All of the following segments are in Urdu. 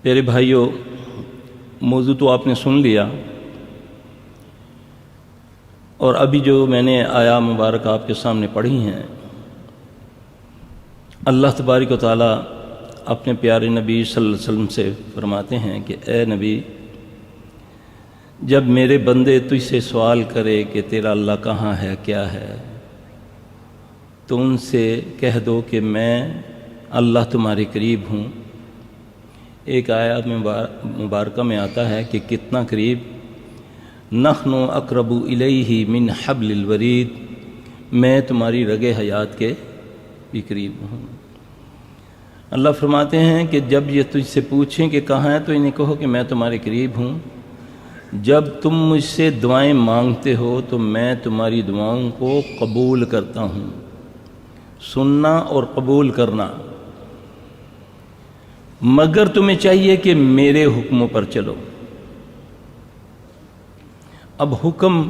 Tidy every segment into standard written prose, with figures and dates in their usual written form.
پیارے بھائیوں، موضوع تو آپ نے سن لیا، اور ابھی جو میں نے آیا مبارک آپ کے سامنے پڑھی ہیں، اللہ تبارک و تعالیٰ اپنے پیارے نبی صلی اللہ علیہ وسلم سے فرماتے ہیں کہ اے نبی، جب میرے بندے تجھ سے سوال کرے کہ تیرا اللہ کہاں ہے، کیا ہے، تو ان سے کہہ دو کہ میں اللہ تمہارے قریب ہوں۔ ایک آیات مبارکہ میں آتا ہے کہ کتنا قریب، نحن اقرب الیہ من حبل الورید، میں تمہاری رگ حیات کے بھی قریب ہوں۔ اللہ فرماتے ہیں کہ جب یہ تجھ سے پوچھیں کہ کہاں ہے، تو انہیں کہو کہ میں تمہارے قریب ہوں۔ جب تم مجھ سے دعائیں مانگتے ہو تو میں تمہاری دعاؤں کو قبول کرتا ہوں۔ سننا اور قبول کرنا، مگر تمہیں چاہیے کہ میرے حکموں پر چلو۔ اب حکم،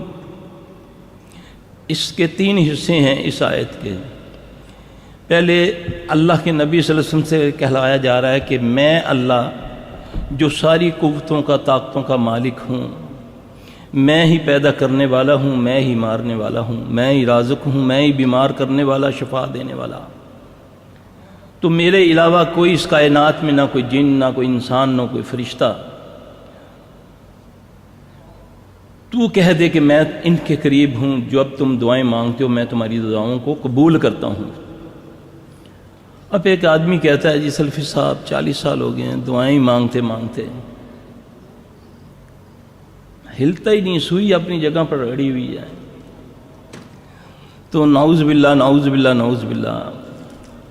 اس کے 3 حصے ہیں اس آیت کے۔ پہلے اللہ کے نبی صلی اللہ علیہ وسلم سے کہلایا جا رہا ہے کہ میں اللہ جو ساری قوتوں کا، طاقتوں کا مالک ہوں، میں ہی پیدا کرنے والا ہوں، میں ہی مارنے والا ہوں، میں ہی رازق ہوں، میں ہی بیمار کرنے والا، شفا دینے والا۔ تو میرے علاوہ کوئی اس کائنات میں، نہ کوئی جن، نہ کوئی انسان، نہ کوئی فرشتہ۔ تو کہہ دے کہ میں ان کے قریب ہوں، جو اب تم دعائیں مانگتے ہو میں تمہاری دعاؤں کو قبول کرتا ہوں۔ اب ایک آدمی کہتا ہے جی سلفی صاحب 40 سال ہو گئے ہیں دعائیں مانگتے مانگتے، ہلتا ہی نہیں، سوئی اپنی جگہ پر اڑی ہوئی ہے۔ تو نعوذ باللہ نعوذ باللہ نعوذ باللہ،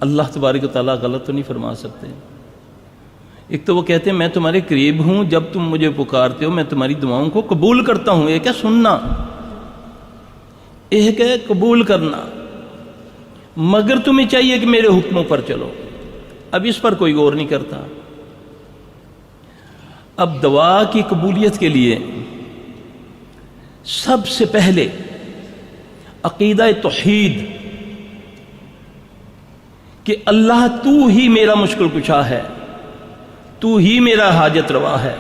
اللہ تبارک و تعالیٰ غلط تو نہیں فرما سکتے۔ ایک تو وہ کہتے ہیں میں تمہارے قریب ہوں، جب تم مجھے پکارتے ہو میں تمہاری دعاؤں کو قبول کرتا ہوں۔ ایک ہے سننا، ایک ہے قبول کرنا، مگر تمہیں چاہیے کہ میرے حکموں پر چلو۔ اب اس پر کوئی غور نہیں کرتا۔ اب دعا کی قبولیت کے لیے سب سے پہلے عقیدہ توحید، کہ اللہ تو ہی میرا مشکل کشا ہے، تو ہی میرا حاجت روا ہے،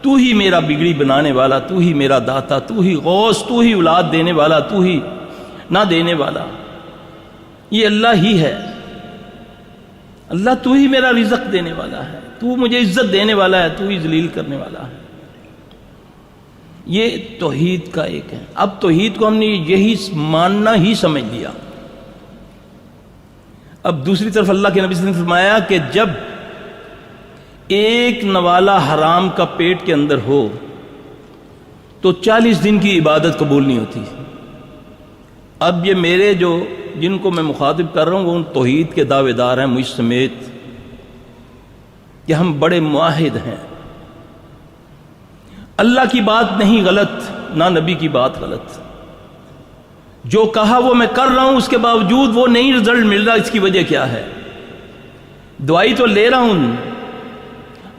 تو ہی میرا بگڑی بنانے والا، تو ہی میرا داتا، تو ہی غوث، تو ہی اولاد دینے والا، تو ہی نہ دینے والا۔ یہ اللہ ہی ہے، اللہ تو ہی میرا رزق دینے والا ہے، تو مجھے عزت دینے والا ہے، تو ہی ذلیل کرنے والا ہے۔ یہ توحید کا ایک ہے۔ اب توحید کو ہم نے یہی ماننا ہی سمجھ لیا۔ اب دوسری طرف اللہ کے نبی صلی اللہ علیہ وسلم نے فرمایا کہ جب ایک نوالا حرام کا پیٹ کے اندر ہو تو 40 دن کی عبادت قبول نہیں ہوتی۔ اب یہ میرے جو جن کو میں مخاطب کر رہا ہوں وہ ان توحید کے دعوے دار ہیں مجھ سمیت، کہ ہم بڑے معاہد ہیں۔ اللہ کی بات نہیں غلط، نہ نبی کی بات غلط، جو کہا وہ میں کر رہا ہوں، اس کے باوجود وہ نہیں رزلٹ مل رہا، اس کی وجہ کیا ہے؟ دوائی تو لے رہا ہوں،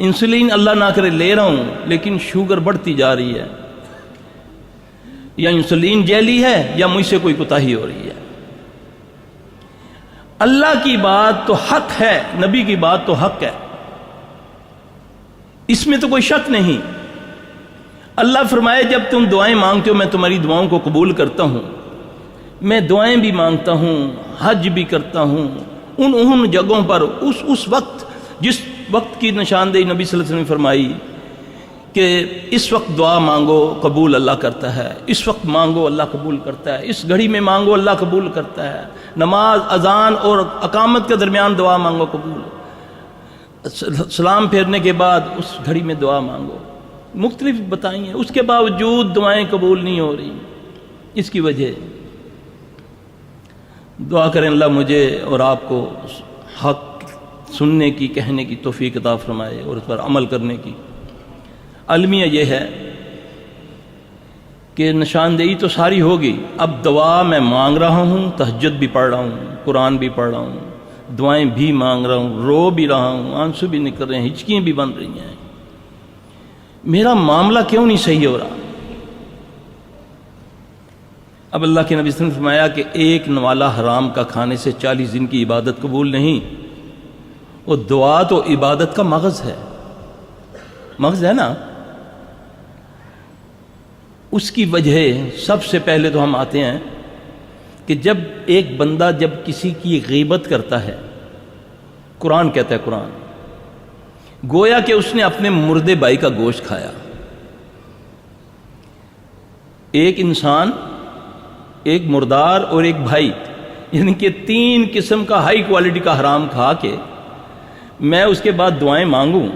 انسولین اللہ نہ کرے لے رہا ہوں، لیکن شوگر بڑھتی جا رہی ہے، یا انسولین جیلی ہے یا مجھ سے کوئی کوتاہی ہو رہی ہے۔ اللہ کی بات تو حق ہے، نبی کی بات تو حق ہے، اس میں تو کوئی شک نہیں۔ اللہ فرمائے جب تم دعائیں مانگتے ہو میں تمہاری دعاؤں کو قبول کرتا ہوں۔ میں دعائیں بھی مانگتا ہوں، حج بھی کرتا ہوں، ان جگہوں پر اس وقت جس وقت کی نشاندہی نبی صلی اللہ علیہ وسلم نے فرمائی کہ اس وقت دعا مانگو قبول اللہ کرتا ہے، اس وقت مانگو اللہ قبول کرتا ہے، اس گھڑی میں مانگو اللہ قبول کرتا ہے، نماز اذان اور اقامت کے درمیان دعا مانگو قبول، سلام پھیرنے کے بعد اس گھڑی میں دعا مانگو، مختلف بتائی ہیں۔ اس کے باوجود دعائیں قبول نہیں ہو رہی، اس کی وجہ دعا کریں اللہ مجھے اور آپ کو حق سننے کی، کہنے کی توفیق عطا فرمائے اور اس پر عمل کرنے کی۔ المیہ یہ ہے کہ نشاندہی تو ساری ہوگی، اب دعا میں مانگ رہا ہوں، تہجد بھی پڑھ رہا ہوں، قرآن بھی پڑھ رہا ہوں، دعائیں بھی مانگ رہا ہوں، رو بھی رہا ہوں، آنسو بھی نکل رہے ہیں، ہچکیاں بھی بن رہی ہیں، میرا معاملہ کیوں نہیں صحیح ہو رہا؟ اب اللہ کے نبی صلی اللہ علیہ وسلم نے فرمایا کہ ایک نوالا حرام کا کھانے سے 40 دن کی عبادت قبول نہیں۔ وہ دعا تو عبادت کا مغز ہے، مغز ہے نا، اس کی وجہ سب سے پہلے تو ہم آتے ہیں کہ جب ایک بندہ جب کسی کی غیبت کرتا ہے، قرآن کہتا ہے، قرآن گویا کہ اس نے اپنے مردے بھائی کا گوشت کھایا۔ ایک انسان، ایک مردار اور ایک بھائی، یعنی کہ 3 قسم کا ہائی کوالٹی کا حرام کھا کے میں اس کے بعد دعائیں مانگوں،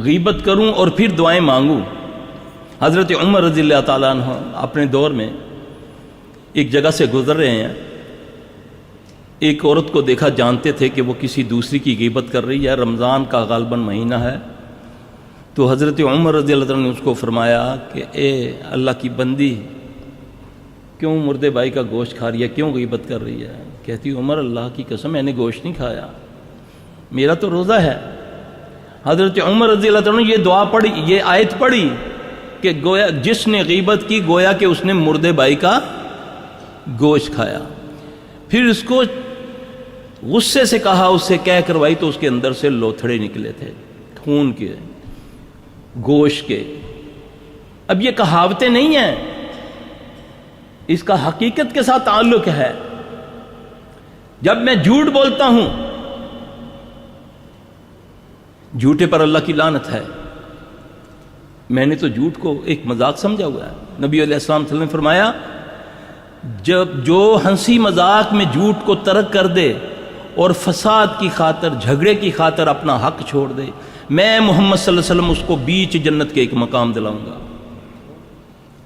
غیبت کروں اور پھر دعائیں مانگوں۔ حضرت عمر رضی اللہ تعالیٰ عنہ اپنے دور میں ایک جگہ سے گزر رہے ہیں، ایک عورت کو دیکھا، جانتے تھے کہ وہ کسی دوسری کی غیبت کر رہی ہے، رمضان کا غالباً مہینہ ہے، تو حضرت عمر رضی اللہ عنہ نے اس کو فرمایا کہ اے اللہ کی بندی، کیوں مردے بھائی کا گوشت کھا رہی ہے، کیوں غیبت کر رہی ہے؟ کہتی عمر اللہ کی قسم میں نے گوشت نہیں کھایا، میرا تو روزہ ہے۔ حضرت عمر رضی اللہ عنہ یہ دعا پڑھی، یہ آیت پڑھی کہ گویا جس نے غیبت کی گویا کہ اس نے مردے بھائی کا گوشت کھایا۔ پھر اس کو غصے سے کہا، اس سے کہہ کروائی تو اس کے اندر سے لوتھڑے نکلے تھے، خون کے، گوشت کے۔ اب یہ کہاوتیں نہیں ہیں، اس کا حقیقت کے ساتھ تعلق ہے۔ جب میں جھوٹ بولتا ہوں، جھوٹے پر اللہ کی لعنت ہے۔ میں نے تو جھوٹ کو ایک مذاق سمجھا ہوا ہے۔ نبی علیہ السلام صلی اللہ علیہ وسلم نے فرمایا، جب جو ہنسی مذاق میں جھوٹ کو ترک کر دے اور فساد کی خاطر، جھگڑے کی خاطر اپنا حق چھوڑ دے، میں محمد صلی اللہ علیہ وسلم اس کو بیچ جنت کے ایک مقام دلاؤں گا۔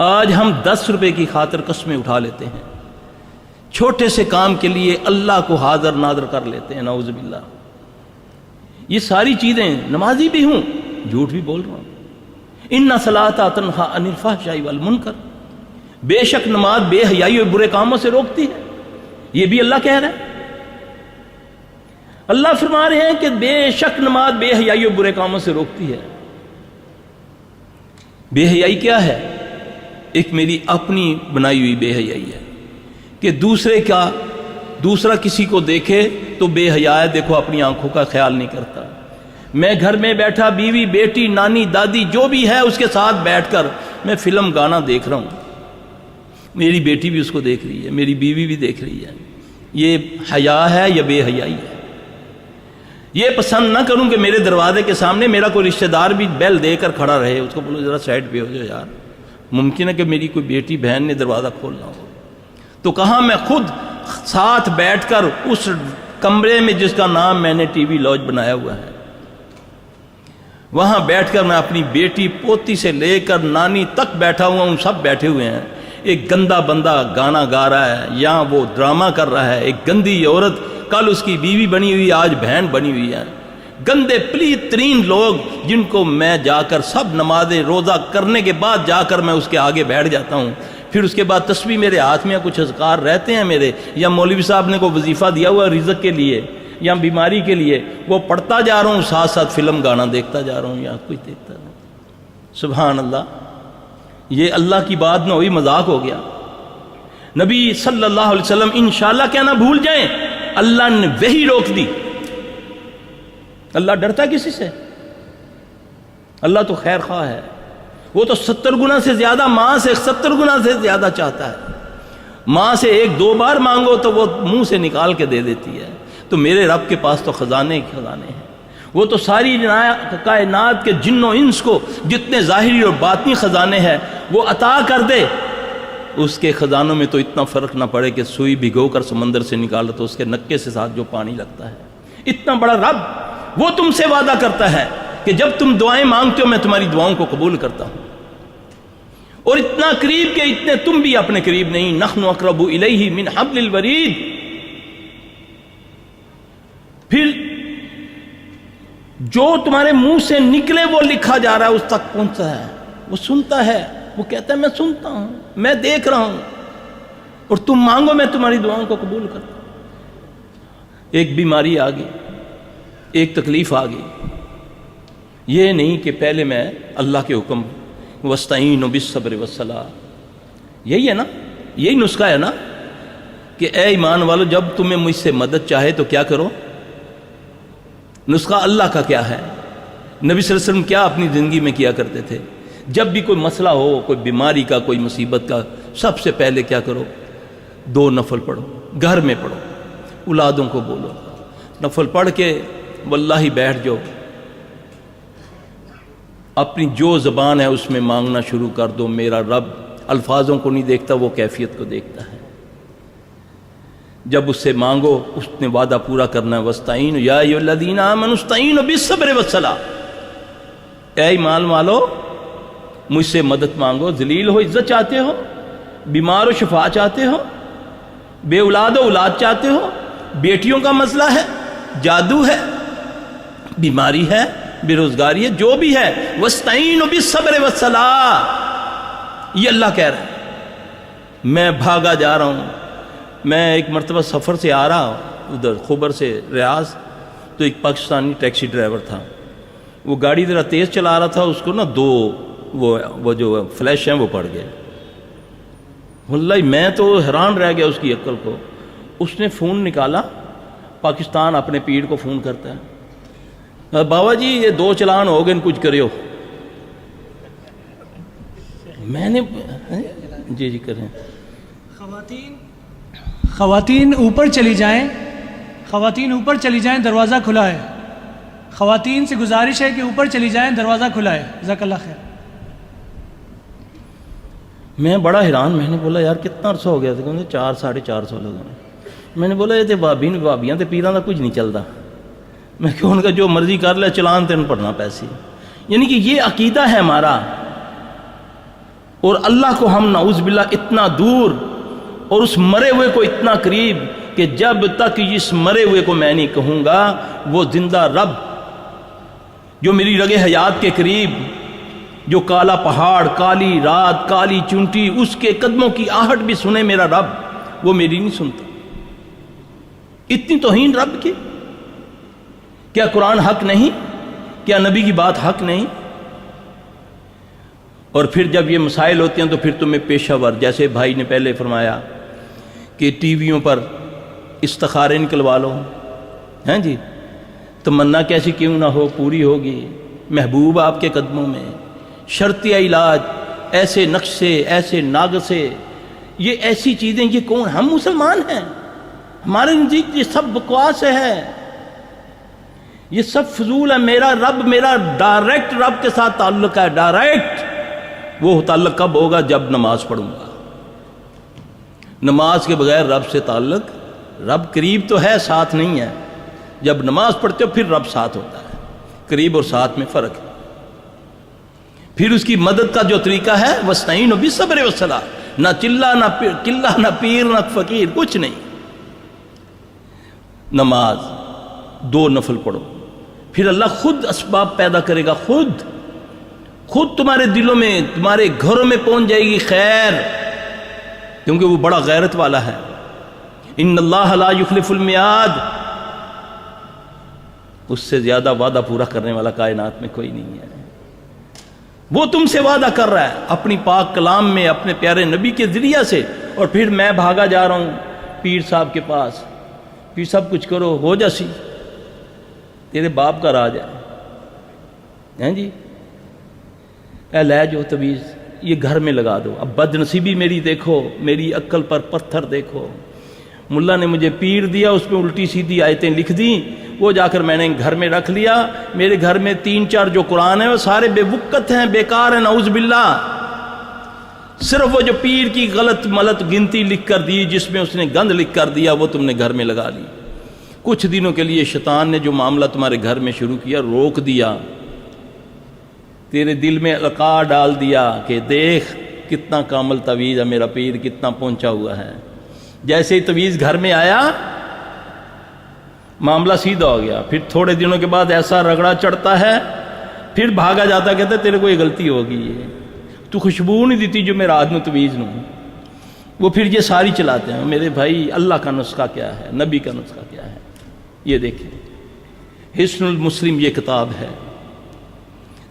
آج ہم 10 روپے کی خاطر قسمیں اٹھا لیتے ہیں، چھوٹے سے کام کے لیے اللہ کو حاضر ناظر کر لیتے ہیں، نعوذ باللہ۔ یہ ساری چیزیں، نمازی بھی ہوں، جھوٹ بھی بول رہا ہوں۔ ان صلاۃ تنہی عن الفحشاء والمنکر، بے شک نماز بے حیائی اور برے کاموں سے روکتی ہے، یہ بھی اللہ کہہ رہا ہے۔ اللہ فرما رہے ہیں کہ بے شک نماز بے حیائی اور برے کاموں سے روکتی ہے۔ بے حیائی کیا ہے؟ ایک میری اپنی بنائی ہوئی بے حیائی ہے کہ دوسرا کسی کو دیکھے تو بے حیا ہے، دیکھو اپنی آنکھوں کا خیال نہیں کرتا۔ میں گھر میں بیٹھا بیوی، بیٹی، نانی، دادی جو بھی ہے اس کے ساتھ بیٹھ کر میں فلم گانا دیکھ رہا ہوں، میری بیٹی بھی اس کو دیکھ رہی ہے، میری بیوی بھی دیکھ رہی ہے۔ یہ حیا ہے یا بے حیائی ہے؟ یہ پسند نہ کروں کہ میرے دروازے کے سامنے میرا کوئی رشتہ دار بھی بیل دے کر کھڑا رہے، اس کو بولو ذرا سائڈ پہ ہو جاؤ یار، ممکن ہے کہ میری کوئی بیٹی بہن نے دروازہ کھولنا ہو، تو کہاں میں خود ساتھ بیٹھ کر اس کمرے میں جس کا نام میں نے ٹی وی لاج بنایا ہوا ہے، وہاں بیٹھ کر میں اپنی بیٹی، پوتی سے لے کر نانی تک بیٹھا ہوا ہوں، سب بیٹھے ہوئے ہیں۔ ایک گندا بندہ گانا گا رہا ہے یا وہ ڈرامہ کر رہا ہے، ایک گندی عورت کل اس کی بیوی بنی ہوئی، آج بہن بنی ہوئی ہے، گندے پلیت ترین لوگ جن کو میں جا کر سب نمازیں روزہ کرنے کے بعد جا کر میں اس کے آگے بیٹھ جاتا ہوں، پھر اس کے بعد تسبیح میرے ہاتھ میں کچھ اذکار رہتے ہیں میرے، یا مولوی صاحب نے کوئی وظیفہ دیا ہوا رزق کے لیے یا بیماری کے لیے، وہ پڑھتا جا رہا ہوں، ساتھ ساتھ فلم گانا دیکھتا جا رہا ہوں یا کچھ دیکھتا رہا ہوں۔ سبحان اللہ، یہ اللہ کی بات نہ ہوئی، مذاق ہو گیا۔ نبی صلی اللہ علیہ وسلم انشاءاللہ کہنا بھول جائیں، اللہ نے وہی روک دی۔ اللہ ڈرتا کسی سے؟ اللہ تو خیر خواہ ہے، وہ تو 70 گنا سے زیادہ، ماں سے 70 گنا سے زیادہ چاہتا ہے۔ ماں سے 1-2 بار مانگو تو وہ منہ سے نکال کے دے دیتی ہے، تو میرے رب کے پاس تو خزانے خزانے ہیں، وہ تو ساری کائنات کے جن و انس کو جتنے ظاہری اور باطنی خزانے ہیں وہ عطا کر دے، اس کے خزانوں میں تو اتنا فرق نہ پڑے کہ سوئی بھگو کر سمندر سے نکالو تو اس کے نکے سے ساتھ جو پانی لگتا ہے۔ اتنا بڑا رب وہ تم سے وعدہ کرتا ہے کہ جب تم دعائیں مانگتے ہو میں تمہاری دعاؤں کو قبول کرتا ہوں، اور اتنا قریب کہ اتنے تم بھی اپنے قریب نہیں، نحن اقرب الیہ من حبل الورید۔ پھر جو تمہارے منہ سے نکلے وہ لکھا جا رہا ہے، اس تک پہنچتا ہے، وہ سنتا ہے، وہ کہتا ہے میں سنتا ہوں، میں دیکھ رہا ہوں، اور تم مانگو میں تمہاری دعاؤں کو قبول کرتا ہوں۔ ایک بیماری آ گئی، ایک تکلیف آ گئی، یہ نہیں کہ پہلے میں اللہ کے حکم وَاسْتَعِینُوا بِالصَّبْرِ وَالصَّلَاةِ، یہی ہے نا، یہی نسخہ ہے نا کہ اے ایمان والو جب تمہیں مجھ سے مدد چاہے تو کیا کرو؟ نسخہ اللہ کا کیا ہے؟ نبی صلی اللہ علیہ وسلم کیا اپنی زندگی میں کیا کرتے تھے؟ جب بھی کوئی مسئلہ ہو، کوئی بیماری کا، کوئی مصیبت کا، سب سے پہلے کیا کرو؟ 2 نفل پڑھو، گھر میں پڑھو، اولادوں کو بولو، نفل پڑھ کے واللہ بیٹھ جاؤ، اپنی جو زبان ہے اس میں مانگنا شروع کر دو۔ میرا رب الفاظوں کو نہیں دیکھتا، وہ کیفیت کو دیکھتا ہے۔ جب اس سے مانگو، اس نے وعدہ پورا کرنا ہے۔ وَاسْتَعِينُوا يَا أَيُّهَا الَّذِينَ آمَنُوا اسْتَعِينُوا بِالصَّبْرِ وَالصَّلَاةِ، اے ایمان والو مجھ سے مدد مانگو۔ ذلیل ہو عزت چاہتے ہو، بیمار ہو شفا چاہتے ہو، بے اولاد ہو اولاد چاہتے ہو، بیٹیوں کا مسئلہ ہے، جادو ہے، بیماری ہے، بے روزگاری ہے، جو بھی ہے، وَاسْتَعِينُوا بِالصَّبْرِ وَالصَّلَاةِ، یہ اللہ کہہ رہا ہے۔ میں بھاگا جا رہا ہوں، میں ایک مرتبہ سفر سے آ رہا ادھر خبر سے ریاض، تو ایک پاکستانی ٹیکسی ڈرائیور تھا، وہ گاڑی ذرا تیز چلا رہا تھا، اس کو نا 2 وہ جو فلیش ہیں وہ پڑ گئے۔ واللہ میں تو حیران رہ گیا اس کی عقل کو۔ اس نے فون نکالا، پاکستان اپنے پیر کو فون کرتا ہے، بابا جی یہ 2 چلان ہو گئے، کچھ کریو۔ میں نے جی کریں۔ خواتین اوپر چلی جائیں، خواتین اوپر چلی جائیں، دروازہ کھلا ہے۔ خواتین سے گزارش ہے کہ اوپر چلی جائیں، دروازہ کھلا ہے۔ جزاک اللہ خیر۔ میں بڑا حیران، میں نے بولا یار کتنا عرصہ ہو گیا تھا؟ کہتے 4 ساڑھے 4 سال ہو گئے۔ میں نے بولا یہ تو بھابیاں تے پیراں دا کچھ نہیں چلتا۔ میں کہ ان کا جو مرضی کر لے، چلان تین پڑھنا پیسے۔ یعنی کہ یہ عقیدہ ہے ہمارا، اور اللہ کو ہم نعوذ باللہ اتنا دور اور اس مرے ہوئے کو اتنا قریب کہ جب تک اس مرے ہوئے کو میں نہیں کہوں گا وہ زندہ رب جو میری رگ حیات کے قریب، جو کالا پہاڑ، کالی رات، کالی چونٹی، اس کے قدموں کی آہٹ بھی سنے میرا رب، وہ میری نہیں سنتا۔ اتنی توہین رب کی! کیا قرآن حق نہیں؟ کیا نبی کی بات حق نہیں؟ اور پھر جب یہ مسائل ہوتے ہیں تو پھر تمہیں پیشہ ور، جیسے بھائی نے پہلے فرمایا کہ ٹی ویوں پر استخارے نکلوا لو، ہیں جی، تمنا کیسی کیوں نہ ہو پوری ہوگی، محبوب آپ کے قدموں میں، شرطیہ علاج، ایسے نقشے، ایسے ناگسے، یہ ایسی چیزیں، یہ کون؟ ہم مسلمان ہیں، ہمارے نزدیک یہ سب بکواس ہے، یہ سب فضول ہے۔ میرا رب، میرا ڈائریکٹ رب کے ساتھ تعلق ہے، ڈائریکٹ۔ وہ تعلق کب ہوگا؟ جب نماز پڑھوں گا۔ نماز کے بغیر رب سے تعلق، رب قریب تو ہے، ساتھ نہیں ہے۔ جب نماز پڑھتے ہو پھر رب ساتھ ہوتا ہے، قریب اور ساتھ میں فرق ہے۔ پھر اس کی مدد کا جو طریقہ ہے وَاسْتَعِينُوا بِالصَّبْرِ وَالصَّلَاةِ، نہ چلہ نہ قلہ نہ پیر نہ فقیر، کچھ نہیں۔ نماز 2 نفل پڑھو، پھر اللہ خود اسباب پیدا کرے گا، خود تمہارے دلوں میں، تمہارے گھروں میں پہنچ جائے گی خیر، کیونکہ وہ بڑا غیرت والا ہے۔ ان اللہ لا یخلف المیعاد، اس سے زیادہ وعدہ پورا کرنے والا کائنات میں کوئی نہیں ہے۔ وہ تم سے وعدہ کر رہا ہے اپنی پاک کلام میں، اپنے پیارے نبی کے ذریعہ سے، اور پھر میں بھاگا جا رہا ہوں پیر صاحب کے پاس، پیر صاحب کچھ کرو، ہو جاسی، تیرے باپ کا راج ہے جی، اے لے جو تویز یہ گھر میں لگا دو۔ اب بد نصیبی میری دیکھو، میری عقل پر پتھر دیکھو، ملا نے مجھے پیر دیا، اس میں الٹی سیدھی آیتیں لکھ دیں، وہ جا کر میں نے گھر میں رکھ لیا۔ میرے گھر میں 3-4 جو قرآن ہیں وہ سارے بے وقت ہیں، بیکار ہیں، نعوذ باللہ۔ صرف وہ جو پیر کی غلط ملت گنتی لکھ کر دی، جس میں اس نے گند لکھ کر دیا، وہ تم نے گھر میں لگا لی۔ کچھ دنوں کے لیے شیطان نے جو معاملہ تمہارے گھر میں شروع کیا، روک دیا، تیرے دل میں القاع ڈال دیا کہ دیکھ کتنا کامل تویز ہے میرا پیر، کتنا پہنچا ہوا ہے۔ جیسے ہی تویز گھر میں آیا، معاملہ سیدھا ہو گیا۔ پھر تھوڑے دنوں کے بعد ایسا رگڑا چڑھتا ہے، پھر بھاگا جاتا، کہتا ہے تیرے کو یہ غلطی ہوگی، تو خوشبو نہیں دیتی جو میرا آدمی تویز نو۔ وہ پھر یہ ساری چلاتے ہیں۔ میرے بھائی، اللہ کا نسخہ کیا ہے، نبی کا نسخہ کیا ہے، یہ دیکھیں۔ حصن المسلم یہ کتاب ہے،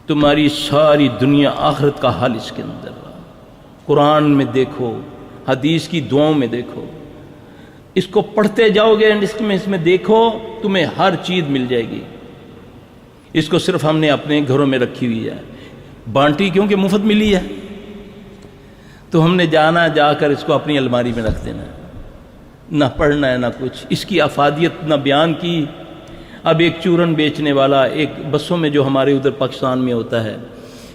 تمہاری ساری دنیا آخرت کا حل اس کے اندر۔ قرآن میں دیکھو، حدیث کی دعاؤں میں دیکھو، اس کو پڑھتے جاؤ گے، اس میں دیکھو، تمہیں ہر چیز مل جائے گی۔ اس کو صرف ہم نے اپنے گھروں میں رکھی ہوئی ہے، بانٹی کیونکہ مفت ملی ہے، تو ہم نے جانا جا کر اس کو اپنی الماری میں رکھ دینا، نہ پڑھنا ہے نہ کچھ، اس کی افادیت نہ بیان کی۔ اب ایک چورن بیچنے والا ایک بسوں میں جو ہمارے ادھر پاکستان میں ہوتا ہے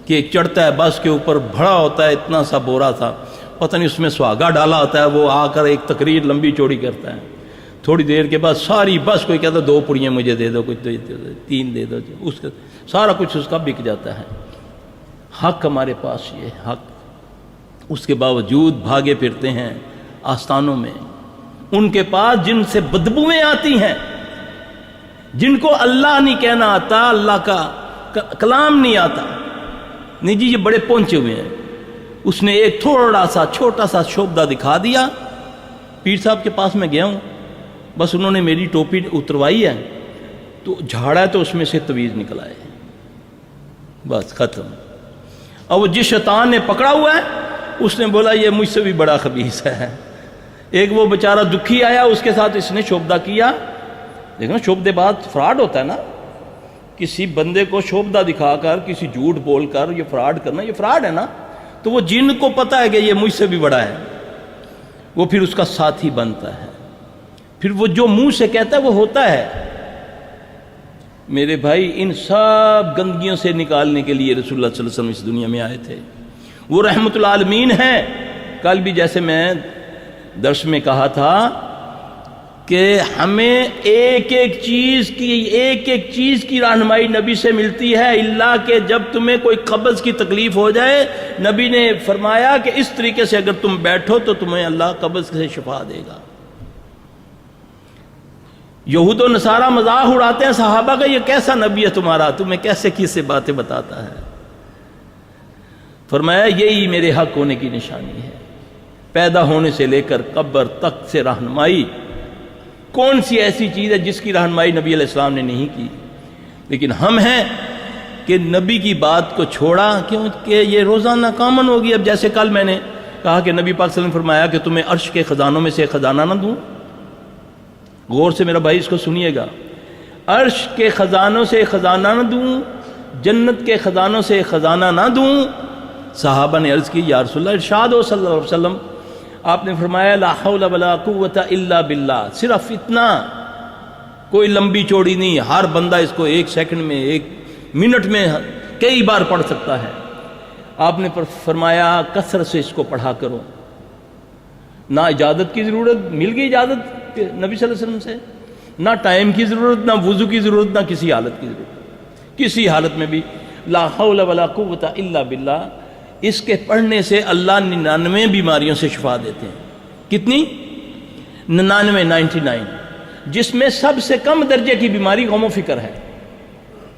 کہ ایک چڑھتا ہے بس کے اوپر، بڑا ہوتا ہے اتنا سا بورا تھا، پتہ نہیں اس میں سہاگا ڈالا ہوتا ہے، وہ آ کر ایک تقریر لمبی چوڑی کرتا ہے، تھوڑی دیر کے بعد ساری بس کوئی کہتا ہے 2 پڑیاں مجھے دے دو، کچھ 3 دے دو، اس کا سارا کچھ اس کا بک جاتا ہے۔ حق ہمارے پاس یہ حق، اس کے باوجود بھاگے پھرتے ہیں آستانوں میں، ان کے پاس جن سے بدبوئیں آتی ہیں، جن کو اللہ نہیں کہنا آتا، اللہ کا کلام نہیں آتا، نہیں جی یہ بڑے پہنچے ہوئے ہیں۔ اس نے ایک تھوڑا سا چھوٹا سا شعبہ دکھا دیا، پیر صاحب کے پاس میں گیا ہوں، بس انہوں نے میری ٹوپی اتروائی ہے تو جھاڑا ہے تو اس میں سے تویز نکل آئے، بس ختم۔ اور وہ جس شیطان نے پکڑا ہوا ہے اس نے بولا یہ مجھ سے بھی بڑا خبیث ہے۔ ایک وہ بیچارہ دکھی آیا، اس کے ساتھ اس نے شعبہ کیا، دیکھنا شعبے بعد فراڈ ہوتا ہے نا، کسی بندے کو شعبہ دکھا کر کسی جھوٹ بول کر یہ فراڈ کرنا، یہ فراڈ ہے نا۔ تو وہ جن کو پتہ ہے کہ یہ مجھ سے بھی بڑا ہے، وہ پھر اس کا ساتھی بنتا ہے، پھر وہ جو منہ سے کہتا ہے وہ ہوتا ہے۔ میرے بھائی ان سب گندگیوں سے نکالنے کے لیے رسول اللہ صلی اللہ علیہ وسلم اس دنیا میں آئے تھے، وہ رحمت العالمین ہیں۔ کل بھی جیسے میں درس میں کہا تھا کہ ہمیں ایک ایک چیز کی رہنمائی نبی سے ملتی ہے، اللہ کہ جب تمہیں کوئی قبض کی تکلیف ہو جائے، نبی نے فرمایا کہ اس طریقے سے اگر تم بیٹھو تو تمہیں اللہ قبض سے شفا دے گا۔ یہود و نصارہ مذاق اڑاتے ہیں صحابہ کا، یہ کیسا نبی ہے تمہارا، تمہیں کیسے کیسے باتیں بتاتا ہے۔ فرمایا یہی میرے حق ہونے کی نشانی ہے، پیدا ہونے سے لے کر قبر تک سے رہنمائی۔ کون سی ایسی چیز ہے جس کی رہنمائی نبی علیہ السلام نے نہیں کی؟ لیکن ہم ہیں کہ نبی کی بات کو چھوڑا، کیونکہ یہ روزانہ کامن ہوگی۔ اب جیسے کل میں نے کہا کہ نبی پاک صلی اللہ علیہ وسلم نے فرمایا کہ تمہیں عرش کے خزانوں میں سے خزانہ نہ دوں، غور سے میرا بھائی اس کو سنیے گا، عرش کے خزانوں سے خزانہ نہ دوں، جنت کے خزانوں سے خزانہ نہ دوں۔ صحابہ نے عرض کی یا رسول اللہ، ارشاد ہو صلی اللہ علیہ وسلم، آپ نے فرمایا لا حول ولا قوت الا باللہ، صرف اتنا، کوئی لمبی چوڑی نہیں، ہر بندہ اس کو 1 سیکنڈ میں 1 منٹ میں کئی بار پڑھ سکتا ہے۔ آپ نے فرمایا کثرت سے اس کو پڑھا کرو، نہ اجازت کی ضرورت، مل گئی اجازت نبی صلی اللہ علیہ وسلم سے، نہ ٹائم کی ضرورت، نہ وضو کی ضرورت، نہ کسی حالت کی ضرورت، کسی حالت میں بھی لا حول ولا قوت الا باللہ۔ اس کے پڑھنے سے اللہ 99 بیماریوں سے شفا دیتے ہیں۔ کتنی؟ 99، جس میں سب سے کم درجے کی بیماری غم و فکر ہے۔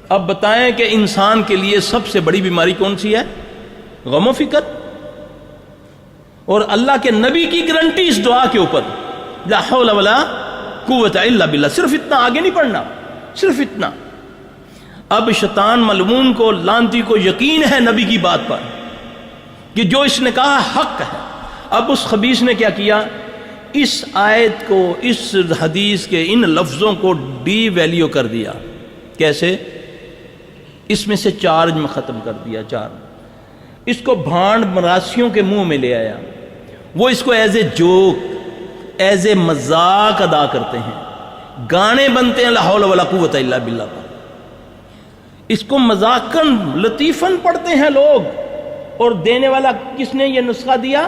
اب بتائیں کہ انسان کے لیے سب سے بڑی بیماری کون سی ہے؟ غم و فکر۔ اور اللہ کے نبی کی گارنٹی اس دعا کے اوپر، لا حول ولا قوت الا باللہ، صرف اتنا، آگے نہیں پڑھنا، صرف اتنا۔ اب شیطان ملعون کو، لعنتی کو یقین ہے نبی کی بات پر کہ جو اس نے کہا حق ہے۔ اب اس خبیث نے کیا کیا؟ اس آیت کو، اس حدیث کے ان لفظوں کو ڈی ویلیو کر دیا۔ کیسے؟ اس میں سے چارج میں ختم کر دیا، اس کو بھانڈ مراسیوں کے منہ میں لے آیا، وہ اس کو as a joke, as a مذاق ادا کرتے ہیں، گانے بنتے ہیں لا حول ولا قوت الا باللہ پر، اس کو مذاقاً لطیفاً پڑھتے ہیں لوگ۔ اور دینے والا کس نے یہ نسخہ دیا؟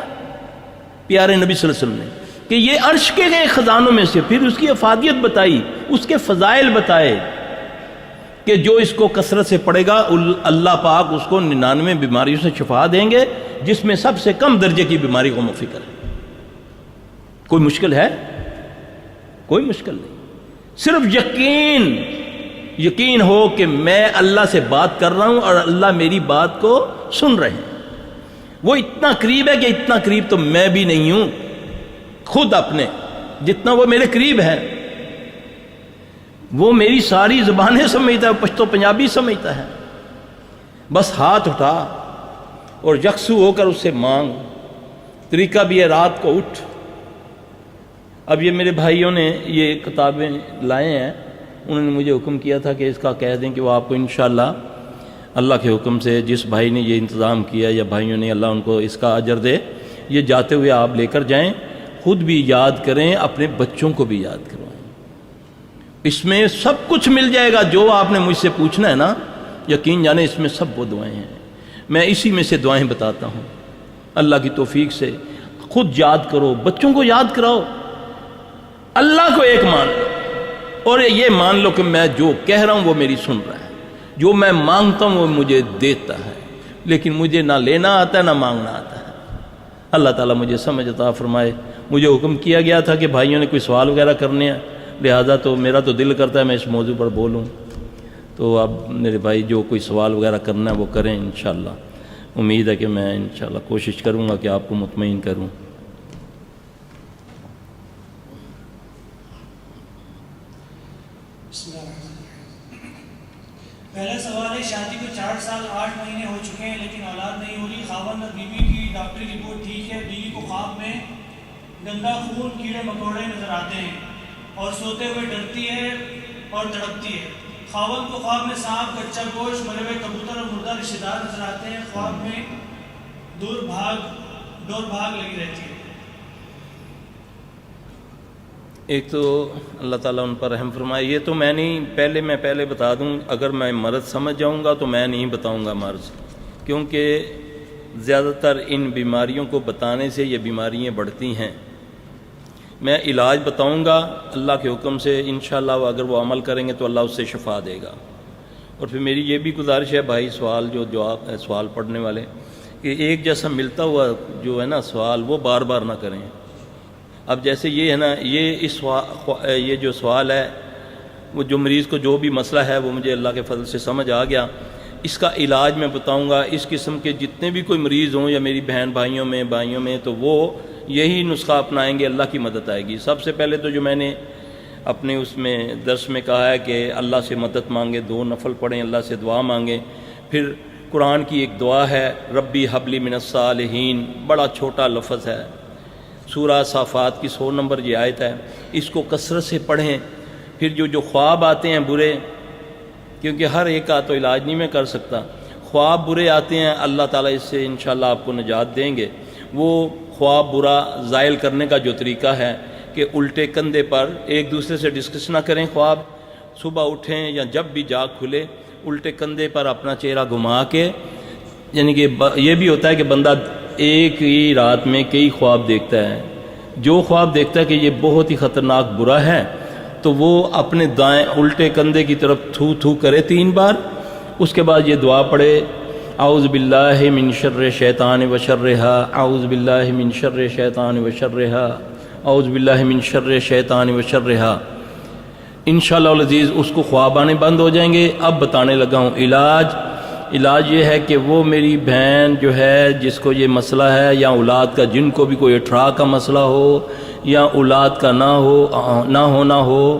پیارے نبی صلی اللہ علیہ وسلم نے، کہ یہ عرش کے خزانوں میں سے، پھر اس کی افادیت بتائی، اس کے فضائل بتائے کہ جو اس کو کثرت سے پڑھے گا اللہ پاک اس کو 99 بیماریوں سے شفا دیں گے، جس میں سب سے کم درجے کی بیماری غم و فکر ہے۔ کوئی مشکل ہے؟ کوئی مشکل نہیں، صرف یقین ہو کہ میں اللہ سے بات کر رہا ہوں اور اللہ میری بات کو سن رہے ہیں۔ وہ اتنا قریب ہے کہ اتنا قریب تو میں بھی نہیں ہوں خود اپنے، جتنا وہ میرے قریب ہے۔ وہ میری ساری زبانیں سمجھتا ہے، پشتو پنجابی سمجھتا ہے، بس ہاتھ اٹھا اور یکسو ہو کر اس سے مانگ۔ طریقہ بھی ہے رات کو اٹھ۔ اب یہ میرے بھائیوں نے یہ کتابیں لائے ہیں، انہوں نے مجھے حکم کیا تھا کہ اس کا کہہ دیں کہ وہ آپ کو انشاءاللہ اللہ کے حکم سے جس بھائی نے یہ انتظام کیا یا بھائیوں نے، اللہ ان کو اس کا اجر دے، یہ جاتے ہوئے آپ لے کر جائیں، خود بھی یاد کریں، اپنے بچوں کو بھی یاد کروائیں۔ اس میں سب کچھ مل جائے گا جو آپ نے مجھ سے پوچھنا ہے نا، یقین جانے اس میں سب وہ دعائیں ہیں، میں اسی میں سے دعائیں بتاتا ہوں۔ اللہ کی توفیق سے خود یاد کرو، بچوں کو یاد کراؤ، اللہ کو ایک مان لو، اور یہ مان لو کہ میں جو کہہ رہا ہوں وہ میری سن رہا ہے، جو میں مانگتا ہوں وہ مجھے دیتا ہے، لیکن مجھے نہ لینا آتا ہے نہ مانگنا آتا ہے۔ اللہ تعالیٰ مجھے سمجھ عطا فرمائے۔ مجھے حکم کیا گیا تھا کہ بھائیوں نے کوئی سوال وغیرہ کرنے ہیں، لہذا تو میرا تو دل کرتا ہے میں اس موضوع پر بولوں، تو اب میرے بھائی جو کوئی سوال وغیرہ کرنا ہے وہ کریں انشاءاللہ۔ امید ہے کہ میں انشاءاللہ کوشش کروں گا کہ آپ کو مطمئن کروں۔ پہلا سوال ہے، شادی کو 4 سال 8 مہینے ہو چکے ہیں لیکن اولاد نہیں ہو رہی۔ خاوند اور بیوی کی ڈاکٹری رپورٹ ٹھیک ہے، بیوی کو خواب میں گندا خون، کیڑے مکوڑے نظر آتے ہیں اور سوتے ہوئے ڈرتی ہے اور تڑپتی ہے۔ خاوند کو خواب میں سانپ، کچا گوشت، مرے ہوئے کبوتر اور مردہ رشتہ دار نظر آتے ہیں۔ خواب میں ڈور بھاگ لگی رہتی ہے۔ ایک تو اللہ تعالیٰ ان پر رحم فرمائے، یہ تو میں پہلے بتا دوں، اگر میں مرض سمجھ جاؤں گا تو میں نہیں بتاؤں گا مرض، کیونکہ زیادہ تر ان بیماریوں کو بتانے سے یہ بیماریاں بڑھتی ہیں۔ میں علاج بتاؤں گا اللہ کے حکم سے انشاءاللہ، اگر وہ عمل کریں گے تو اللہ اس سے شفا دے گا۔ اور پھر میری یہ بھی گزارش ہے بھائی سوال پڑھنے والے، کہ ایک جیسا ملتا ہوا جو ہے نا سوال وہ بار بار نہ کریں۔ اب جیسے یہ ہے نا، یہ جو سوال ہے وہ جو مریض کو جو بھی مسئلہ ہے وہ مجھے اللہ کے فضل سے سمجھ آ گیا، اس کا علاج میں بتاؤں گا۔ اس قسم کے جتنے بھی کوئی مریض ہوں یا میری بہن بھائیوں میں تو وہ یہی نسخہ اپنائیں گے، اللہ کی مدد آئے گی۔ سب سے پہلے تو جو میں نے اپنے اس میں درس میں کہا ہے کہ اللہ سے مدد مانگے، 2 نفل پڑھیں، اللہ سے دعا مانگیں۔ پھر قرآن کی ایک دعا ہے، ربی حبلی من الصالحین، بڑا چھوٹا لفظ ہے، سورہ صافات کی 100 نمبر یہ آیت ہے، اس کو کثرت سے پڑھیں۔ پھر جو خواب آتے ہیں برے، کیونکہ ہر ایک کا تو علاج نہیں میں کر سکتا، خواب برے آتے ہیں، اللہ تعالیٰ اس سے انشاءاللہ آپ کو نجات دیں گے۔ وہ خواب برا زائل کرنے کا جو طریقہ ہے کہ الٹے کندھے پر ایک دوسرے سے ڈسکس نہ کریں، خواب صبح اٹھیں یا جب بھی جاگ کھلے الٹے کندھے پر اپنا چہرہ گھما کے، یعنی کہ یہ بھی ہوتا ہے کہ بندہ ایک ہی رات میں کئی خواب دیکھتا ہے، جو خواب دیکھتا ہے کہ یہ بہت ہی خطرناک برا ہے تو وہ اپنے دائیں الٹے کندھے کی طرف تھو تھو کرے 3 بار، اس کے بعد یہ دعا پڑھے، اعوذ باللہ من شر شیطان و شرہا، اعوذ باللہ من شر شیطان و شرہا، اعوذ باللہ من شر شیطان و شرہا۔ انشاءاللہ العزیز اس کو خواب آنے بند ہو جائیں گے۔ اب بتانے لگا ہوں علاج یہ ہے کہ وہ میری بہن جو ہے جس کو یہ مسئلہ ہے، یا اولاد کا، جن کو بھی کوئی اٹھرا کا مسئلہ ہو یا اولاد کا نہ ہونا ہو،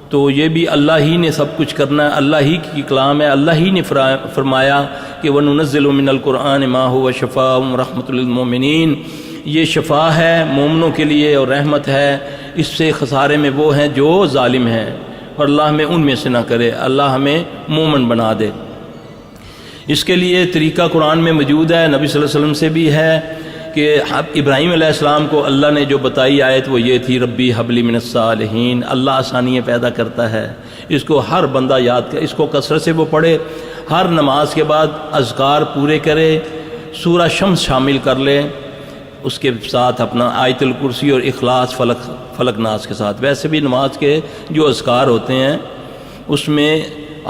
تو یہ بھی اللہ ہی نے سب کچھ کرنا ہے، اللہ ہی کی کلام ہے، اللہ ہی نے فرمایا کہ وَنُنَزِّلُ مِنَ الْقُرْآنِ مَا هُوَ شِفَاءٌ وَرَحْمَةٌ لِلْمُؤْمِنِينَ، یہ شفا ہے مومنوں کے لیے اور رحمت ہے۔ اس سے خسارے میں وہ ہیں جو ظالم ہیں، اور اللہ ہمیں ان میں سے نہ کرے، اللہ ہمیں مومن بنا دے۔ اس کے لیے طریقہ قرآن میں موجود ہے، نبی صلی اللہ علیہ وسلم سے بھی ہے کہ ابراہیم علیہ السلام کو اللہ نے جو بتائی آیت وہ یہ تھی، ربی حبلی من الصالحین۔ اللہ آسانیاں پیدا کرتا ہے، اس کو ہر بندہ یاد کرے، اس کو کثرت سے وہ پڑھے، ہر نماز کے بعد اذکار پورے کرے، سورہ شمس شامل کر لے، اس کے ساتھ اپنا آیت الکرسی اور اخلاص فلق ناس کے ساتھ۔ ویسے بھی نماز کے جو اذکار ہوتے ہیں اس میں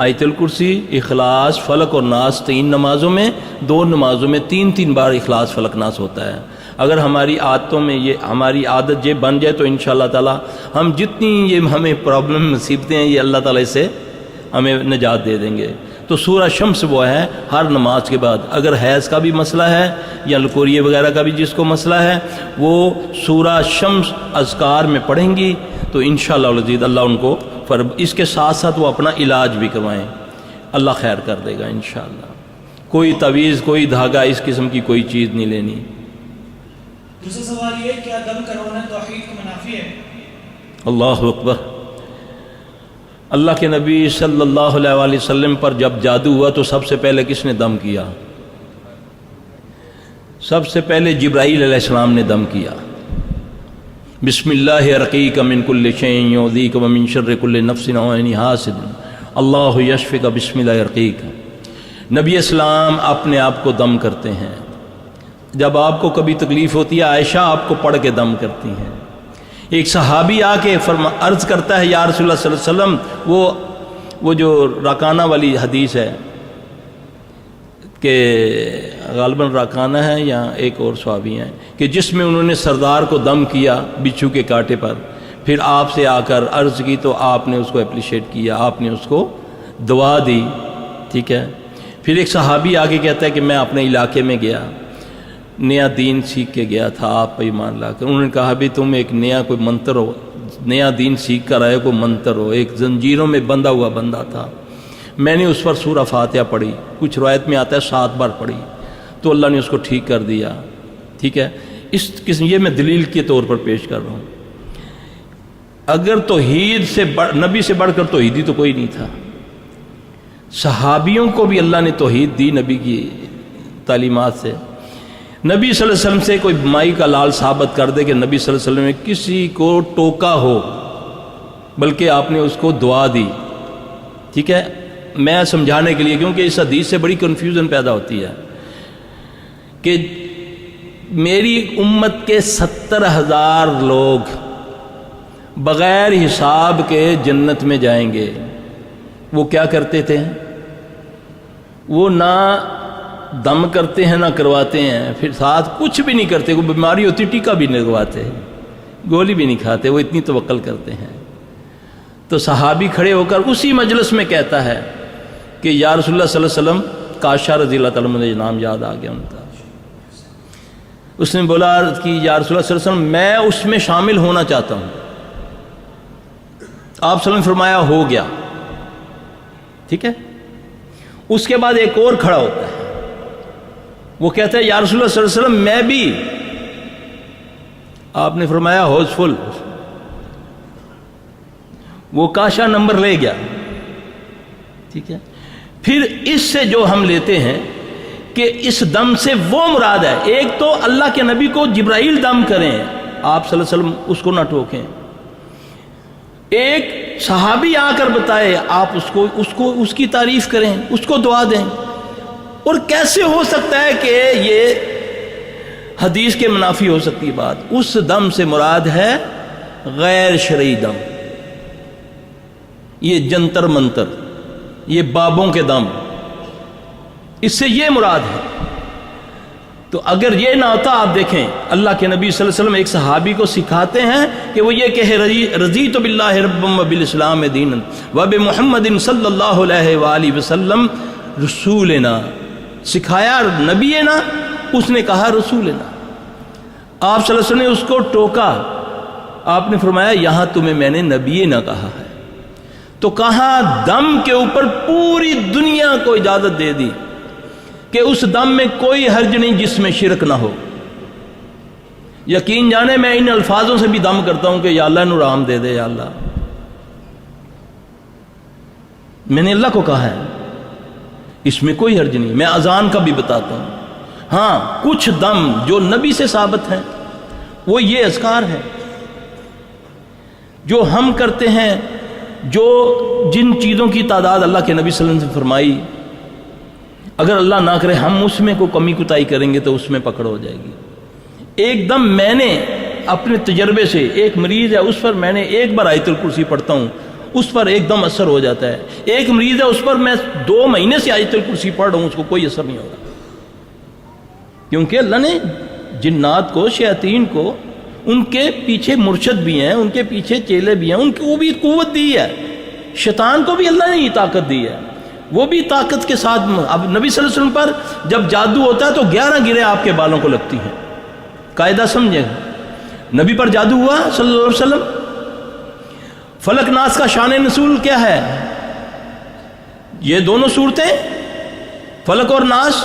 آیت الکرسی، اخلاص، فلق اور ناس 3 نمازوں میں، 2 نمازوں میں 3 بار اخلاص فلق ناس ہوتا ہے۔ اگر ہماری عادتوں میں ہماری عادت یہ بن جائے تو انشاءاللہ تعالی ہم جتنی یہ ہمیں پرابلم مصیبتیں ہیں یہ اللہ تعالیٰ اس سے ہمیں نجات دے دیں گے۔ تو سورہ شمس وہ ہے ہر نماز کے بعد، اگر حیض کا بھی مسئلہ ہے یا لکوریے وغیرہ کا بھی جس کو مسئلہ ہے وہ سورہ شمس اذکار میں پڑھیں گی تو انشاءاللہ العزیز اللہ ان کو اس کے ساتھ ساتھ وہ اپنا علاج بھی کروائیں، اللہ خیر کر دے گا انشاءاللہ۔ کوئی تعویذ، کوئی دھاگا، اس قسم کی کوئی چیز نہیں لینی۔ دوسرا سوال یہ ہے، کیا دم کروانا توحید کو منافی ہے؟ اللہ اکبر۔ اللہ کے نبی صلی اللہ علیہ وسلم پر جب جادو ہوا تو سب سے پہلے کس نے دم کیا؟ سب سے پہلے جبرائیل علیہ السلام نے دم کیا. بسم اللہ ارقیک من کل شیء یؤذیک ومن شر کل نفس وعین حاسد اللہ یشفیک بسم اللہ ارقیک. نبی اسلام اپنے آپ کو دم کرتے ہیں. جب آپ کو کبھی تکلیف ہوتی ہے عائشہ آپ کو پڑھ کے دم کرتی ہیں. ایک صحابی آ کے عرض کرتا ہے یا رسول اللہ صلی اللہ علیہ وسلم، وہ جو راکانہ والی حدیث ہے کہ غالباً راکانہ ہے یا ایک اور صحابی ہیں کہ جس میں انہوں نے سردار کو دم کیا بچھو کے کانٹے پر، پھر آپ سے آ کر عرض کی تو آپ نے اس کو اپریشیٹ کیا، آپ نے اس کو دعا دی. ٹھیک ہے. پھر ایک صحابی آگے کہتا ہے کہ میں اپنے علاقے میں گیا، نیا دین سیکھ کے گیا تھا، آپ پہ ایمان لا کر. انہوں نے کہا بھی تم ایک نیا کوئی منتر ہو، نیا دین سیکھ کر آئے، کوئی منتر ہو. ایک زنجیروں میں بندھا ہوا بندہ تھا، میں نے اس پر سورہ فاتحہ پڑھی، کچھ روایت میں آتا ہے 7 بار پڑھی، تو اللہ نے اس کو ٹھیک کر دیا. ٹھیک ہے. اس قسم یہ میں دلیل کے طور پر پیش کر رہا ہوں. اگر توحید سے نبی سے بڑھ کر توحیدی تو کوئی نہیں تھا. صحابیوں کو بھی اللہ نے توحید دی نبی کی تعلیمات سے. نبی صلی اللہ علیہ وسلم سے کوئی مائی کا لال ثابت کر دے کہ نبی صلی اللہ علیہ وسلم نے کسی کو ٹوکا ہو، بلکہ آپ نے اس کو دعا دی. ٹھیک ہے. میں سمجھانے کے لیے، کیونکہ اس حدیث سے بڑی کنفیوژن پیدا ہوتی ہے کہ میری امت کے 70,000 لوگ بغیر حساب کے جنت میں جائیں گے. وہ کیا کرتے تھے؟ وہ نہ دم کرتے ہیں نہ کرواتے ہیں، پھر ساتھ کچھ بھی نہیں کرتے. کوئی بیماری ہوتی ٹیکا بھی نہیں لگواتے، گولی بھی نہیں کھاتے، وہ اتنی توکل کرتے ہیں. تو صحابی کھڑے ہو کر اسی مجلس میں کہتا ہے کہ یا رسول اللہ صلی اللہ علیہ وسلم، کاشا رضی اللہ تعالیٰ مجھے نام یاد آ گیا ان کا. اس نے بولا کہ یا رسول اللہ صلی اللہ علیہ وسلم میں اس میں شامل ہونا چاہتا ہوں. آپ صلی اللہ علیہ وسلم فرمایا ہو گیا. ٹھیک ہے. اس کے بعد ایک اور کھڑا ہوتا ہے، وہ کہتا ہے یا رسول اللہ صلی اللہ علیہ وسلم میں بھی. آپ نے فرمایا ہوز فل. وہ کاشا نمبر لے گیا. ٹھیک ہے. پھر اس سے جو ہم لیتے ہیں کہ اس دم سے وہ مراد ہے، ایک تو اللہ کے نبی کو جبرائیل دم کریں، آپ صلی اللہ علیہ وسلم اس کو نہ ٹوکیں. ایک صحابی آ کر بتائے، آپ اس کی تعریف کریں، اس کو دعا دیں. اور کیسے ہو سکتا ہے کہ یہ حدیث کے منافی ہو سکتی بات؟ اس دم سے مراد ہے غیر شرعی دم، یہ جنتر منتر، یہ بابوں کے دم، اس سے یہ مراد ہے. تو اگر یہ نہ ہوتا، آپ دیکھیں اللہ کے نبی صلی اللہ علیہ وسلم ایک صحابی کو سکھاتے ہیں کہ وہ یہ کہے رضیت باللہ ربا وبالاسلام دینا وبمحمد صلی اللہ علیہ وآلہ وسلم رسولنا. سکھایا نبینا، اس نے کہا رسولنا. آپ صلی اللہ علیہ وسلم نے اس کو ٹوکا، آپ نے فرمایا یہاں تمہیں میں نے نبی نہ کہا ہے. تو کہاں دم کے اوپر پوری دنیا کو اجازت دے دی کہ اس دم میں کوئی حرج نہیں جس میں شرک نہ ہو. یقین جانے میں ان الفاظوں سے بھی دم کرتا ہوں کہ یا اللہ انہوں رحم دے دے، یا اللہ. میں نے اللہ کو کہا ہے، اس میں کوئی حرج نہیں. میں اذان کا بھی بتاتا ہوں. ہاں کچھ دم جو نبی سے ثابت ہیں وہ یہ اذکار ہے جو ہم کرتے ہیں، جو جن چیزوں کی تعداد اللہ کے نبی صلی اللہ علیہ وسلم نے فرمائی، اگر اللہ نہ کرے ہم اس میں کوئی کمی کوتاہی کریں گے تو اس میں پکڑ ہو جائے گی. ایک دم میں نے اپنے تجربے سے، ایک مریض ہے اس پر میں نے ایک بار آیت الکرسی پڑھتا ہوں، اس پر ایک دم اثر ہو جاتا ہے. ایک مریض ہے اس پر میں 2 مہینے سے آیت الکرسی پڑھ رہا ہوں، اس کو کوئی اثر نہیں ہو رہا. کیونکہ اللہ نے جنات کو، شیاطین کو، ان کے پیچھے مرشد بھی ہیں، ان کے پیچھے چیلے بھی ہیں، ان کو بھی قوت دی ہے. شیطان کو بھی اللہ نے یہ طاقت دی ہے، وہ بھی طاقت کے ساتھ. اب نبی صلی اللہ علیہ وسلم پر جب جادو ہوتا ہے تو 11 گرہیں آپ کے بالوں کو لگتی ہیں. قاعدہ سمجھیں، نبی پر جادو ہوا صلی اللہ علیہ وسلم. فلک ناس کا شان نزول کیا ہے؟ یہ دونوں صورتیں، فلک اور ناس.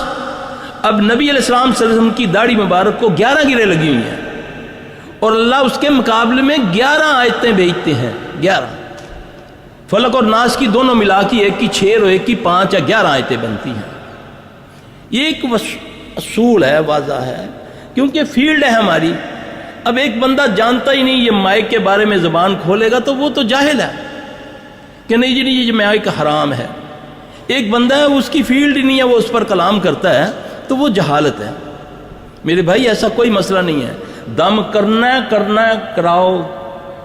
اب نبی علیہ السلام صلی اللہ علیہ وسلم کی داڑھی مبارک کو 11 گرہیں لگی ہوئی ہیں، اور اللہ اس کے مقابلے میں 11 آیتیں بھیجتے ہیں. 11 فلق اور ناس کی دونوں ملا کے ایک کی 6 اور ایک کی 5 یا 11 آیتیں بنتی ہیں. یہ ایک اصول ہے، واضح ہے، کیونکہ فیلڈ ہے ہماری. اب ایک بندہ جانتا ہی نہیں یہ مائک کے بارے میں زبان کھولے گا تو وہ تو جاہل ہے کہ نہیں جی نہیں یہ مائک حرام ہے. ایک بندہ ہے اس کی فیلڈ ہی نہیں ہے، وہ اس پر کلام کرتا ہے تو وہ جہالت ہے. میرے بھائی ایسا کوئی مسئلہ نہیں ہے، دم کرنا کراؤ،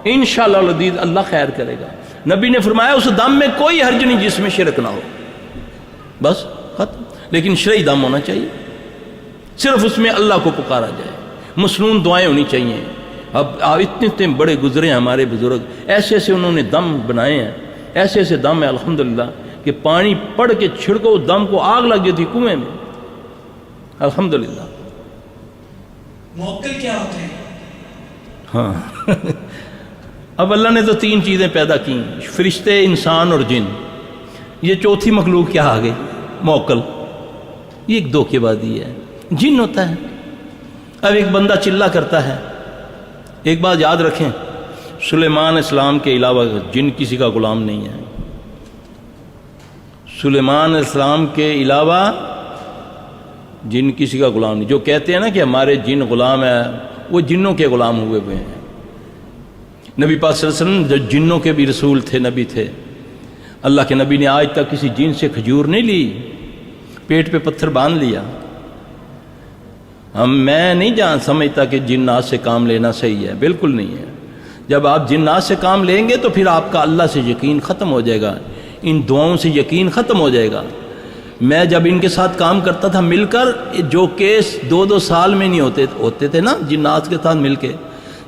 انشاءاللہ العزیز اللہ خیر کرے گا. نبی نے فرمایا اس دم میں کوئی حرج نہیں جس میں شرک نہ ہو، بس ختم. لیکن شرعی دم ہونا چاہیے، صرف اس میں اللہ کو پکارا جائے، مسنون دعائیں ہونی چاہیے. اب اتنے بڑے گزرے ہیں ہمارے بزرگ، ایسے ایسے انہوں نے دم بنائے ہیں، ایسے ایسے دم ہے الحمدللہ کہ پانی پڑھ کے چھڑکو دم کو آگ لگ گئی تھی کنویں میں، الحمدللہ. موکل کیا ہوتے ہیں؟ ہاں اب اللہ نے تو 3 چیزیں پیدا کی، فرشتے، انسان اور جن. یہ چوتھی مخلوق کیا آ گئی؟ موکل. یہ ایک دھوکے بازی ہے. جن ہوتا ہے. اب ایک بندہ چلا کرتا ہے. ایک بات یاد رکھیں، سلیمان اسلام کے علاوہ جن کسی کا غلام نہیں ہے. سلیمان اسلام کے علاوہ جن کسی کا غلام نہیں. جو کہتے ہیں نا کہ ہمارے جن غلام ہیں، وہ جنوں کے غلام ہوئے ہیں. نبی پاک صلی اللہ علیہ وسلم جو جنوں کے بھی رسول تھے، نبی تھے. اللہ کے نبی نے آج تک کسی جن سے کھجور نہیں لی، پیٹ پہ پتھر باندھ لیا. میں نہیں سمجھتا کہ جنات سے کام لینا صحیح ہے، بالکل نہیں ہے. جب آپ جنات سے کام لیں گے تو پھر آپ کا اللہ سے یقین ختم ہو جائے گا، ان دعاؤں سے یقین ختم ہو جائے گا. میں جب ان کے ساتھ کام کرتا تھا مل کر، جو کیس 2 سال میں نہیں ہوتے تھے نا جنات کے ساتھ مل کے،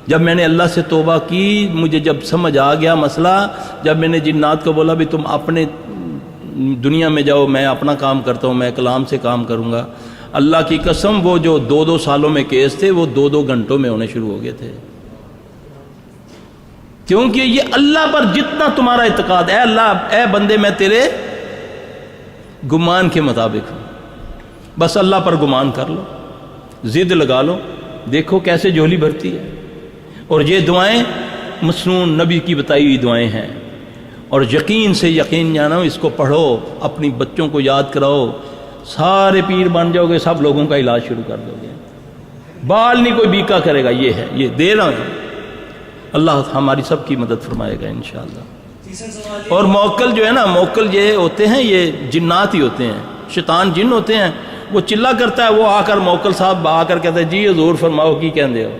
جب میں نے اللہ سے توبہ کی، مجھے جب سمجھ آ گیا مسئلہ، جب میں نے جنات کو بولا بھی تم اپنے دنیا میں جاؤ، میں اپنا کام کرتا ہوں، میں کلام سے کام کروں گا، اللہ کی قسم وہ جو 2 سالوں میں کیس تھے وہ 2 گھنٹوں میں ہونے شروع ہو گئے تھے. کیونکہ یہ اللہ پر جتنا تمہارا اعتقاد ہے، اللہ اے بندے میں تیرے گمان کے مطابق ہوں، بس اللہ پر گمان کر لو، ضد لگا لو، دیکھو کیسے جھولی بھرتی ہے. اور یہ دعائیں مسنون نبی کی بتائی ہوئی دعائیں ہیں، اور یقین سے یقین جانو، اس کو پڑھو، اپنی بچوں کو یاد کراؤ، سارے پیر بن جاؤ گے، سب لوگوں کا علاج شروع کر دو گے. بال نہیں کوئی بیکا کرے گا. یہ ہے، یہ دے رہا ہوں. اللہ ہماری سب کی مدد فرمائے گا انشاءاللہ. اور موکل جو ہے نا، موکل یہ ہوتے ہیں، یہ جنات ہی ہوتے ہیں، شیطان جن ہوتے ہیں. وہ چلا کرتا ہے، وہ آ کر موکل صاحب آ کر کہتے ہیں جی حضور فرماؤ کی کہندے ہو،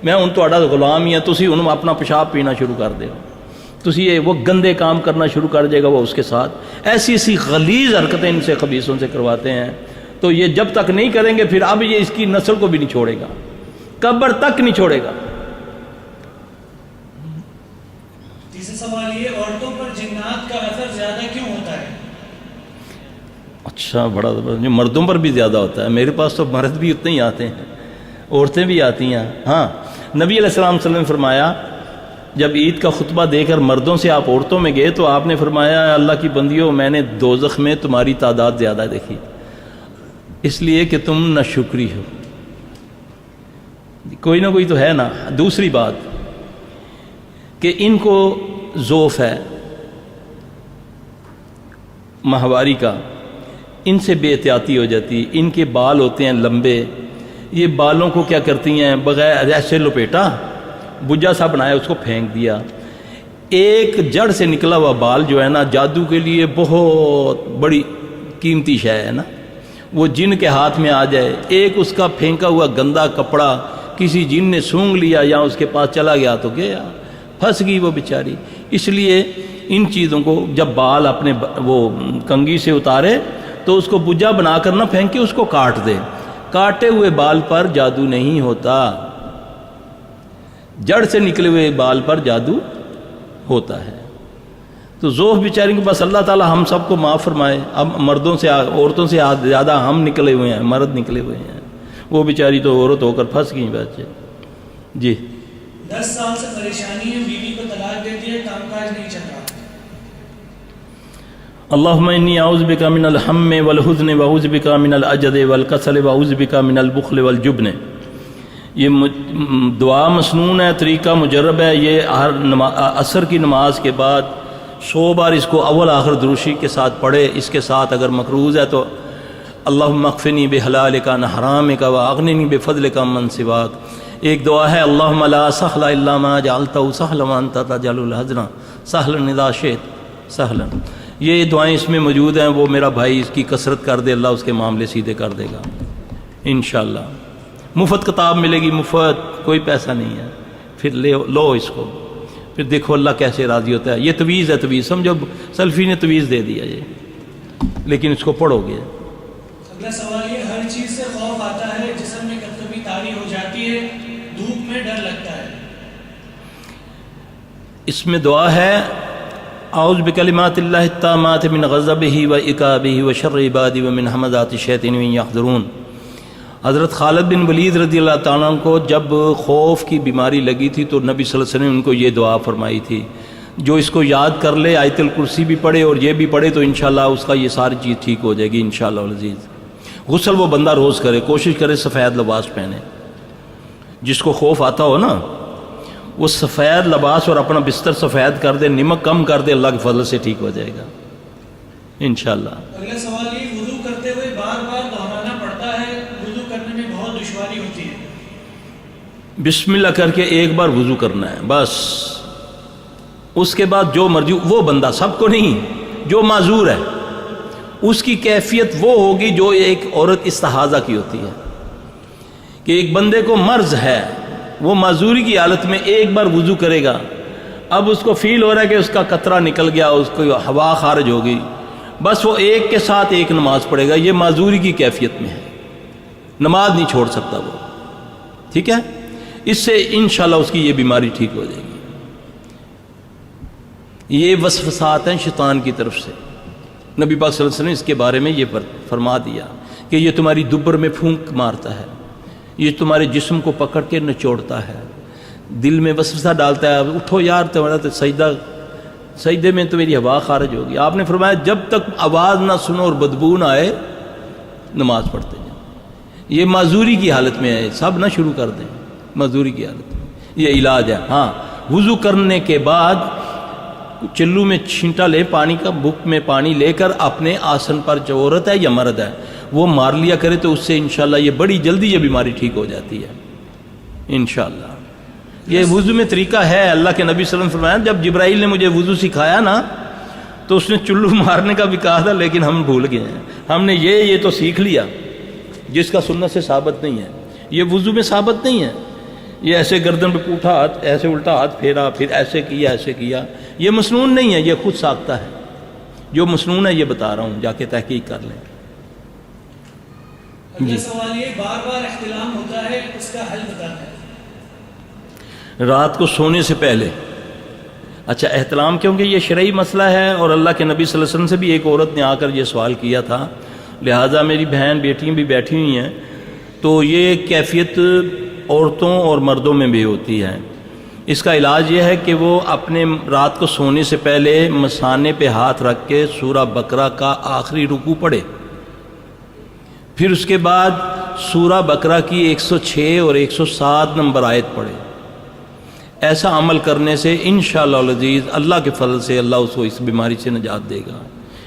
میں ہوں تہاڈا غلام ہی ہاں، تسی ہن اپنا پیشاب پینا شروع کر دے ہو، تسی یہ وہ گندے کام کرنا شروع کر جائے گا. وہ اس کے ساتھ ایسی غلیظ حرکتیں ان سے خبیثوں سے کرواتے ہیں. تو یہ جب تک نہیں کریں گے پھر اب یہ اس کی نسل کو بھی نہیں چھوڑے گا، قبر تک نہیں چھوڑے گا. تیسرا سوال یہ، عورتوں پر جنات کا اثر زیادہ کیوں ہوتا ہے؟ اچھا، بڑا جو مردوں پر بھی زیادہ ہوتا ہے. میرے پاس تو مرد بھی اتنے ہی آتے ہیں، عورتیں بھی آتی ہیں. ہاں، نبی علیہ السلام صلی اللہ علیہ وسلم نے فرمایا، جب عید کا خطبہ دے کر مردوں سے آپ عورتوں میں گئے تو آپ نے فرمایا اللہ کی بندیوں، میں نے دوزخ میں تمہاری تعداد زیادہ دیکھی، اس لیے کہ تم نہ شکری ہو. کوئی نہ کوئی تو ہے نا. دوسری بات کہ ان کو ذوف ہے ماہواری کا، ان سے بے احتیاطی ہو جاتی. ان کے بال ہوتے ہیں لمبے، یہ بالوں کو کیا کرتی ہیں، بغیر ایسے لپیٹا، بجا سا بنایا، اس کو پھینک دیا. ایک جڑ سے نکلا ہوا بال جو ہے نا، جادو کے لیے بہت بڑی قیمتی شے ہے نا. وہ جن کے ہاتھ میں آ جائے، ایک اس کا پھینکا ہوا گندا کپڑا کسی جن نے سونگ لیا یا اس کے پاس چلا گیا تو گیا، پھنس گئی وہ بیچاری. اس لیے ان چیزوں کو جب بال اپنے وہ کنگھی سے اتارے تو اس کو بجا بنا کر نہ پھینکے، اس کو کاٹ دے. کاٹے ہوئے بال پر جادو نہیں ہوتا، جڑ سے نکلے ہوئے بال پر جادو ہوتا ہے. تو ذوف بیچاری کو بس اللہ تعالی ہم سب کو معاف فرمائے. اب مردوں سے عورتوں سے زیادہ ہم نکلے ہوئے ہیں، مرد نکلے ہوئے ہیں. وہ بیچاری تو عورت ہو کر پھنس گئی بچے. جی 10 سال سے پریشانی ہے، بیوی کو طلاق دے دی ہے، کام کاج نہیں چل رہا. اللہم انی اعوذ بک من الہم والحزن واعوذ بک من العجز والکسل واعوذ بک من البخل والجبن. یہ دعا مسنون ہے، طریقہ مجرب ہے. یہ ہر عصر کی نماز کے بعد 100 بار اس کو اول آخر دروشی کے ساتھ پڑھے. اس کے ساتھ اگر مقروض ہے تو اللہم اکفنی بحلالک عن حرامک واغننی بفضلک عمن سواک. ایک دعا ہے اللہم لا سہل الا ما جعلتہ سہلا وانت تجعل الحزن سہلا اذا شئت سہلا. یہ دعائیں اس میں موجود ہیں. وہ میرا بھائی اس کی کثرت کر دے, اللہ اس کے معاملے سیدھے کر دے گا انشاءاللہ. مفت کتاب ملے گی, مفت, کوئی پیسہ نہیں ہے. پھر لو اس کو, پھر دیکھو اللہ کیسے راضی ہوتا ہے. یہ تویز ہے, تویز سمجھو سلفی نے تویز دے دیا یہ, لیکن اس کو پڑھو گے. اگلا سوال یہ, ہر چیز سے خوف آتا ہے, جسم میں کبھی کبھی تاری ہو جاتی ہے, دھوپ میں ڈر لگتا ہے. اس میں دعا ہے اعوذ بکلمات اللہ التامات من غضبہ و عقابہ و شر عبادہ و من ہمزات الشیاطین ان یحضرون. حضرت خالد بن ولید رضی اللہ تعالیٰ عنہ کو جب خوف کی بیماری لگی تھی تو نبی صلی اللہ علیہ وسلم نے ان کو یہ دعا فرمائی تھی, جو اس کو یاد کر لے, آیت الکرسی بھی پڑھے اور یہ بھی پڑھے تو انشاءاللہ اس کا یہ ساری چیز ٹھیک ہو جائے گی انشاءاللہ العزیز. غسل وہ بندہ روز کرے, کوشش کرے سفید لباس پہنے. جس کو خوف آتا ہو نا وہ سفید لباس اور اپنا بستر سفید کر دے, نمک کم کر دے, اللہ کے فضل سے ٹھیک ہو جائے گا انشاءاللہ. اگلا سوال یہ, وضو کرتے ہوئے بار بار دہرانا پڑتا ہے, وضو کرنے میں بہت دشواری ہوتی ہے. بسم اللہ کر کے ایک بار وضو کرنا ہے بس. اس کے بعد جو مرضی, وہ بندہ, سب کو نہیں, جو معذور ہے اس کی کیفیت وہ ہوگی جو ایک عورت استحاضہ کی ہوتی ہے, کہ ایک بندے کو مرض ہے, وہ معذوری کی حالت میں ایک بار وضو کرے گا, اب اس کو فیل ہو رہا ہے کہ اس کا قطرہ نکل گیا, اس کو ہوا خارج ہو گئی, بس وہ ایک کے ساتھ ایک نماز پڑھے گا. یہ معذوری کی کیفیت میں ہے, نماز نہیں چھوڑ سکتا وہ, ٹھیک ہے. اس سے انشاءاللہ اس کی یہ بیماری ٹھیک ہو جائے گی. یہ وسوسات ہیں شیطان کی طرف سے. نبی پاک صلی اللہ علیہ وسلم نے اس کے بارے میں یہ فرما دیا کہ یہ تمہاری دبر میں پھونک مارتا ہے, یہ تمہارے جسم کو پکڑ کے نچوڑتا ہے, دل میں وسوسہ ڈالتا ہے, اٹھو یار تمہارا تو سجدے میں تو میری ہوا خارج ہوگی. آپ نے فرمایا جب تک آواز نہ سنو اور بدبو نہ آئے نماز پڑھتے جائیں. یہ معذوری کی حالت میں ہے, سب نہ شروع کر دیں معذوری کی حالت میں, یہ علاج ہے. ہاں, وضو کرنے کے بعد چلو میں چھینٹا لے پانی کا, بک میں پانی لے کر اپنے آسن پر, جو عورت ہے یا مرد ہے وہ مار لیا کرے, تو اس سے انشاءاللہ یہ بڑی جلدی یہ بیماری ٹھیک ہو جاتی ہے انشاءاللہ. یہ وضو میں طریقہ ہے. اللہ کے نبی صلی اللہ علیہ وسلم فرمایا جب جبرائیل نے مجھے وضو سکھایا نا تو اس نے چلو مارنے کا بھی کہا تھا, لیکن ہم بھول گئے ہیں. ہم نے یہ تو سیکھ لیا جس کا سنت سے ثابت نہیں ہے. یہ وضو میں ثابت نہیں ہے. یہ ایسے گردن پہ پوٹھا ہاتھ, ایسے الٹا ہاتھ پھیرا, پھر ایسے کیا, یہ مسنون نہیں ہے, یہ خود ساختہ ہے. جو مسنون ہے یہ بتا رہا ہوں, جا کے تحقیق کر لیں. اگلا سوال یہ, بار بار احتلام ہوتا ہے, اس کا حل بتانا ہے. رات کو سونے سے پہلے. اچھا, احتلام کیونکہ یہ شرعی مسئلہ ہے اور اللہ کے نبی صلی اللہ علیہ وسلم سے بھی ایک عورت نے آ کر یہ سوال کیا تھا, لہٰذا میری بہن بیٹیاں بھی بیٹھی ہوئی ہیں, تو یہ کیفیت عورتوں اور مردوں میں بھی ہوتی ہے. اس کا علاج یہ ہے کہ وہ اپنے رات کو سونے سے پہلے مثانے پہ ہاتھ رکھ کے سورہ بقرہ کا آخری رکوع پڑھے, پھر اس کے بعد سورہ بقرہ کی 106 اور 107 نمبر آیت پڑھے. ایسا عمل کرنے سے انشاءاللہ العزیز اللہ کے فضل سے اللہ اس کو اس بیماری سے نجات دے گا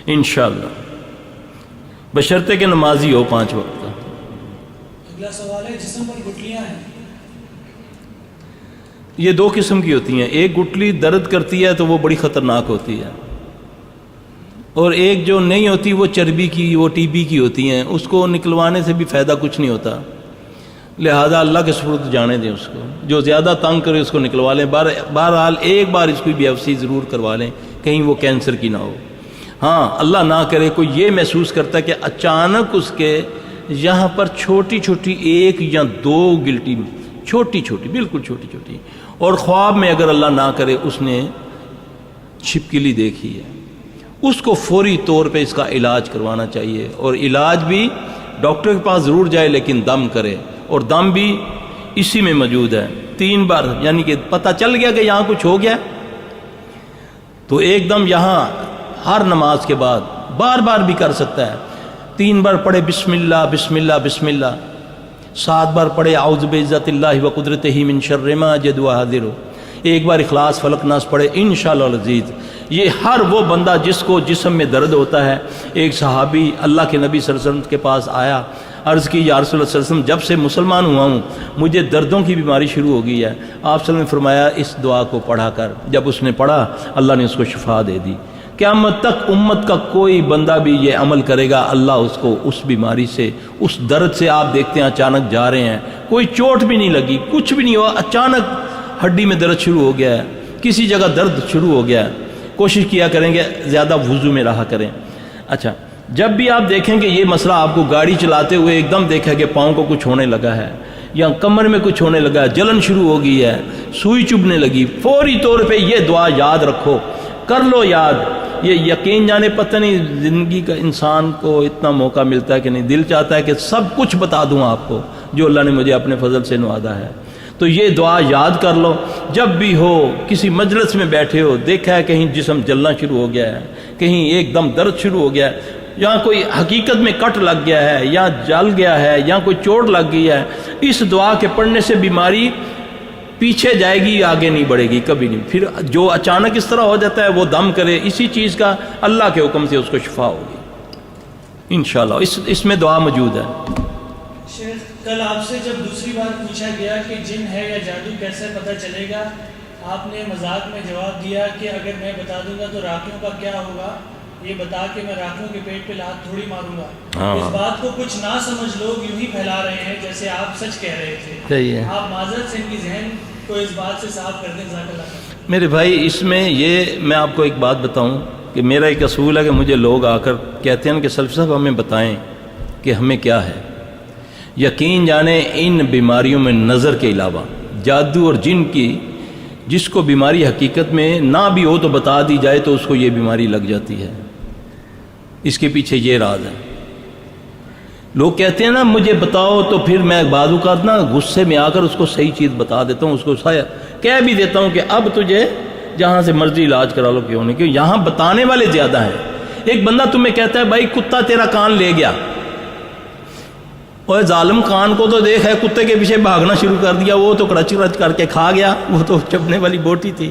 انشاءاللہ, بشرطے کہ نمازی ہو 5 وقت کا. اگلا سوال ہے, جسم پر گٹلیاں ہیں, یہ 2 قسم کی ہوتی ہیں. ایک گٹلی درد کرتی ہے تو وہ بڑی خطرناک ہوتی ہے, اور ایک جو نہیں ہوتی وہ چربی کی, وہ ٹی بی کی ہوتی ہیں. اس کو نکلوانے سے بھی فائدہ کچھ نہیں ہوتا, لہذا اللہ کے سپرد جانے دیں اس کو. جو زیادہ تنگ کرے اس کو نکلوا لیں. بہرحال ایک بار اس کی بیوپسی ضرور کروا لیں, کہیں وہ کینسر کی نہ ہو. ہاں, اللہ نہ کرے کوئی یہ محسوس کرتا ہے کہ اچانک اس کے یہاں پر چھوٹی چھوٹی 1 یا 2 گلٹی, چھوٹی چھوٹی, بالکل چھوٹی چھوٹی, اور خواب میں اگر اللہ نہ کرے اس نے چھپکلی دیکھی ہے, اس کو فوری طور پہ اس کا علاج کروانا چاہیے. اور علاج بھی ڈاکٹر کے پاس ضرور جائے, لیکن دم کرے, اور دم بھی اسی میں موجود ہے. 3 بار, یعنی کہ پتہ چل گیا کہ یہاں کچھ ہو گیا تو ایک دم یہاں ہر نماز کے بعد بار بار بھی کر سکتا ہے. 3 بار پڑھے بسم اللہ بسم اللہ بسم اللہ, 7 بار پڑھے اعوذ بعزت اللہ و قدرتہ من شر ما اجد و احذر, 1 بار اخلاص فلق ناس پڑھے. انشاءاللہ العزیز یہ ہر وہ بندہ جس کو جسم میں درد ہوتا ہے. ایک صحابی اللہ کے نبی صلی اللہ علیہ وسلم کے پاس آیا, عرض کی یا رسول اللہ صلی اللہ علیہ وسلم جب سے مسلمان ہوا ہوں مجھے دردوں کی بیماری شروع ہو گئی ہے. آپ صلی اللہ علیہ وسلم نے فرمایا اس دعا کو پڑھا کر. جب اس نے پڑھا اللہ نے اس کو شفا دے دی. قیامت تک امت کا کوئی بندہ بھی یہ عمل کرے گا, اللہ اس کو اس بیماری سے, اس درد سے, آپ دیکھتے ہیں اچانک جا رہے ہیں, کوئی چوٹ بھی نہیں لگی, کچھ بھی نہیں ہوا, اچانک ہڈی میں درد شروع ہو گیا ہے, کسی جگہ درد شروع ہو گیا ہے. کوشش کیا کریں گے زیادہ وضو میں رہا کریں. اچھا, جب بھی آپ دیکھیں کہ یہ مسئلہ آپ کو گاڑی چلاتے ہوئے ایک دم دیکھا کہ پاؤں کو کچھ ہونے لگا ہے یا کمر میں کچھ ہونے لگا ہے, جلن شروع ہو گئی ہے, سوئی چبھنے لگی, فوری طور پہ یہ دعا یاد رکھو, کر لو یاد. یہ یقین جانے پتہ نہیں زندگی کا انسان کو اتنا موقع ملتا ہے کہ نہیں, دل چاہتا ہے کہ سب کچھ بتا دوں آپ کو جو اللہ نے مجھے اپنے فضل سے نوازا ہے. تو یہ دعا یاد کر لو. جب بھی ہو, کسی مجلس میں بیٹھے ہو, دیکھا ہے کہیں جسم جلنا شروع ہو گیا ہے, کہیں ایک دم درد شروع ہو گیا ہے, یا کوئی حقیقت میں کٹ لگ گیا ہے, یا جل گیا ہے, یا کوئی چوٹ لگ گئی ہے, اس دعا کے پڑھنے سے بیماری پیچھے جائے گی, آگے نہیں بڑھے گی کبھی نہیں. پھر جو اچانک اس طرح ہو جاتا ہے وہ دم کرے, اسی چیز کا اللہ کے حکم سے اس کو شفا ہوگی انشاءاللہ. اس میں دعا موجود ہے. شیخ, کل آپ سے جب دوسری بار پوچھا گیا کہ جن ہے یا جادو کیسے پتہ چلے گا, آپ نے مذاق میں جواب دیا کہ اگر میں بتا دوں گا تو راکھیوں کا کیا ہوگا, یہ بتا کے میں راکھیوں کے پیٹ پہ لات تھوڑی ماروں گا. اس بات کو کچھ نہ سمجھ لوگ یوں ہی پھیلا رہے ہیں جیسے آپ سچ کہہ رہے تھے. صحیح ہے. آپ معذرت سے ان کی ذہن کو اس بات سے صاف کر دیں. جزاک اللہ. میرے بھائی, اس میں یہ میں آپ کو ایک بات بتاؤں کہ میرا ایک اصول ہے کہ مجھے لوگ آ کر کہتے ہیں کہ سلف صاحب ہمیں بتائیں کہ ہمیں کیا ہے. یقین جانے ان بیماریوں میں نظر کے علاوہ جادو اور جن کی جس کو بیماری حقیقت میں نہ بھی ہو تو بتا دی جائے تو اس کو یہ بیماری لگ جاتی ہے. اس کے پیچھے یہ راز ہے. لوگ کہتے ہیں نا مجھے بتاؤ, تو پھر میں بعض اوقات نا غصے میں آ کر اس کو صحیح چیز بتا دیتا ہوں, اس کو کہہ بھی دیتا ہوں کہ اب تجھے جہاں سے مرضی علاج کرا لو, کیوں نہیں, کیوں یہاں بتانے والے زیادہ ہیں. ایک بندہ تمہیں کہتا ہے بھائی کتا تیرا کان لے گیا, اور ظالم کان کو تو دیکھ ہے, کتے کے پیچھے بھاگنا شروع کر دیا, وہ تو کرچ کرچ کر کے کھا گیا, وہ تو چبنے والی بوٹی تھی.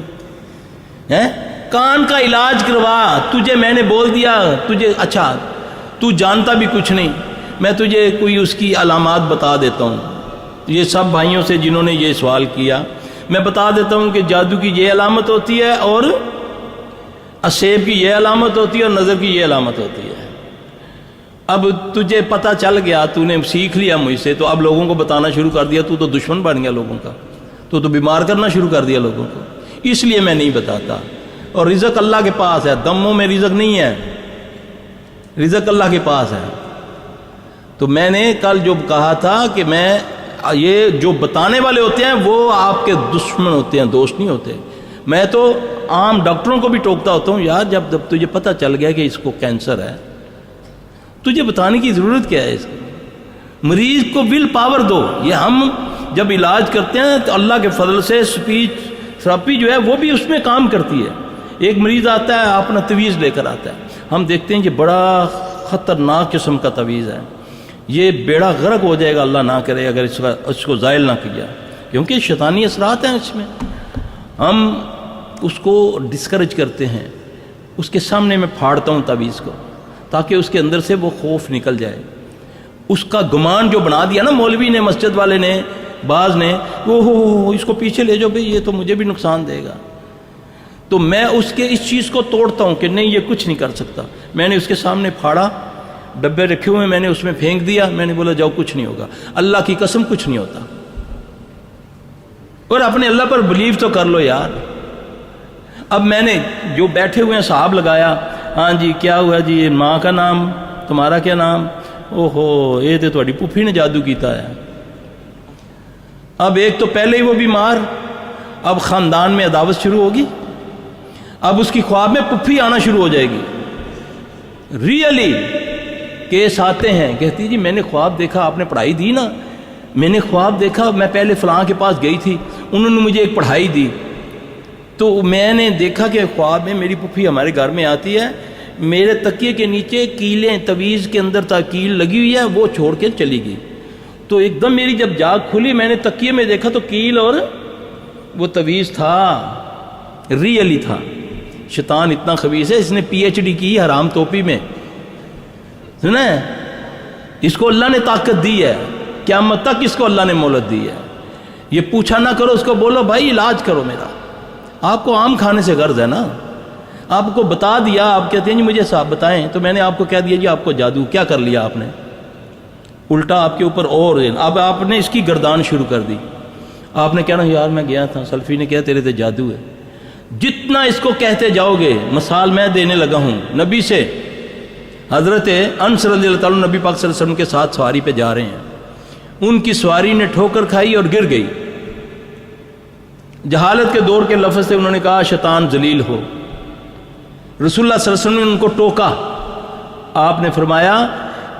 کان کا علاج کروا, تجھے میں نے بول دیا تجھے, اچھا تو جانتا بھی کچھ نہیں, میں تجھے کوئی اس کی علامات بتا دیتا ہوں. یہ سب بھائیوں سے جنہوں نے یہ سوال کیا میں بتا دیتا ہوں کہ جادو کی یہ علامت ہوتی ہے, اور اسیب کی یہ علامت ہوتی ہے, اور نظر کی یہ علامت ہوتی ہے. اب تجھے پتہ چل گیا, تو نے سیکھ لیا مجھ سے, تو اب لوگوں کو بتانا شروع کر دیا, تو دشمن بن گیا لوگوں کا, تو بیمار کرنا شروع کر دیا لوگوں کو. اس لیے میں نہیں بتاتا. اور رزق اللہ کے پاس ہے, دموں میں رزق نہیں ہے, رزق اللہ کے پاس ہے. تو میں نے کل جو کہا تھا کہ میں یہ جو بتانے والے ہوتے ہیں وہ آپ کے دشمن ہوتے ہیں, دوست نہیں ہوتے. میں تو عام ڈاکٹروں کو بھی ٹوکتا ہوتا ہوں, یار جب تجھے پتہ چل گیا کہ اس کو کینسر ہے, تجھے بتانے کی ضرورت کیا ہے. اس کو مریض کو ول پاور دو. یہ ہم جب علاج کرتے ہیں تو اللہ کے فضل سے اسپیچ تھراپی جو ہے وہ بھی اس میں کام کرتی ہے. ایک مریض آتا ہے اپنا تویز لے کر آتا ہے, ہم دیکھتے ہیں کہ بڑا خطرناک قسم کا تویز ہے, یہ بیڑا غرق ہو جائے گا اللہ نہ کرے اگر اس کو زائل نہ کیا, کیونکہ شیطانی اثرات ہیں اس میں. ہم اس کو ڈسکریج کرتے ہیں, اس کے سامنے میں پھاڑتا ہوں تویز کو تاکہ اس کے اندر سے وہ خوف نکل جائے. اس کا گمان جو بنا دیا نا مولوی نے, مسجد والے نے, بعض نے, وہ اس کو پیچھے لے جاؤ بھائی یہ تو مجھے بھی نقصان دے گا. تو میں اس کے اس چیز کو توڑتا ہوں کہ نہیں یہ کچھ نہیں کر سکتا. میں نے اس کے سامنے پھاڑا, ڈبے رکھے ہوئے میں نے اس میں پھینک دیا, میں نے بولا جاؤ کچھ نہیں ہوگا, اللہ کی قسم کچھ نہیں ہوتا. اور اپنے اللہ پر بلیو تو کر لو یار. اب میں نے جو بیٹھے ہوئے ہیں صاحب لگایا, ہاں جی کیا ہوا جی, ماں کا نام, تمہارا کیا نام, اوہو یہ تو تھوڑی پھوپھی نے جادو کیتا ہے. اب ایک تو پہلے ہی وہ بیمار, اب خاندان میں عداوت شروع ہوگی, اب اس کی خواب میں پھوپھی آنا شروع ہو جائے گی. ریئلی کیس آتے ہیں, کہتی جی میں نے خواب دیکھا, آپ نے پڑھائی دی نا, میں نے خواب دیکھا میں پہلے فلاں کے پاس گئی تھی, انہوں نے مجھے ایک پڑھائی دی, تو میں نے دیکھا کہ خواب میں میری پھوپھی ہمارے گھر میں آتی ہے, میرے تکیے کے نیچے کیلیں, تویز کے اندر کیل لگی ہوئی ہے, وہ چھوڑ کے چلی گئی. تو ایک دم میری جب جاگ کھلی میں نے تکیے میں دیکھا تو کیل اور وہ تویز تھا, ریئلی تھا. شیطان اتنا خبیث ہے، اس نے پی ایچ ڈی کی حرام توپی میں، سنا ہے؟ اس کو اللہ نے طاقت دی ہے، قیامت تک اس کو اللہ نے مہلت دی ہے۔ یہ پوچھا نہ کرو، اس کو بولو بھائی علاج کرو میرا۔ آپ کو آم کھانے سے غرض ہے نا، آپ کو بتا دیا، آپ کہتے ہیں جی مجھے صاحب بتائیں، تو میں نے آپ کو کہہ دیا جی آپ کو جادو، کیا کر لیا آپ نے؟ الٹا آپ کے اوپر اور اب آپ نے اس کی گردان شروع کر دی۔ آپ نے کہنا یار میں گیا تھا، سلفی نے کہا تیرے تے جادو ہے۔ جتنا اس کو کہتے جاؤ گے، مثال میں دینے لگا ہوں نبی سے، حضرت انس رضی اللہ تعالیٰ نبی پاک صلی اللہ علیہ وسلم کے ساتھ سواری پہ جا رہے ہیں، ان کی سواری نے ٹھوکر کھائی اور گر گئی۔ جہالت کے دور کے لفظ سے انہوں نے کہا شیطان ذلیل ہو۔ رسول اللہ صلی اللہ علیہ وسلم نے ان کو ٹوکا، آپ نے فرمایا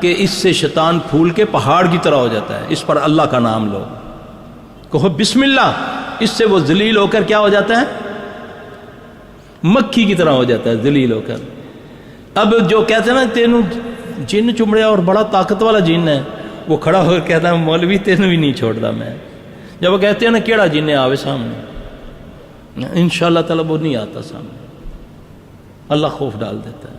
کہ اس سے شیطان پھول کے پہاڑ کی طرح ہو جاتا ہے، اس پر اللہ کا نام لو، کہو بسم اللہ، اس سے وہ ذلیل ہو کر کیا ہو جاتا ہے؟ مکھی کی طرح ہو جاتا ہے، ذلیل ہو کر۔ اب جو کہتے ہیں نا تینوں جن چمڑیا اور بڑا طاقت والا جن ہے، وہ کھڑا ہو کر کہتا ہے مولوی تینوں بھی نہیں چھوڑتا میں۔ جب وہ کہتے ہیں نا کیڑا جن ہے آوے سامنے، انشاءاللہ تعالیٰ وہ نہیں آتا سامنے، اللہ خوف ڈال دیتا ہے۔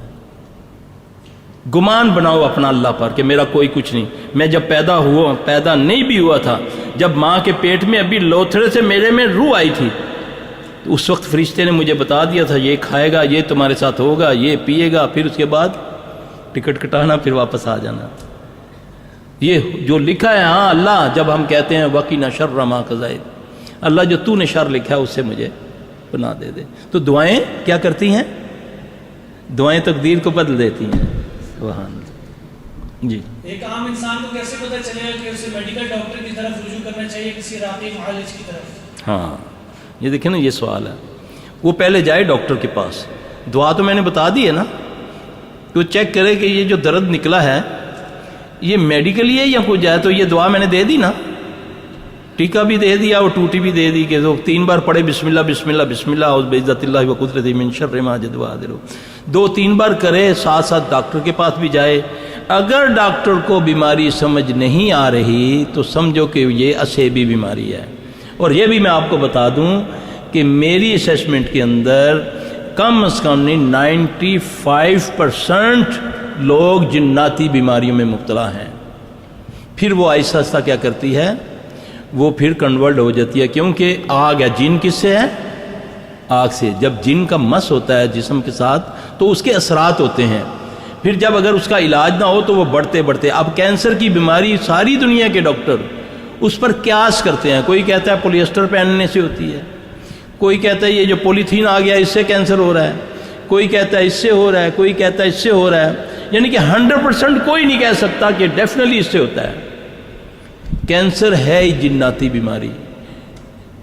گمان بناؤ اپنا اللہ پر کہ میرا کوئی کچھ نہیں۔ میں جب پیدا نہیں بھی ہوا تھا، جب ماں کے پیٹ میں ابھی لوتھڑے سے میرے میں روح آئی تھی، تو اس وقت فرشتے نے مجھے بتا دیا تھا یہ کھائے گا، یہ تمہارے ساتھ ہوگا، یہ پیے گا، پھر اس کے بعد ٹکٹ کٹانا، پھر واپس آ جانا۔ یہ جو لکھا ہے، ہاں اللہ جب ہم کہتے ہیں وقنا شر ما قضیت، اللہ جو تو نے شر لکھا ہے اس سے مجھے پناہ دے دے۔ تو دعائیں کیا کرتی ہیں؟ دعائیں تقدیر کو بدل دیتی ہیں۔ سبحان اللہ۔ جی ایک عام انسان کو کیسے پتہ چلے گا کہ اسے میڈیکل ڈاکٹر کی طرف رجوع کرنا چاہیے، کسی راقی معالج کی طرف؟ ہاں یہ دیکھیں نا، یہ سوال ہے۔ وہ پہلے جائے ڈاکٹر کے پاس، دعا تو میں نے بتا دی ہے نا، کہ وہ چیک کرے کہ یہ جو درد نکلا ہے یہ میڈیکلی ہے یا کچھ جائے، تو یہ دعا میں نے دے دی نا، ٹیکا بھی دے دیا اور ٹوٹی بھی دے دی کہ 3 بار پڑھے بسم اللہ بسم اللہ بسم اللہ اعوذ بعزت اللہ وقدرتہ من شر ما جد وحاضر، 2-3 بار کرے، ساتھ ساتھ ڈاکٹر کے پاس بھی جائے۔ اگر ڈاکٹر کو بیماری سمجھ نہیں آ رہی تو سمجھو کہ یہ اسیبی بیماری ہے۔ اور یہ بھی میں آپ کو بتا دوں کہ میری اسیسمنٹ کے اندر کم از کم 95% لوگ جناتی بیماریوں میں مبتلا ہیں۔ پھر وہ آہستہ آہستہ کیا کرتی ہے، وہ پھر کنورٹ ہو جاتی ہے، کیونکہ آگ ہے، جن کس سے ہے؟ آگ سے۔ جب جن کا مس ہوتا ہے جسم کے ساتھ تو اس کے اثرات ہوتے ہیں، پھر جب اگر اس کا علاج نہ ہو تو وہ بڑھتے بڑھتے، اب کینسر کی بیماری ساری دنیا کے ڈاکٹر اس پر قیاس کرتے ہیں، کوئی کہتا ہے پولیسٹر پہننے سے ہوتی ہے، کوئی کہتا ہے یہ جو پولیتھین آ گیا اس سے کینسر ہو رہا ہے، کوئی کہتا ہے اس سے ہو رہا ہے، کوئی کہتا ہے اس سے ہو رہا ہے، یعنی کہ 100% کوئی نہیں کہہ سکتا کہ ڈیفینیٹلی اس سے ہوتا ہے۔ کینسر ہے ہی جناتی بیماری،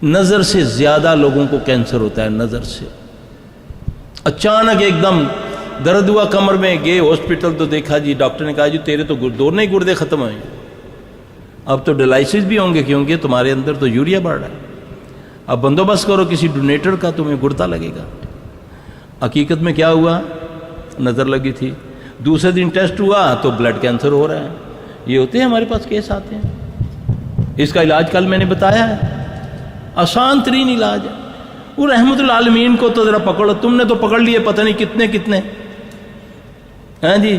نظر سے زیادہ لوگوں کو کینسر ہوتا ہے، نظر سے۔ اچانک ایک دم درد ہوا کمر میں، گئے ہاسپٹل تو دیکھا جی ڈاکٹر نے کہا جی تیرے تو دونوں ہی گردے ختم ہوئے، اب تو ڈائلائسس بھی ہوں گے کیونکہ تمہارے اندر تو یوریا بڑھ رہا ہے، اب بندوبست کرو کسی ڈونیٹر کا، تمہیں گردہ لگے گا۔ حقیقت میں کیا ہوا؟ نظر لگی تھی، دوسرے دن ٹیسٹ ہوا تو بلڈ کینسر ہو رہا ہے۔ یہ ہوتے ہیں ہمارے پاس کیس آتے ہیں۔ اس کا علاج کل میں نے بتایا ہے، آسان ترین علاج ہے۔ وہ رحمت العالمین کو تو ذرا پکڑو، تم نے تو پکڑ لیے پتہ نہیں کتنے کتنے، ہاں جی۔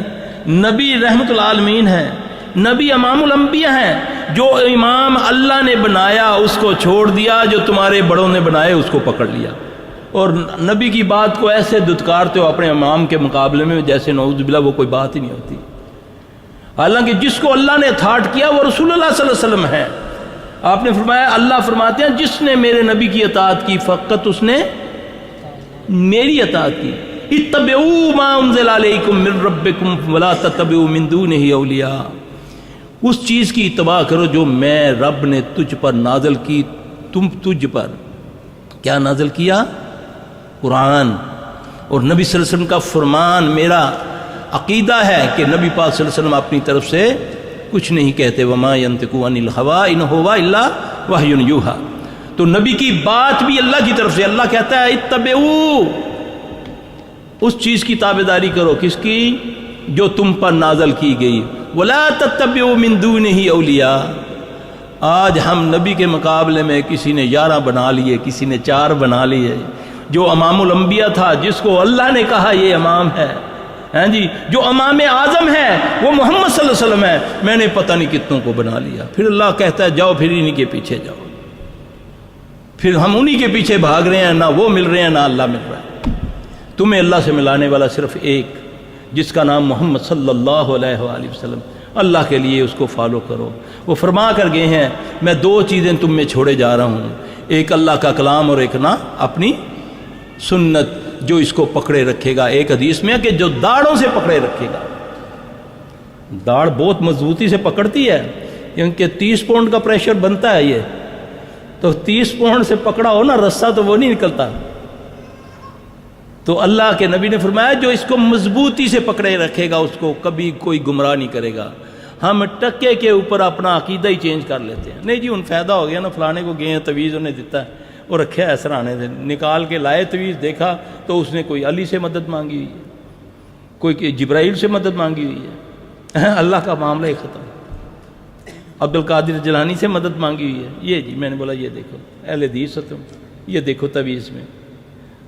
نبی رحمت العالمین ہے، نبی امام الانبیاء ہیں، جو امام اللہ نے بنایا اس کو چھوڑ دیا، جو تمہارے بڑوں نے بنائے اس کو پکڑ لیا، اور نبی کی بات کو ایسے دھتکارتے ہو اپنے امام کے مقابلے میں جیسے نعوذ باللہ وہ کوئی بات ہی نہیں ہوتی۔ حالانکہ جس کو اللہ نے تھاٹ کیا وہ رسول اللہ صلی اللہ علیہ وسلم ہے۔ آپ نے فرمایا، اللہ فرماتے ہیں جس نے میرے نبی کی اطاعت کی فقط اس نے میری اطاعت کی۔ اتبعوا ما انزل علیکم من ربکم ولا تتبعوا من دونہ اولیاء، اس چیز کی اتباع کرو جو میں رب نے تجھ پر نازل کی، تجھ پر کیا نازل کیا؟ قرآن اور نبی صلی اللہ علیہ وسلم کا فرمان۔ میرا عقیدہ ہے کہ نبی پاک صلی اللہ علیہ وسلم اپنی طرف سے کچھ نہیں کہتے، وما ینطق عن الہویٰ ان ہو الا وحی یوحیٰ۔ تو نبی کی بات بھی اللہ کی طرف سے، اللہ کہتا ہے اتبعوا، اس چیز کی تابعداری کرو، کس کی؟ جو تم پر نازل کی گئی۔ ولا تتبعوا من دونہ اولیاء۔ آج ہم نبی کے مقابلے میں کسی نے 11 بنا لیے، کسی نے 4 بنا لیے، جو امام الانبیاء تھا، جس کو اللہ نے کہا یہ امام ہے، ہاں جی، جو امام اعظم ہے وہ محمد صلی اللہ علیہ وسلم ہے، میں نے پتہ نہیں کتنوں کو بنا لیا۔ پھر اللہ کہتا ہے جاؤ پھر انہی کے پیچھے جاؤ، پھر ہم انہی کے پیچھے بھاگ رہے ہیں، نہ وہ مل رہے ہیں نہ اللہ مل رہا ہے۔ تمہیں اللہ سے ملانے والا صرف ایک، جس کا نام محمد صلی اللہ علیہ وآلہ وسلم، اللہ کے لیے اس کو فالو کرو۔ وہ فرما کر گئے ہیں میں دو چیزیں تم میں چھوڑے جا رہا ہوں، ایک اللہ کا کلام اور ایک نا اپنی سنت، جو اس کو پکڑے رکھے گا۔ ایک حدیث میں کہ جو داڑھوں سے پکڑے رکھے گا، داڑھ بہت مضبوطی سے پکڑتی ہے، کیونکہ 30 پاؤنڈ کا پریشر بنتا ہے یہ، تو 30 پاؤنڈ سے پکڑا ہو نا رسہ تو وہ نہیں نکلتا۔ تو اللہ کے نبی نے فرمایا جو اس کو مضبوطی سے پکڑے رکھے گا اس کو کبھی کوئی گمراہ نہیں کرے گا۔ ہم ٹکے کے اوپر اپنا عقیدہ ہی چینج کر لیتے ہیں، نہیں جی ان فائدہ ہو گیا نا، فلانے کو گئے ہیں تعویذ انہیں دیتا ہے اور رکھا ہے سرانے سے، نکال کے لائے تعویذ، دیکھا تو اس نے کوئی علی سے مدد مانگی ہوئی ہے، کوئی جبرائیل سے مدد مانگی ہوئی ہے، اللہ کا معاملہ ہی ختم۔ عبد القادر جیلانی سے مدد مانگی ہوئی ہے، یہ جی میں نے بولا یہ دیکھو اہل حدیث ختم، یہ دیکھو تعویذ میں،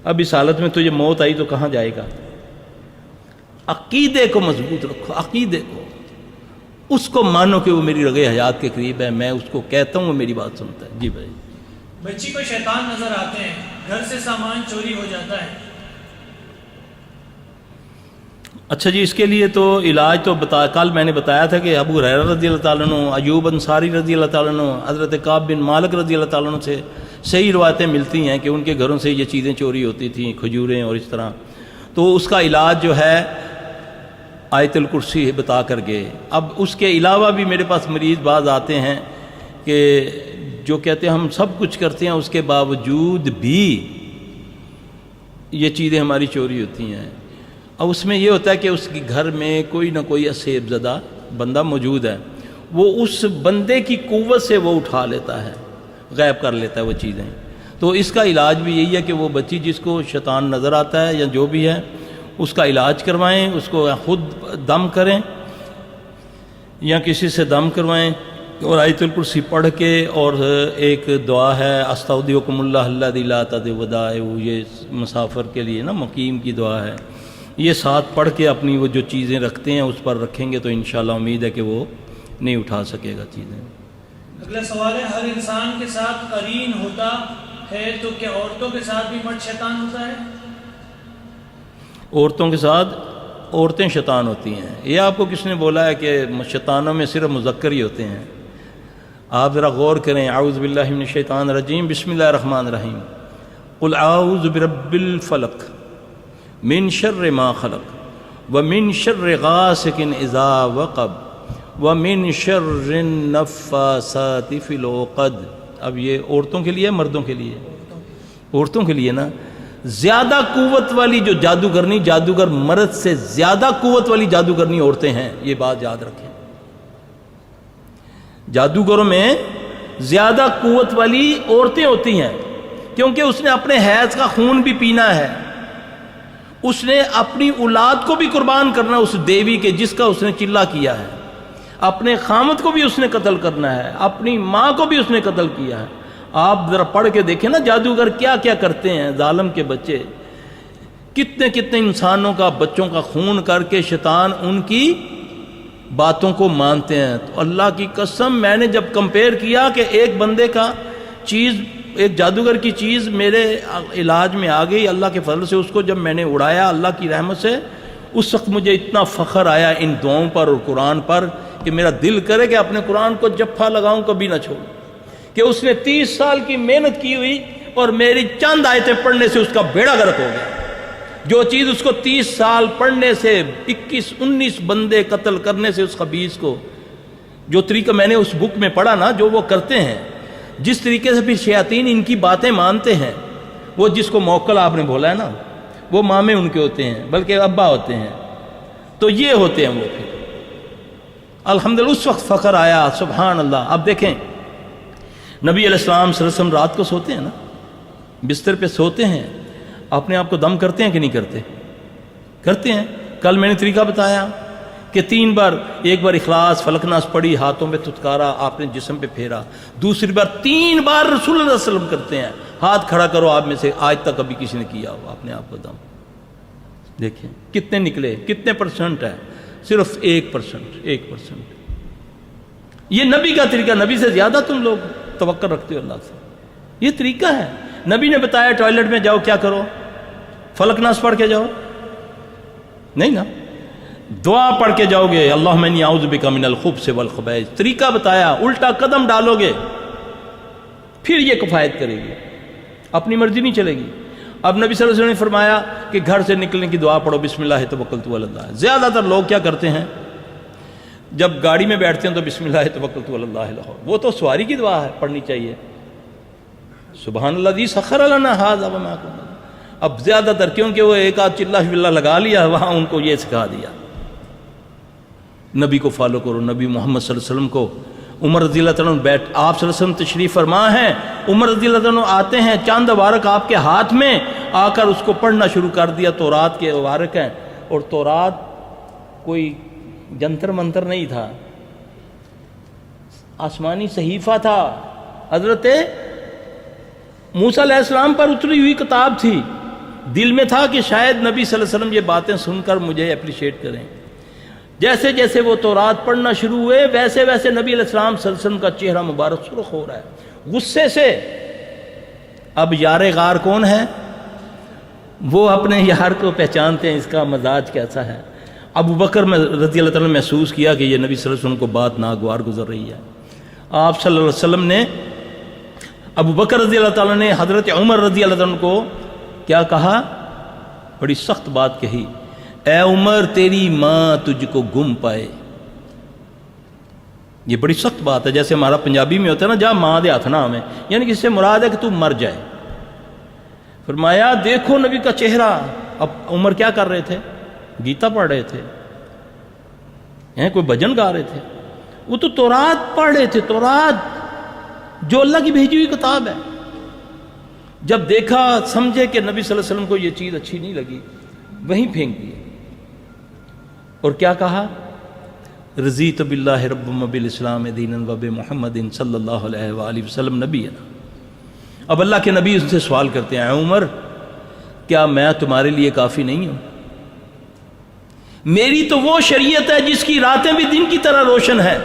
اب اس حالت میں تجھے موت آئی تو کہاں جائے گا؟ عقیدے کو مضبوط رکھو، عقیدے کو، اس کو مانو کہ وہ میری رگ حیات کے قریب ہے، میں اس کو کہتا ہوں وہ میری بات سنتا ہے۔ جی بھائی، بچی کو شیطان نظر آتے ہیں، گھر سے سامان چوری ہو جاتا ہے، اچھا جی اس کے لیے تو علاج تو کل میں نے بتایا تھا کہ ابو ہریرہ رضی اللہ تعالیٰ عنہ، ایوب انصاری رضی اللہ تعالیٰ عنہ، حضرت کعب بن مالک رضی اللہ تعالیٰ عنہ سے صحیح روایتیں ملتی ہیں کہ ان کے گھروں سے یہ چیزیں چوری ہوتی تھیں، کھجوریں اور اس طرح، تو اس کا علاج جو ہے آیت الکرسی بتا کر گئے۔ اب اس کے علاوہ بھی میرے پاس مریض بعض آتے ہیں کہ جو کہتے ہیں ہم سب کچھ کرتے ہیں اس کے باوجود بھی یہ چیزیں ہماری چوری ہوتی ہیں۔ اب اس میں یہ ہوتا ہے کہ اس کے گھر میں کوئی نہ کوئی اسیب زدہ بندہ موجود ہے، وہ اس بندے کی قوت سے وہ اٹھا لیتا ہے، غائب کر لیتا ہے وہ چیزیں۔ تو اس کا علاج بھی یہی ہے کہ وہ بچی جس کو شیطان نظر آتا ہے یا جو بھی ہے اس کا علاج کروائیں، اس کو خود دم کریں یا کسی سے دم کروائیں، اور آیت الکرسی پڑھ کے، اور ایک دعا ہے استودعکم اللہ الذی لا تضیع ودائعہ، یہ مسافر کے لیے نا مقیم کی دعا ہے، یہ ساتھ پڑھ کے اپنی وہ جو چیزیں رکھتے ہیں اس پر رکھیں گے تو انشاءاللہ امید ہے کہ وہ نہیں اٹھا سکے گا چیزیں۔ اگلا سوال ہے ہر انسان کے ساتھ قرین ہوتا ہے تو کیا عورتوں کے ساتھ بھی مرد شیطان ہوتا ہے؟ عورتوں کے ساتھ عورتیں شیطان ہوتی ہیں، یہ آپ کو کس نے بولا ہے کہ شیطانوں میں صرف مذکر ہی ہوتے ہیں؟ آپ ذرا غور کریں، اعوذ باللہ من الشیطان الرجیم، بسم اللہ الرحمن الرحیم، قل اعوذ برب الفلق من شر ما خلق ومن شر غاسق اذا وقب ومن شر النفاثات فی العقد۔ اب یہ عورتوں کے لیے مردوں کے لیے؟ عورتوں کے لیے نا، زیادہ قوت والی جو جادوگرنی، جادوگر مرد سے زیادہ قوت والی جادوگرنی عورتیں ہیں، یہ بات یاد رکھیں۔ جادوگروں میں زیادہ قوت والی عورتیں ہوتی ہیں، کیونکہ اس نے اپنے حیض کا خون بھی پینا ہے، اس نے اپنی اولاد کو بھی قربان کرنا اس دیوی کے جس کا اس نے چلہ کیا ہے، اپنے خامد کو بھی اس نے قتل کرنا ہے، اپنی ماں کو بھی اس نے قتل کیا ہے۔ آپ ذرا پڑھ کے دیکھیں نا جادوگر کیا کیا کرتے ہیں، ظالم کے بچے کتنے کتنے انسانوں کا، بچوں کا خون کر کے شیطان ان کی باتوں کو مانتے ہیں۔ تو اللہ کی قسم میں نے جب کمپیئر کیا کہ ایک بندے کا چیز، ایک جادوگر کی چیز میرے علاج میں آ گئی اللہ کے فضل سے، اس کو جب میں نے اڑایا اللہ کی رحمت سے، اس وقت مجھے اتنا فخر آیا ان دعاؤں پر اور قرآن پر کہ میرا دل کرے کہ اپنے قرآن کو جپھا لگاؤں، کبھی نہ چھوڑوں، کہ اس نے 30 سال کی محنت کی ہوئی اور میری چند آیتیں پڑھنے سے اس کا بیڑا غرق ہو گیا۔ جو چیز اس کو 30 سال پڑھنے سے 21-19 بندے قتل کرنے سے اس خبیث کو، جو طریقہ میں نے اس بک میں پڑھا نا، جو وہ کرتے ہیں، جس طریقے سے پھر شیاطین ان کی باتیں مانتے ہیں، وہ جس کو موکل آپ نے بولا ہے نا، وہ مامے ان کے ہوتے ہیں، بلکہ ابا ہوتے ہیں، تو یہ ہوتے ہیں وہ پھر۔ الحمدللہ اس وقت فخر آیا، سبحان اللہ۔ اب دیکھیں نبی علیہ السلام صلی اللہ علیہ وسلم رات کو سوتے ہیں نا، بستر پہ سوتے ہیں، اپنے آپ کو دم کرتے ہیں کہ نہیں کرتے؟ کرتے ہیں۔ کل میں نے طریقہ بتایا کہ 3 بار، ایک بار اخلاص فلق ناس پڑھی، ہاتھوں میں تھتکارا، آپ نے جسم پہ پھیرا، دوسری بار 3 بار رسول اللہ صلی اللہ علیہ وسلم کرتے ہیں، ہاتھ کھڑا کرو آپ میں سے آج تک کبھی کسی نے کیا ہو اپنے آپ کو دم؟ دیکھیں کتنے نکلے، کتنے پرسنٹ ہے؟ صرف 1%۔ یہ نبی کا طریقہ، نبی سے زیادہ تم لوگ توقع رکھتے ہو اللہ سے، یہ طریقہ ہے۔ نبی نے بتایا ٹوائلٹ میں جاؤ کیا کرو؟ فلک ناس پڑھ کے جاؤ؟ نہیں نا، دعا پڑھ کے جاؤ گے، اللہم انی اعوذ بک من الخبث والخبائث، طریقہ بتایا، الٹا قدم ڈالو گے پھر یہ کفایت کرے گی، اپنی مرضی نہیں چلے گی۔ اب نبی صلی اللہ علیہ وسلم نے فرمایا کہ گھر سے نکلنے کی دعا پڑھو، بسم اللہ توکلت علی اللہ۔ زیادہ تر لوگ کیا کرتے ہیں، جب گاڑی میں بیٹھتے ہیں تو بسم اللہ توکلت علی اللہ، وہ تو سواری کی دعا ہے، پڑھنی چاہیے، سبحان الذی سخر لنا ھذا وما کنا۔ اب زیادہ تر کیونکہ وہ ایک آدھ چلہ باللہ لگا لیا، وہاں ان کو یہ سکھا دیا۔ نبی کو فالو کرو، نبی محمد صلی اللہ علیہ وسلم کو۔ عمر رضی اللہ عنہ بیٹھ، آپ صلی اللہ علیہ وسلم تشریف فرما ہیں، عمر رضی اللہ عنہ آتے ہیں، چاند وارق آپ کے ہاتھ میں، آ کر اس کو پڑھنا شروع کر دیا۔ تورات کے وارق ہیں، اور تورات کوئی جنتر منتر نہیں تھا، آسمانی صحیفہ تھا، حضرت موسیٰ علیہ السلام پر اتری ہوئی کتاب تھی۔ دل میں تھا کہ شاید نبی صلی اللہ علیہ وسلم یہ باتیں سن کر مجھے اپریشیٹ کریں۔ جیسے جیسے وہ تورات پڑھنا شروع ہوئے، ویسے ویسے نبی علیہ السلام صلی اللہ علیہ وسلم کا چہرہ مبارک سرخ ہو رہا ہے غصے سے۔ اب یار غار کون ہے؟ وہ اپنے یار کو پہچانتے ہیں، اس کا مزاج کیسا ہے۔ ابو بکر رضی اللہ تعالیٰ نے محسوس کیا کہ یہ نبی صلی اللہ علیہ وسلم کو بات ناگوار گزر رہی ہے۔ آپ صلی اللہ علیہ وسلم نے، ابو بکر رضی اللہ تعالیٰ نے حضرت عمر رضی اللہ عنہ کو کیا کہا؟ بڑی سخت بات کہی، اے عمر تیری ماں تجھ کو گم پائے۔ یہ بڑی سخت بات ہے، جیسے ہمارا پنجابی میں ہوتا ہے نا، جا ماں دے ہاتھ نہ ہمیں، یعنی کہ اس سے مراد ہے کہ تو مر جائے۔ فرمایا دیکھو نبی کا چہرہ۔ اب عمر کیا کر رہے تھے؟ گیتا پڑھ رہے تھے، کوئی بھجن گا رہے تھے، وہ تو تورات پڑھ رہے تھے، تورات جو اللہ کی بھیجی ہوئی کتاب ہے۔ جب دیکھا سمجھے کہ نبی صلی اللہ علیہ وسلم کو یہ چیز اچھی نہیں لگی، وہیں پھینک دیے، اور کیا کہا؟ رضیت باللہ رب وبالاسلام دینا وبمحمد صلی اللہ علیہ وآلہ وسلم نبینا۔ اب اللہ کے نبی ان سے سوال کرتے ہیں، اے عمر کیا میں تمہارے لیے کافی نہیں ہوں؟ میری تو وہ شریعت ہے جس کی راتیں بھی دن کی طرح روشن ہے۔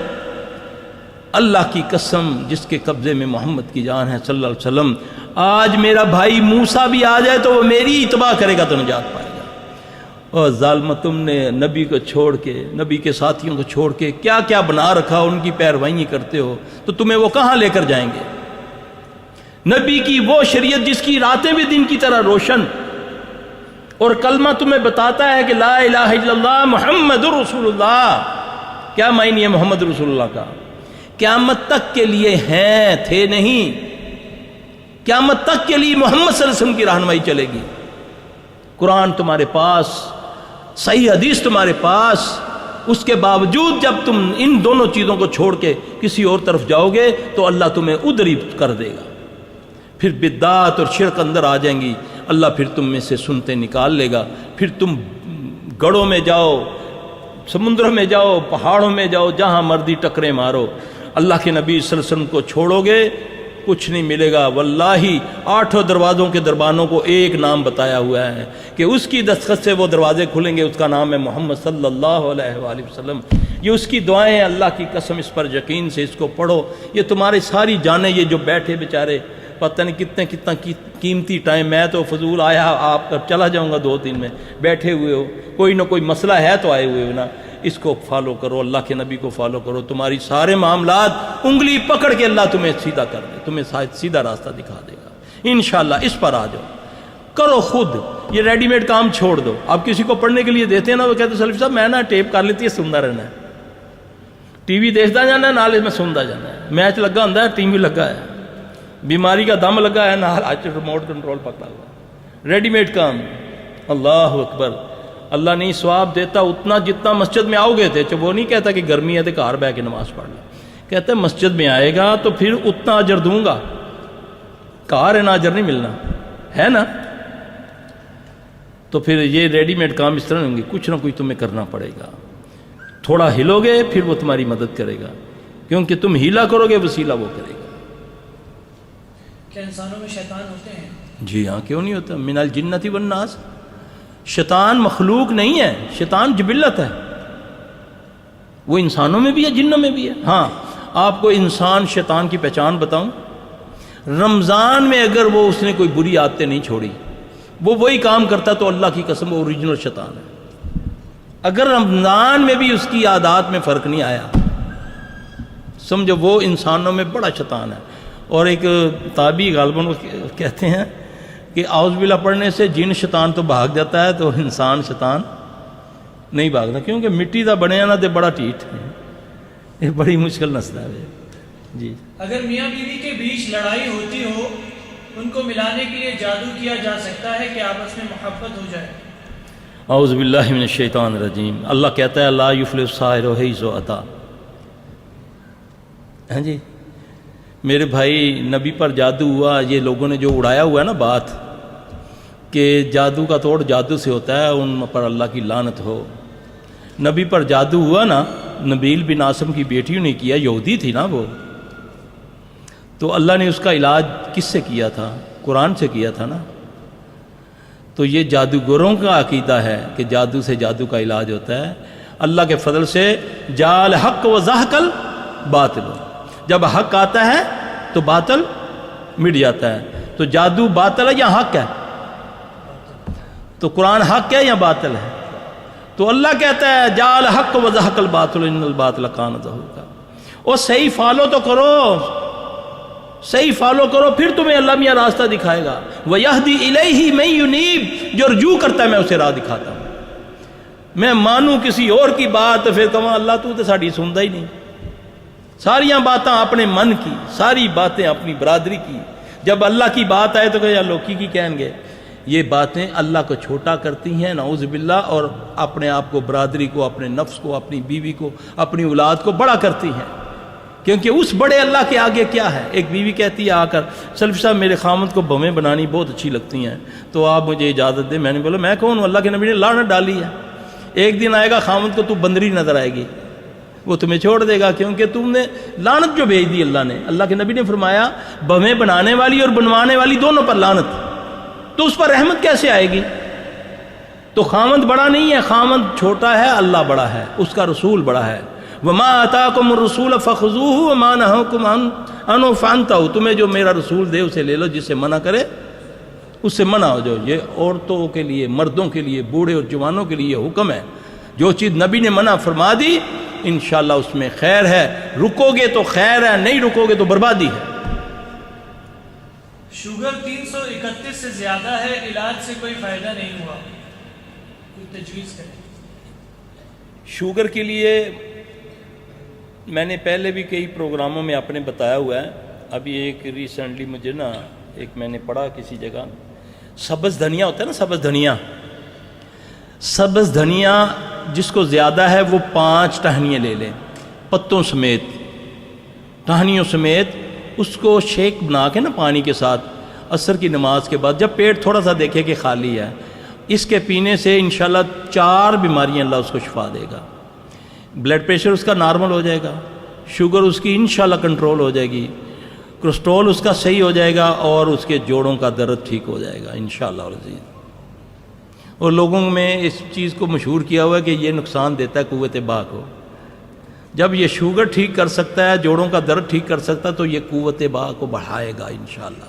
اللہ کی قسم جس کے قبضے میں محمد کی جان ہے صلی اللہ علیہ وسلم، آج میرا بھائی موسیٰ بھی آ جائے تو وہ میری اتباع کرے گا تو نجات پائے گا۔ اور ظالمہ تم نے نبی کو چھوڑ کے، نبی کے ساتھیوں کو چھوڑ کے کیا کیا بنا رکھا، ان کی پیروائیں کرتے ہو، تو تمہیں وہ کہاں لے کر جائیں گے؟ نبی کی وہ شریعت جس کی راتیں بھی دن کی طرح روشن، اور کلمہ تمہیں بتاتا ہے کہ لا الہ الا اللہ محمد رسول اللہ۔ کیا معنی ہے محمد رسول اللہ کا؟ قیامت تک کے لیے ہیں، تھے نہیں، قیامت تک کے لیے محمد صلی اللہ علیہ وسلم کی رہنمائی چلے گی۔ قرآن تمہارے پاس، صحیح حدیث تمہارے پاس، اس کے باوجود جب تم ان دونوں چیزوں کو چھوڑ کے کسی اور طرف جاؤ گے تو اللہ تمہیں ادھر ہی کر دے گا، پھر بدعات اور شرک اندر آ جائیں گی، اللہ پھر تم میں سے سنتے نکال لے گا، پھر تم گڑھوں میں جاؤ، سمندروں میں جاؤ، پہاڑوں میں جاؤ، جہاں مردی ٹکرے مارو، اللہ کے نبی صلی اللہ علیہ وسلم کو چھوڑو گے کچھ نہیں ملے گا۔ واللہ 8 دروازوں کے دربانوں کو ایک نام بتایا ہوا ہے کہ اس کی دستخط سے وہ دروازے کھلیں گے، اس کا نام ہے محمد صلی اللہ علیہ وآلہ وسلم۔ یہ اس کی دعائیں ہیں، اللہ کی قسم اس پر یقین سے اس کو پڑھو۔ یہ تمہاری ساری جانیں، یہ جو بیٹھے بیچارے پتہ نہیں کتنا قیمتی ٹائم، میں تو فضول آیا، آپ چلا جاؤں گا 2-3 میں، بیٹھے ہوئے ہو، کوئی نہ کوئی مسئلہ ہے تو آئے ہوئے ہو نا، اس کو فالو کرو، اللہ کے نبی کو فالو کرو، تمہاری سارے معاملات انگلی پکڑ کے اللہ تمہیں سیدھا کر دے، تمہیں سیدھا راستہ دکھا دے گا انشاءاللہ۔ اس پر آ جاؤ، کرو خود، یہ ریڈی میڈ کام چھوڑ دو۔ آپ کسی کو پڑھنے کے لیے دیتے ہیں نا، وہ کہتے ہیں سلفی صاحب میں نا ٹیپ کر لیتی ہے، سنتا رہنا ہے، ٹی وی دیکھتا جانا ہے، نال میں سنتا جانا ہے، میچ لگا ہوتا ہے، ٹی وی لگا ہے، بیماری کا دم لگا ہے، نال ریموٹ کنٹرول پکڑا ہوا، ریڈی میڈ کام۔ اللہ اکبر، اللہ نہیں ثواب دیتا اتنا جتنا مسجد میں آؤ گے تھے۔ وہ نہیں کہتا کہ گرمی ہے تو گھر بیٹھ کے نماز پڑھ لیں، کہتا ہے مسجد میں آئے گا تو پھر اتنا اجر دوں گا، کار ہے نا اجر نہیں ملنا ہے نا۔ تو پھر یہ ریڈی میڈ کام اس طرح ہوں گے، کچھ نہ کچھ تمہیں کرنا پڑے گا، تھوڑا ہلو گے پھر وہ تمہاری مدد کرے گا، کیونکہ تم ہیلا کرو گے وسیلہ وہ کرے گا۔ کیا انسانوں میں شیطان ہوتے ہیں؟ جی ہاں، کیوں نہیں ہوتا؟ من الجنت والناس، شیطان مخلوق نہیں ہے، شیطان جبلت ہے، وہ انسانوں میں بھی ہے جنوں میں بھی ہے۔ ہاں آپ کو انسان شیطان کی پہچان بتاؤں، رمضان میں اگر وہ اس نے کوئی بری عادتیں نہیں چھوڑی، وہ وہی کام کرتا تو اللہ کی قسم وہ اوریجنل شیطان ہے۔ اگر رمضان میں بھی اس کی عادات میں فرق نہیں آیا، سمجھو وہ انسانوں میں بڑا شیطان ہے۔ اور ایک تابعی غالباً وہ کہتے ہیں کہ اعوذ باللہ پڑھنے سے جن شیطان تو بھاگ جاتا ہے تو انسان شیطان نہیں بھاگتا، کیونکہ مٹی دا بنے نا تے بڑا ٹھیٹ ہے، یہ بڑی مشکل مسئلہ ہے جی۔ اگر میاں بیوی کے بیچ لڑائی ہوتی ہو، ان کو ملانے کے لیے جادو کیا جا سکتا ہے کہ آپس میں محبت ہو جائے؟ اعوذ باللہ من الشیطان الرجیم۔ اللہ کہتا ہے لا یفلح الساحر حیث اتی۔ ہاں جی، میرے بھائی نبی پر جادو ہوا، یہ لوگوں نے جو اڑایا ہوا ہے نا بات کہ جادو کا توڑ جادو سے ہوتا ہے، ان پر اللہ کی لعنت ہو۔ نبی پر جادو ہوا نا، نبیل بن عاصم کی بیٹیوں نے کیا، یہودی تھی نا وہ، تو اللہ نے اس کا علاج کس سے کیا تھا؟ قرآن سے کیا تھا نا۔ تو یہ جادوگروں کا عقیدہ ہے کہ جادو سے جادو کا علاج ہوتا ہے۔ اللہ کے فضل سے جال حق و زحق الباطل، جب حق آتا ہے تو باطل مٹ جاتا ہے۔ تو جادو باطل ہے یا حق ہے؟ تو قرآن حق ہے یا باطل ہے؟ تو اللہ کہتا ہے جال حق و زحق الباطل ان الباطل کان زہوقا۔ اور صحیح فالو تو کرو، صحیح فالو کرو، پھر تمہیں اللہ میاں راستہ دکھائے گا۔ وَيَهْدِي إِلَيْهِ مَن يُنِيبُ، جو رجوع کرتا ہے میں اسے راہ دکھاتا ہوں۔ میں مانوں کسی اور کی بات تو پھر کہوں اللہ تو ساڑی سنتا ہی نہیں۔ ساریاں باتیں اپنے من کی، ساری باتیں اپنی برادری کی، جب اللہ کی بات آئے تو کہ یا لوکی کی کہیں گے۔ یہ باتیں اللہ کو چھوٹا کرتی ہیں نعوذ باللہ، اور اپنے آپ کو، برادری کو، اپنے نفس کو، اپنی بیوی کو، اپنی اولاد کو بڑا کرتی ہیں، کیونکہ اس بڑے اللہ کے آگے کیا ہے؟ ایک بیوی کہتی ہے آ کر سلفی صاحب میرے خامد کو بمیں بنانی بہت اچھی لگتی ہیں، تو آپ مجھے اجازت دیں۔ میں نے بولا میں کون ہوں؟ اللہ کے نبی نے لعنت ڈالی ہے، ایک دن آئے گا خامد کو تو بندری نظر آئے گی، وہ تمہیں چھوڑ دے گا، کیونکہ تم نے لعنت جو بھیج دی اللہ نے۔ اللہ کے نبی نے فرمایا بمیں بنانے والی اور بنوانے والی دونوں پر لعنت، تو اس پر رحمت کیسے آئے گی؟ تو خامد بڑا نہیں ہے، خامد چھوٹا ہے، اللہ بڑا ہے، اس کا رسول بڑا ہے۔ وَمَا آتَاكُمُ الرَّسُولَ فَخُذُوهُ وَمَا نَهَاكُمْ عَنْهُ فَانْتَهُوا، تمہیں جو میرا رسول دے اسے لے لو، جس سے منع کرے اس سے منع ہو جاؤ۔ یہ عورتوں کے لیے، مردوں کے لیے، بوڑھے اور جوانوں کے لیے حکم ہے۔ جو چیز نبی نے منع فرما دی انشاءاللہ اس میں خیر ہے، رکو گے تو خیر ہے، نہیں رکو گے تو بربادی ہے۔ شوگر 331 سے زیادہ ہے، علاج سے کوئی فائدہ نہیں ہوا، کوئی تجویز کریں۔ شوگر کے لیے میں نے پہلے بھی کئی پروگراموں میں آپ نے بتایا ہوا ہے، ابھی ایک ریسنٹلی مجھے نا ایک میں نے پڑھا کسی جگہ، سبز دھنیا ہوتا ہے نا، سبز دھنیا، سبز دھنیا جس کو زیادہ ہے وہ 5 ٹہنیاں لے لیں پتوں سمیت، ٹہنیوں سمیت، اس کو شیک بنا کے نا پانی کے ساتھ عصر کی نماز کے بعد، جب پیٹ تھوڑا سا دیکھے کہ خالی ہے، اس کے پینے سے انشاءاللہ 4 بیماریاں اللہ اس کو شفا دے گا۔ بلڈ پریشر اس کا نارمل ہو جائے گا، شوگر اس کی انشاءاللہ کنٹرول ہو جائے گی، کولیسٹرول اس کا صحیح ہو جائے گا، اور اس کے جوڑوں کا درد ٹھیک ہو جائے گا انشاءاللہ العزیز۔ اور لوگوں میں اس چیز کو مشہور کیا ہوا ہے کہ یہ نقصان دیتا ہے قوت باک کو۔ جب یہ شوگر ٹھیک کر سکتا ہے، جوڑوں کا درد ٹھیک کر سکتا ہے، تو یہ قوت باک کو بڑھائے گا انشاءاللہ۔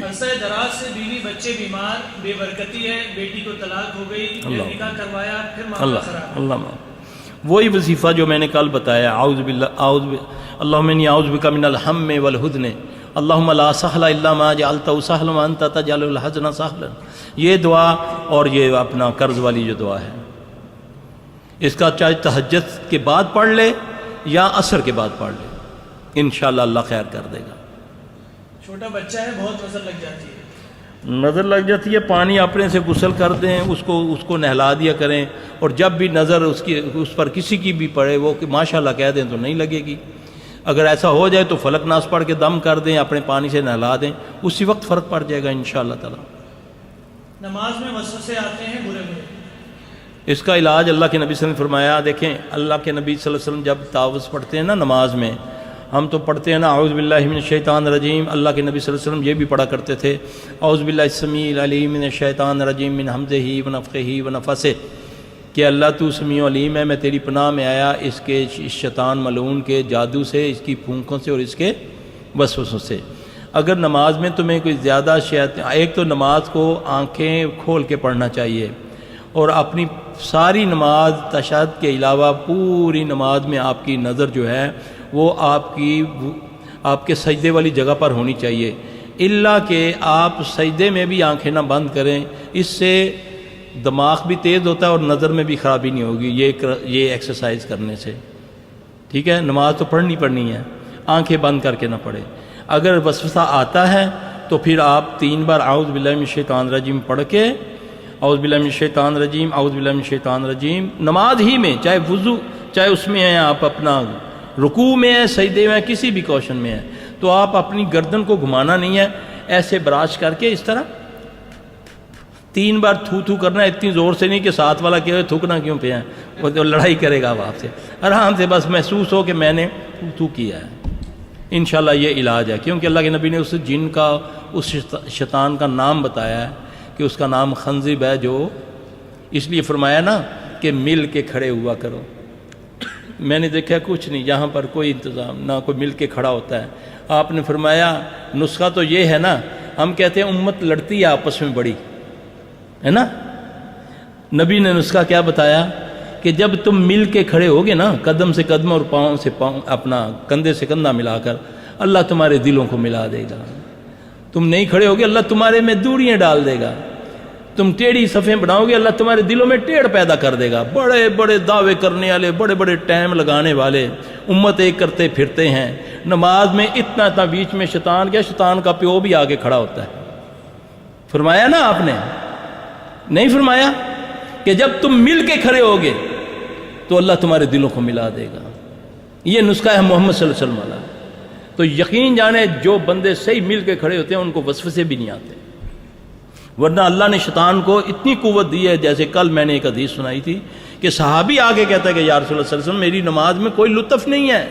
عرصہ دراز سے بیوی بچے بیمار، بے برکتی ہے، بیٹی کو طلاق ہو گئی، نکاح کروایا، پھر معاملہ خراب۔ اللہ وہی وظیفہ جو میں نے کل بتایا، اللہم انی اعوذ بک من الہم والحزن، اللہم لا سہل الا ما جعلتہ سہلا وانت تجعل الحزن سہلا، یہ دعا اور یہ اپنا قرض والی جو دعا ہے، اس کا چاہے تہجد کے بعد پڑھ لے یا عصر کے بعد پڑھ لے، انشاءاللہ اللہ خیر کر دے گا۔ چھوٹا بچہ ہے، بہت نظر لگ جاتی ہے، نظر لگ جاتی ہے، پانی اپنے سے غسل کر دیں، اس کو نہلا دیا کریں، اور جب بھی نظر اس پر کسی کی بھی پڑے وہ کہ ماشاءاللہ کہہ دیں تو نہیں لگے گی۔ اگر ایسا ہو جائے تو فلک ناس پڑھ کے دم کر دیں، اپنے پانی سے نہلا دیں، اسی وقت فرق پڑ جائے گا انشاءاللہ تعالی۔ نماز میں وسوسے آتے ہیں برے برے، اس کا علاج اللہ کے نبی صلی اللہ علیہ وسلم نے فرمایا، دیکھیں اللہ کے نبی صلی اللہ علیہ وسلم جب تعوذ پڑھتے ہیں نا نماز میں، ہم تو پڑھتے ہیں نا اعوذ باللہ من الشیطان الرجیم، اللہ کے نبی صلی اللہ علیہ وسلم یہ بھی پڑھا کرتے تھے، اعوذ باللہ السمیع العلیم من الشیطان الرجیم من ہمزہ ونفخہ ونفثہ، کہ اللہ تو سمیع علیم ہے، میں تیری پناہ میں آیا اس کے شیطان ملعون کے جادو سے، اس کی پھونکوں سے اور اس کے وسوسوں سے۔ اگر نماز میں تمہیں کوئی زیادہ ایک تو نماز کو آنکھیں کھول کے پڑھنا چاہیے، اور اپنی ساری نماز تشہد کے علاوہ پوری نماز میں آپ کی نظر جو ہے وہ آپ کے سجدے والی جگہ پر ہونی چاہیے، الا کہ آپ سجدے میں بھی آنکھیں نہ بند کریں، اس سے دماغ بھی تیز ہوتا ہے اور نظر میں بھی خرابی نہیں ہوگی یہ ایکسرسائز کرنے سے، ٹھیک ہے۔ نماز تو پڑھنی ہے، آنکھیں بند کر کے نہ پڑھیں۔ اگر وسوسہ آتا ہے تو پھر آپ 3 بار اعوذ باللہ من الشیطان الرجیم پڑھ کے، اعوذ باللہ من الشیطان الرجیم، اعوذ باللہ من الشیطان الرجیم، نماز ہی میں، چاہے وضو، چاہے اس میں ہیں آپ اپنا رکوع میں ہیں، سجدے میں ہیں، کسی بھی کوشن میں ہیں، تو آپ اپنی گردن کو گھمانا نہیں ہے، ایسے براش کر کے اس طرح 3 بار تھو کرنا ہے، اتنی زور سے نہیں کہ ساتھ والا کہ تھوکنا کیوں پہ ہے، وہ تو لڑائی کرے گا آپ سے، آرام سے بس محسوس ہو کہ میں نے تھو کیا ہے۔ انشاءاللہ یہ علاج ہے، کیونکہ اللہ کے نبی نے اس جن کا، اس شیطان کا نام بتایا ہے کہ اس کا نام خنزب ہے، جو اس لیے فرمایا نا کہ مل کے کھڑے ہوا کرو۔ میں نے دیکھا کچھ نہیں، یہاں پر کوئی انتظام نہ، کوئی مل کے کھڑا ہوتا ہے۔ آپ نے فرمایا نسخہ تو یہ ہے نا، ہم کہتے ہیں امت لڑتی ہے آپس میں بڑی، ہے نا، نبی نے نسخہ کیا بتایا کہ جب تم مل کے کھڑے ہوگے نا، قدم سے قدم اور پاؤں سے پاؤں، اپنا کندھے سے کندھا ملا کر، اللہ تمہارے دلوں کو ملا دے گا۔ تم نہیں کھڑے ہوگے، اللہ تمہارے میں دوریاں ڈال دے گا۔ تم ٹیڑھی صفیں بناؤ گے، اللہ تمہارے دلوں میں ٹیڑھ پیدا کر دے گا۔ بڑے بڑے دعوے کرنے والے، بڑے بڑے ٹائم لگانے والے امت ایک کرتے پھرتے ہیں، نماز میں اتنا بیچ میں شیطان کیا، شیطان کا پیو بھی آگے کھڑا ہوتا ہے۔ فرمایا نا آپ نے، نہیں فرمایا کہ جب تم مل کے کھڑے ہوگے تو اللہ تمہارے دلوں کو ملا دے گا۔ یہ نسخہ ہے محمد صلی اللہ علیہ وسلم والا۔ تو یقین جانے جو بندے صحیح مل کے کھڑے ہوتے ہیں ان کو وسوسے بھی نہیں آتے، ورنہ اللہ نے شیطان کو اتنی قوت دی ہے۔ جیسے کل میں نے ایک حدیث سنائی تھی کہ صحابی آگے کہتا ہے کہ یا رسول اللہ صلی اللہ علیہ وسلم میری نماز میں کوئی لطف نہیں ہے،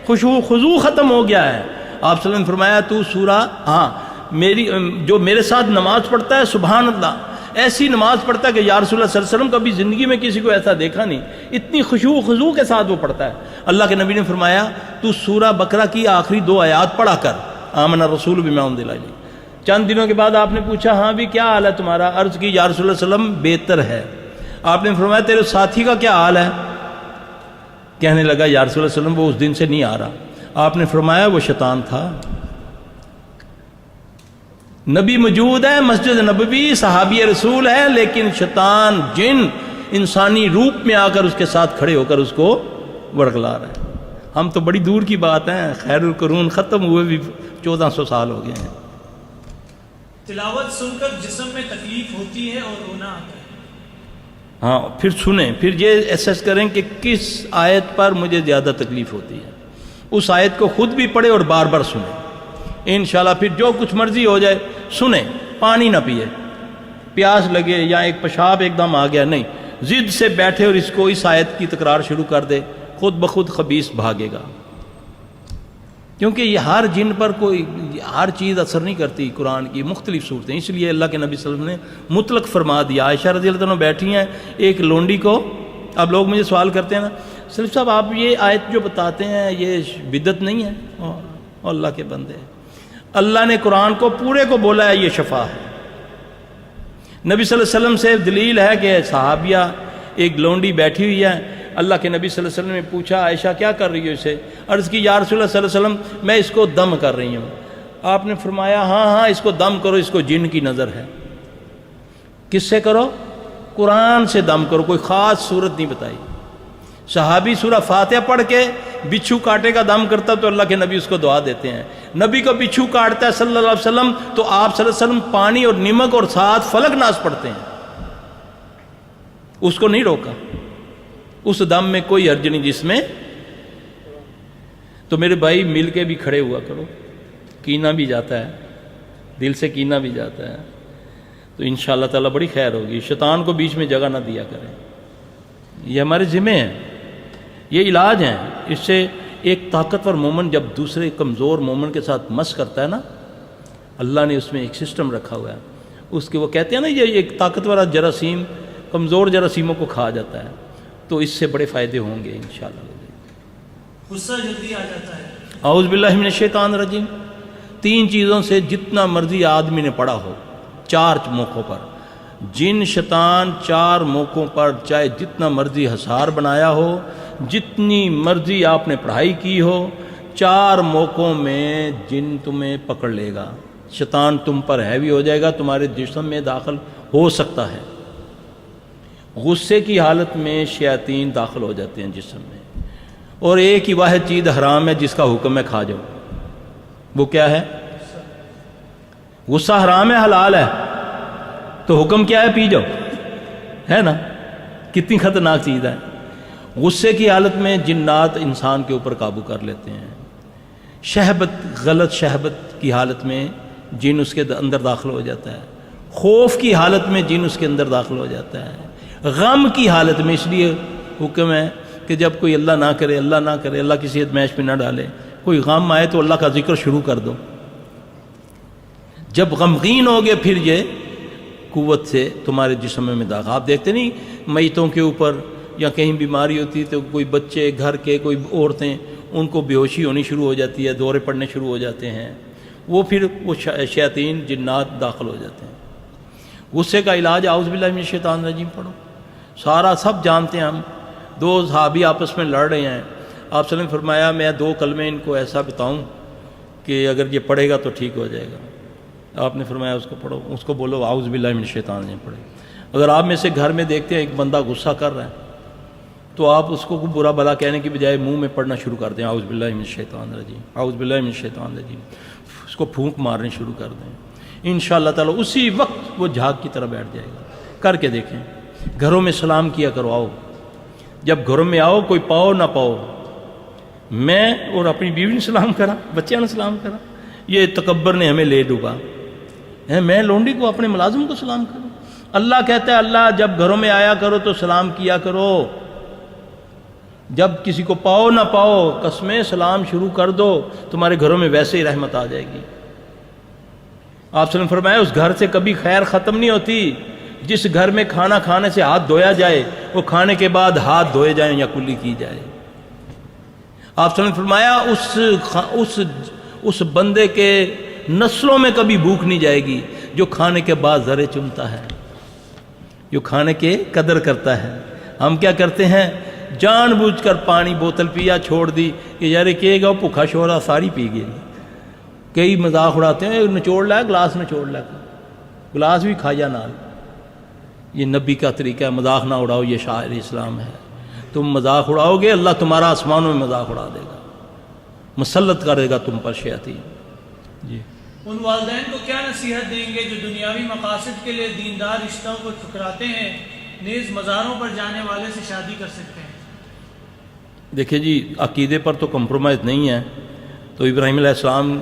خشوع خضوع ختم ہو گیا ہے۔ آپ صلی اللہ علیہ وسلم نے فرمایا تو سورہ، ہاں میری جو میرے ساتھ نماز پڑھتا ہے سبحان اللہ، ایسی نماز پڑھتا ہے کہ یا رسول اللہ صلی اللہ علیہ وسلم کبھی زندگی میں کسی کو ایسا دیکھا نہیں، اتنی خشوع خضوع کے ساتھ وہ پڑھتا ہے۔ اللہ کے نبی نے فرمایا تو سورہ بقرہ کی آخری 2 آیات پڑھا کر، آمن الرسول بما انزل الیہ۔ چند دنوں کے بعد آپ نے پوچھا ہاں بھی کیا حال ہے تمہارا؟ عرض کی یا رسول اللہ صلی اللہ علیہ وسلم بہتر ہے۔ آپ نے فرمایا تیرے ساتھی کا کیا حال ہے؟ کہنے لگا یا رسول اللہ صلی اللہ علیہ وسلم وہ اس دن سے نہیں آ رہا۔ آپ نے فرمایا وہ شیطان تھا۔ نبی موجود ہے، مسجد نبوی، صحابی رسول ہے، لیکن شیطان جن انسانی روپ میں آ کر اس کے ساتھ کھڑے ہو کر اس کو ورگلا رہا ہے۔ ہم تو بڑی دور کی بات ہے، خیر القرون ختم ہوئے بھی 1400 سال ہو گئے ہیں۔ تلاوت سن کر جسم میں تکلیف ہوتی ہے اور رونا آتا ہے۔ ہاں پھر سنیں، پھر یہ ایسس کریں کہ کس آیت پر مجھے زیادہ تکلیف ہوتی ہے، اس آیت کو خود بھی پڑھیں اور بار بار سنیں انشاءاللہ۔ پھر جو کچھ مرضی ہو جائے سنیں، پانی نہ پیے، پیاس لگے یا ایک پیشاب ایک دم آ گیا، نہیں، ضد سے بیٹھے اور اس کو اس آیت کی تکرار شروع کر دے، خود بخود خبیث بھاگے گا۔ کیونکہ یہ ہر جن پر کوئی ہر چیز اثر نہیں کرتی، قرآن کی مختلف صورتیں، اس لیے اللہ کے نبی صلی اللہ علیہ وسلم نے مطلق فرما دیا۔ عائشہ رضی اللہ عنہ بیٹھی ہیں ایک لونڈی کو، اب لوگ مجھے سوال کرتے ہیں نا صرف صاحب آپ یہ آیت جو بتاتے ہیں یہ بدعت نہیں ہے؟ اور اللہ کے بندے، اللہ نے قرآن کو پورے کو بولا ہے یہ شفا ہے۔ نبی صلی اللہ علیہ وسلم سے دلیل ہے کہ صحابیہ ایک لونڈی بیٹھی ہوئی ہے، اللہ کے نبی صلی اللہ علیہ وسلم نے پوچھا عائشہ کیا کر رہی ہو اسے؟ عرض کی یا رسول اللہ صلی اللہ علیہ وسلم میں اس کو دم کر رہی ہوں۔ آپ نے فرمایا ہاں ہاں اس کو دم کرو، اس کو جن کی نظر ہے۔ کس سے کرو؟ قرآن سے دم کرو، کوئی خاص صورت نہیں بتائی۔ صحابی سورہ فاتحہ پڑھ کے بچھو کاٹے کا دم کرتا تو اللہ کے نبی اس کو دعا دیتے ہیں۔ نبی کو بچھو کاٹتا ہے صلی اللہ علیہ وسلم تو آپ صلی اللہ علیہ وسلم پانی اور نمک اور ساتھ فلک ناز پڑھتے ہیں، اس کو نہیں روکا۔ اس دم میں کوئی حرج نہیں جس میں۔ تو میرے بھائی مل کے بھی کھڑے ہوا کرو، کینہ بھی جاتا ہے، دل سے کینہ بھی جاتا ہے، تو انشاءاللہ تعالیٰ بڑی خیر ہوگی۔ شیطان کو بیچ میں جگہ نہ دیا کریں، یہ ہمارے ذمہ ہیں، یہ علاج ہیں، اس سے ایک طاقتور مومن جب دوسرے کمزور مومن کے ساتھ مس کرتا ہے نا، اللہ نے اس میں ایک سسٹم رکھا ہوا ہے، اس کے وہ کہتے ہیں نا یہ ایک طاقتور جراثیم کمزور جراثیموں کو کھا جاتا ہے، تو اس سے بڑے فائدے ہوں گے انشاءاللہ۔ غصہ جلدی آ جاتا ہے۔ اعوذ باللہ من الشیطان الرجیم۔ 3 چیزوں سے جتنا مرضی آدمی نے پڑھا ہو، 4 موقعوں پر، جن شیطان 4 موقعوں پر چاہے جتنا مرضی حصار بنایا ہو، جتنی مرضی آپ نے پڑھائی کی ہو، 4 موقعوں میں جن تمہیں پکڑ لے گا، شیطان تم پر ہیوی ہو جائے گا، تمہارے جسم میں داخل ہو سکتا ہے۔ غصے کی حالت میں شیاطین داخل ہو جاتے ہیں جسم میں، اور ایک ہی واحد چیز حرام ہے جس کا حکم ہے کھا جاؤ، وہ کیا ہے؟ غصہ حرام ہے حلال ہے، تو حکم کیا ہے؟ پی جاؤ، ہے نا؟ کتنی خطرناک چیز ہے۔ غصے کی حالت میں جنات انسان کے اوپر قابو کر لیتے ہیں، شہبت، غلط شہبت کی حالت میں جن اس کے اندر داخل ہو جاتا ہے، خوف کی حالت میں جن اس کے اندر داخل ہو جاتا ہے، غم کی حالت میں، اس لیے حکم ہے کہ جب کوئی اللہ نہ کرے، اللہ نہ کرے، اللہ کسی ادمیش پہ نہ ڈالے، کوئی غم آئے تو اللہ کا ذکر شروع کر دو۔ جب غمگین ہوگے پھر یہ قوت سے تمہارے جسم میں داخل۔ آپ دیکھتے نہیں میتوں کے اوپر یا کہیں بیماری ہوتی تو کوئی بچے گھر کے، کوئی عورتیں، ان کو بے ہوشی ہونی شروع ہو جاتی ہے، دورے پڑنے شروع ہو جاتے ہیں، وہ پھر وہ شیاطین جنات داخل ہو جاتے ہیں۔ غصے کا علاج اعوذ باللہ من الشیطان الرجیم پڑھو، سارا سب جانتے ہیں ہم۔ 2 صحابی آپس میں لڑ رہے ہیں، آپ صلی اللہ علیہ وسلم نے فرمایا میں 2 کلمے ان کو ایسا بتاؤں کہ اگر یہ پڑھے گا تو ٹھیک ہو جائے گا۔ آپ نے فرمایا اس کو پڑھو، اس کو بولو اعوذ باللہ من الشیطان الرجیم پڑھے۔ اگر آپ میں سے گھر میں دیکھتے ہیں ایک بندہ غصہ کر رہا ہے تو آپ اس کو برا بلا کہنے کی بجائے منہ میں پڑھنا شروع کر دیں اعوذ باللہ من الشیطان الرجیم، اعوذ باللہ من الشیطان الرجیم، اس کو پھونک مارنے شروع کر دیں، انشاءاللہ تعالی اسی وقت وہ جھاگ کی طرح بیٹھ جائے گا۔ کر کے دیکھیں۔ گھروں میں سلام کیا کرو، آؤ، جب گھروں میں آؤ کوئی پاؤ نہ پاؤ، میں اور اپنی بیوی نے سلام کرا، بچیاں نے سلام کرا، یہ تکبر نے ہمیں لے ڈوبا ہے۔ میں لونڈی کو اپنے ملازم کو سلام کروں؟ اللہ کہتا ہے اللہ جب گھروں میں آیا کرو تو سلام کیا کرو، جب کسی کو پاؤ نہ پاؤ قسمیں سلام شروع کر دو، تمہارے گھروں میں ویسے ہی رحمت آ جائے گی۔ آپ صلی اللہ علیہ وسلم فرمایا اس گھر سے کبھی خیر ختم نہیں ہوتی جس گھر میں کھانا کھانے سے ہاتھ دھویا جائے، وہ کھانے کے بعد ہاتھ دھوئے جائیں یا کلی کی جائے۔ آپ صلی اللہ علیہ وسلم فرمایا اس بندے کے نسلوں میں کبھی بھوک نہیں جائے گی جو کھانے کے بعد ذرے چومتا ہے، جو کھانے کے قدر کرتا ہے۔ ہم کیا کرتے ہیں؟ جان بوجھ کر پانی بوتل پیا چھوڑ دی کہ یار کہے گا بھوکھا شورا ساری پی گئی۔ کئی مذاق اڑاتے ہیں نچوڑ لا گلاس نچوڑ لا، گلاس بھی کھایا نال۔ یہ نبی کا طریقہ ہے، مذاق نہ اڑاؤ، یہ شاعر اسلام ہے۔ تم مذاق اڑاؤ گے اللہ تمہارا آسمانوں میں مذاق اڑا دے گا، مسلط کرے گا تم پر شیاطین۔ جی ان والدین کو کیا نصیحت دیں گے جو دنیاوی مقاصد کے لیے دیندار رشتوں کو ٹھکراتے ہیں، نیز مزاروں پر جانے والے سے شادی کر سکتے ہیں؟ دیکھیں جی، عقیدے پر تو کمپرومائز نہیں ہے، تو ابراہیم علیہ السلام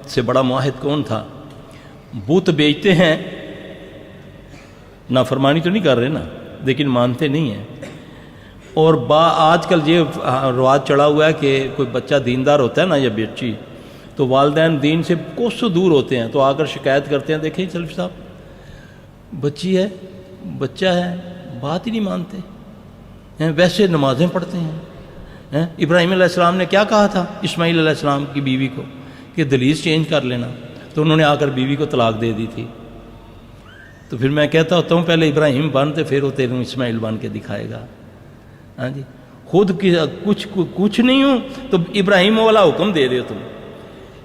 سے بڑا معاہد کون تھا؟ بت بیچتے ہیں، نافرمانی تو نہیں کر رہے نا، لیکن مانتے نہیں ہیں۔ اور آج کل یہ رواج چڑھا ہوا ہے کہ کوئی بچہ دیندار ہوتا ہے نا یا بچی، تو والدین دین سے کوسوں دور ہوتے ہیں، تو آ کر شکایت کرتے ہیں دیکھیں سلفی صاحب بچی ہے، بچہ ہے، بات ہی نہیں مانتے، ویسے نمازیں پڑھتے ہیں۔ ابراہیم علیہ السلام نے کیا کہا تھا اسماعیل علیہ السلام کی بیوی کو کہ دلیز چینج کر لینا، تو انہوں نے آ کر بیوی کو طلاق دے دی تھی۔ تو پھر میں کہتا ہوتا ہوں پہلے ابراہیم بنتے پھر وہ تیرے اسماعیل بن کے دکھائے گا۔ ہاں جی، خود کچھ نہیں ہوں تو ابراہیم والا حکم دے رہے ہو تم۔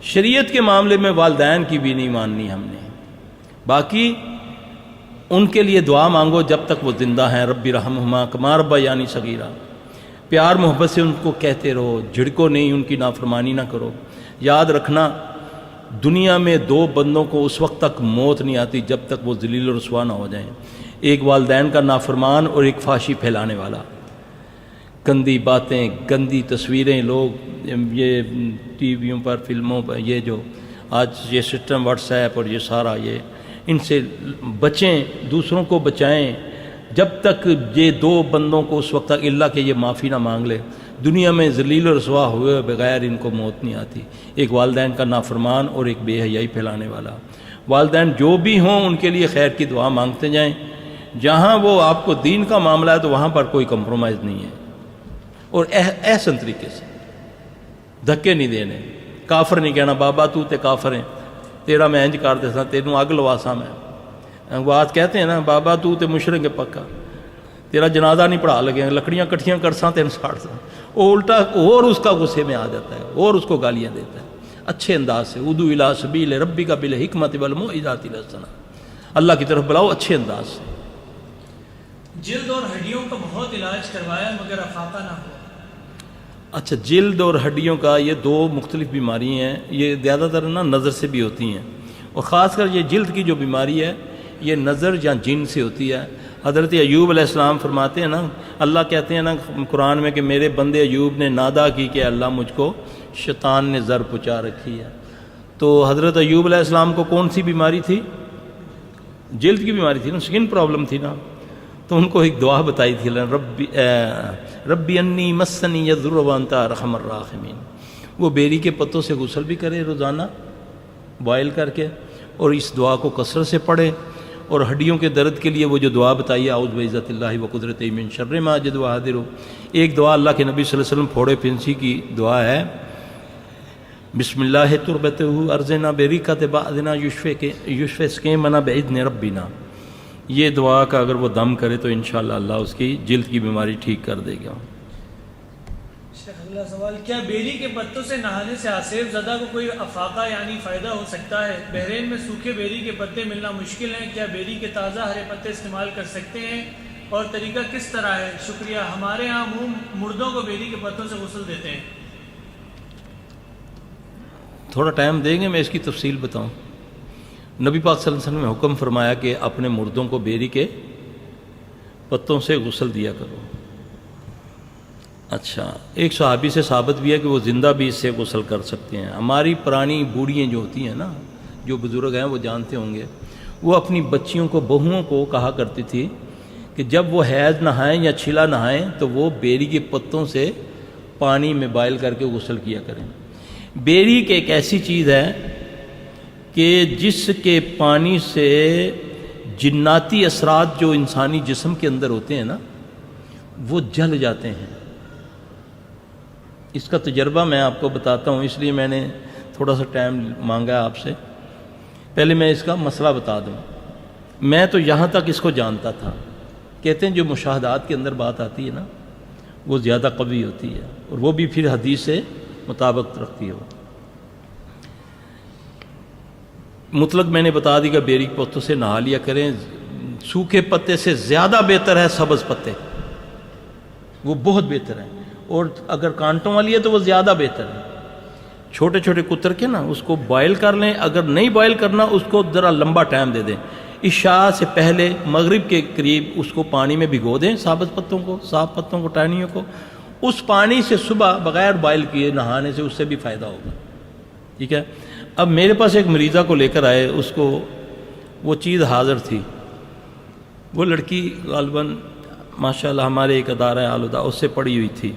شریعت کے معاملے میں والدین کی بھی نہیں ماننی ہم نے، باقی ان کے لیے دعا مانگو جب تک وہ زندہ ہیں، ربی رحمہما کما ربیانی صغیرا، پیار محبت سے ان کو کہتے رہو، جھڑکو نہیں، ان کی نافرمانی نہ کرو۔ یاد رکھنا دنیا میں 2 بندوں کو اس وقت تک موت نہیں آتی جب تک وہ ذلیل و رسوا نہ ہو جائیں، ایک والدین کا نافرمان اور ایک فحاشی پھیلانے والا۔ گندی باتیں، گندی تصویریں، لوگ یہ ٹی ویوں پر، فلموں پر، یہ جو آج یہ سسٹم واٹس ایپ اور یہ سارا، یہ ان سے بچیں، دوسروں کو بچائیں۔ جب تک یہ 2 بندوں کو اس وقت تک اللہ کہ یہ معافی نہ مانگ لے، دنیا میں ذلیل و رسوا ہوئے بغیر ان کو موت نہیں آتی. ایک والدین کا نافرمان اور ایک بے حیائی پھیلانے والا. والدین جو بھی ہوں ان کے لیے خیر کی دعا مانگتے جائیں. جہاں وہ آپ کو دین کا معاملہ ہے تو وہاں پر کوئی کمپرومائز نہیں ہے, اور احسن طریقے سے دھکے نہیں دینے. کافر نہیں کہنا بابا تو تے کافر ہیں, تیرا میں انج کر دیسا, تینوں اگ لواسا میں. بات کہتے ہیں نا بابا تو تے مشرک ہے پکا, تیرا جنازہ نہیں پڑھا لگے, لکڑیاں کٹھیاں کرساں تین ساڑ ساں. وہ الٹا اور اس کا غصے میں آ جاتا ہے اور اس کو گالیاں دیتا ہے. اچھے انداز سے ادعو الی سبیل ربک بالحکمت والموعظۃ الحسنہ, اللہ کی طرف بلاؤ اچھے انداز سے. جلد اور ہڈیوں کا بہت علاج کروایا مگر افاقہ نہ ہوا. اچھا, جلد اور ہڈیوں کا یہ دو مختلف بیماری ہیں. یہ زیادہ تر نا نظر سے بھی ہوتی ہیں, اور خاص کر یہ جلد کی جو بیماری ہے یہ نظر یا جن سے ہوتی ہے. حضرت ایوب علیہ السلام فرماتے ہیں نا, اللہ کہتے ہیں نا قرآن میں کہ میرے بندے ایوب نے نادا کی کہ اللہ مجھ کو شیطان نے زر پہنچا رکھی ہے. تو حضرت ایوب علیہ السلام کو کون سی بیماری تھی؟ جلد کی بیماری تھی نا, سکن پرابلم تھی نا. تو ان کو ایک دعا بتائی تھی, ربی انی مسنی الضر وانت ارحم الراحمین. وہ بیری کے پتوں سے غسل بھی کرے روزانہ بوائل کر کے, اور اس دعا کو کثرت سے پڑھے. اور ہڈیوں کے درد کے لیے وہ جو دعا بتائی اعوذ بعزت اللہ و قدرتہ من شر ما اجد واحذر. ایک دعا اللہ کے نبی صلی اللہ علیہ وسلم پھوڑے پھنسی کی دعا ہے, بسم اللہ تربتہ ارزنا بریکۃ بعدنا یشفسکیمنا باذن ربنا. یہ دعا کا اگر وہ دم کرے تو انشاءاللہ اللہ اس کی جلد کی بیماری ٹھیک کر دے گا. شیخ اگلا سوال, کیا بیری کے پتوں سے نہانے سے آصف زدہ کو کوئی افاقہ یعنی فائدہ ہو سکتا ہے؟ بحرین میں سوکھے بیری کے پتے ملنا مشکل ہیں, کیا بیری کے تازہ ہرے پتے استعمال کر سکتے ہیں اور طریقہ کس طرح ہے؟ شکریہ. ہمارے ہاں مردوں کو بیری کے پتوں سے غسل دیتے ہیں. تھوڑا ٹائم دیں گے, میں اس کی تفصیل بتاؤں. نبی پاک صلی اللہ علیہ وسلم نے حکم فرمایا کہ اپنے مردوں کو بیری کے پتوں سے غسل دیا کرو. اچھا, ایک صحابی سے ثابت بھی ہے کہ وہ زندہ بھی اس سے غسل کر سکتے ہیں. ہماری پرانی بوڑھیاں جو ہوتی ہیں نا, جو بزرگ ہیں وہ جانتے ہوں گے, وہ اپنی بچیوں کو بہوؤں کو کہا کرتی تھی کہ جب وہ حیض نہائیں یا چھلا نہائیں تو وہ بیری کے پتوں سے پانی میں بائل کر کے غسل کیا کریں. بیری کی ایک ایسی چیز ہے کہ جس کے پانی سے جناتی اثرات جو انسانی جسم کے اندر ہوتے ہیں نا وہ جل جاتے ہیں. اس کا تجربہ میں آپ کو بتاتا ہوں, اس لیے میں نے تھوڑا سا ٹائم مانگا آپ سے. پہلے میں اس کا مسئلہ بتا دوں. میں تو یہاں تک اس کو جانتا تھا, کہتے ہیں جو مشاہدات کے اندر بات آتی ہے نا وہ زیادہ قوی ہوتی ہے, اور وہ بھی پھر حدیث سے مطابقت رکھتی ہے. مطلق میں نے بتا دی کہ بیری کے پتوں سے نہا لیا کریں. سوکھے پتے سے زیادہ بہتر ہے سبز پتے, وہ بہت بہتر ہیں, اور اگر کانٹوں والی ہے تو وہ زیادہ بہتر ہے. چھوٹے چھوٹے کتر کے نا اس کو بوائل کر لیں, اگر نہیں بوائل کرنا اس کو ذرا لمبا ٹائم دے دیں. عشاء سے پہلے مغرب کے قریب اس کو پانی میں بھگو دیں, سابز پتوں کو, صاف پتوں کو, ٹہنیوں کو. اس پانی سے صبح بغیر بوائل کیے نہانے سے اس سے بھی فائدہ ہوگا. ٹھیک ہے. اب میرے پاس ایک مریضہ کو لے کر آئے, اس کو وہ چیز حاضر تھی. وہ لڑکی غالباً ماشاءاللہ ہمارے ایک ادارہ ہے آلودہ, اس سے پڑھی ہوئی تھی.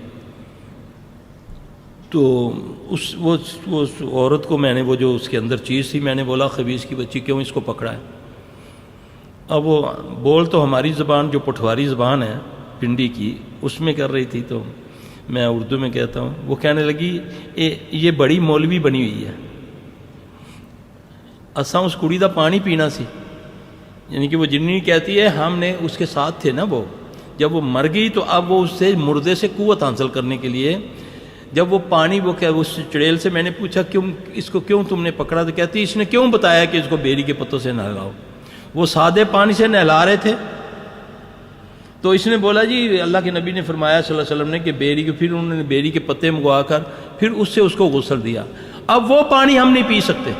تو وہ عورت کو میں نے وہ جو اس کے اندر چیز تھی میں نے بولا خبیث کی بچی کیوں اس کو پکڑا ہے. اب وہ بول تو ہماری زبان جو پٹھواری زبان ہے پنڈی کی اس میں کر رہی تھی, تو میں اردو میں کہتا ہوں. وہ کہنے لگی یہ بڑی مولوی بنی ہوئی ہے, اساں اس کڑی دا پانی پینا سی. یعنی کہ وہ جنی کہتی ہے ہم نے اس کے ساتھ تھے نا, وہ جب وہ مر گئی تو اب وہ اس سے مردے سے قوت حاصل کرنے کے لیے جب وہ پانی وہ کہ اس چڑیل سے میں نے پوچھا کیوں اس کو کیوں تم نے پکڑا, تو کہتی اس نے کیوں بتایا کہ اس کو بیری کے پتوں سے نہلاؤ. وہ سادے پانی سے نہلا رہے تھے, تو اس نے بولا جی اللہ کے نبی نے فرمایا صلی اللہ علیہ وسلم نے کہ بیری کے, پھر انہوں نے بیری کے پتے منگوا کر پھر اس سے اس کو غسل دیا. اب وہ پانی ہم نہیں پی سکتے,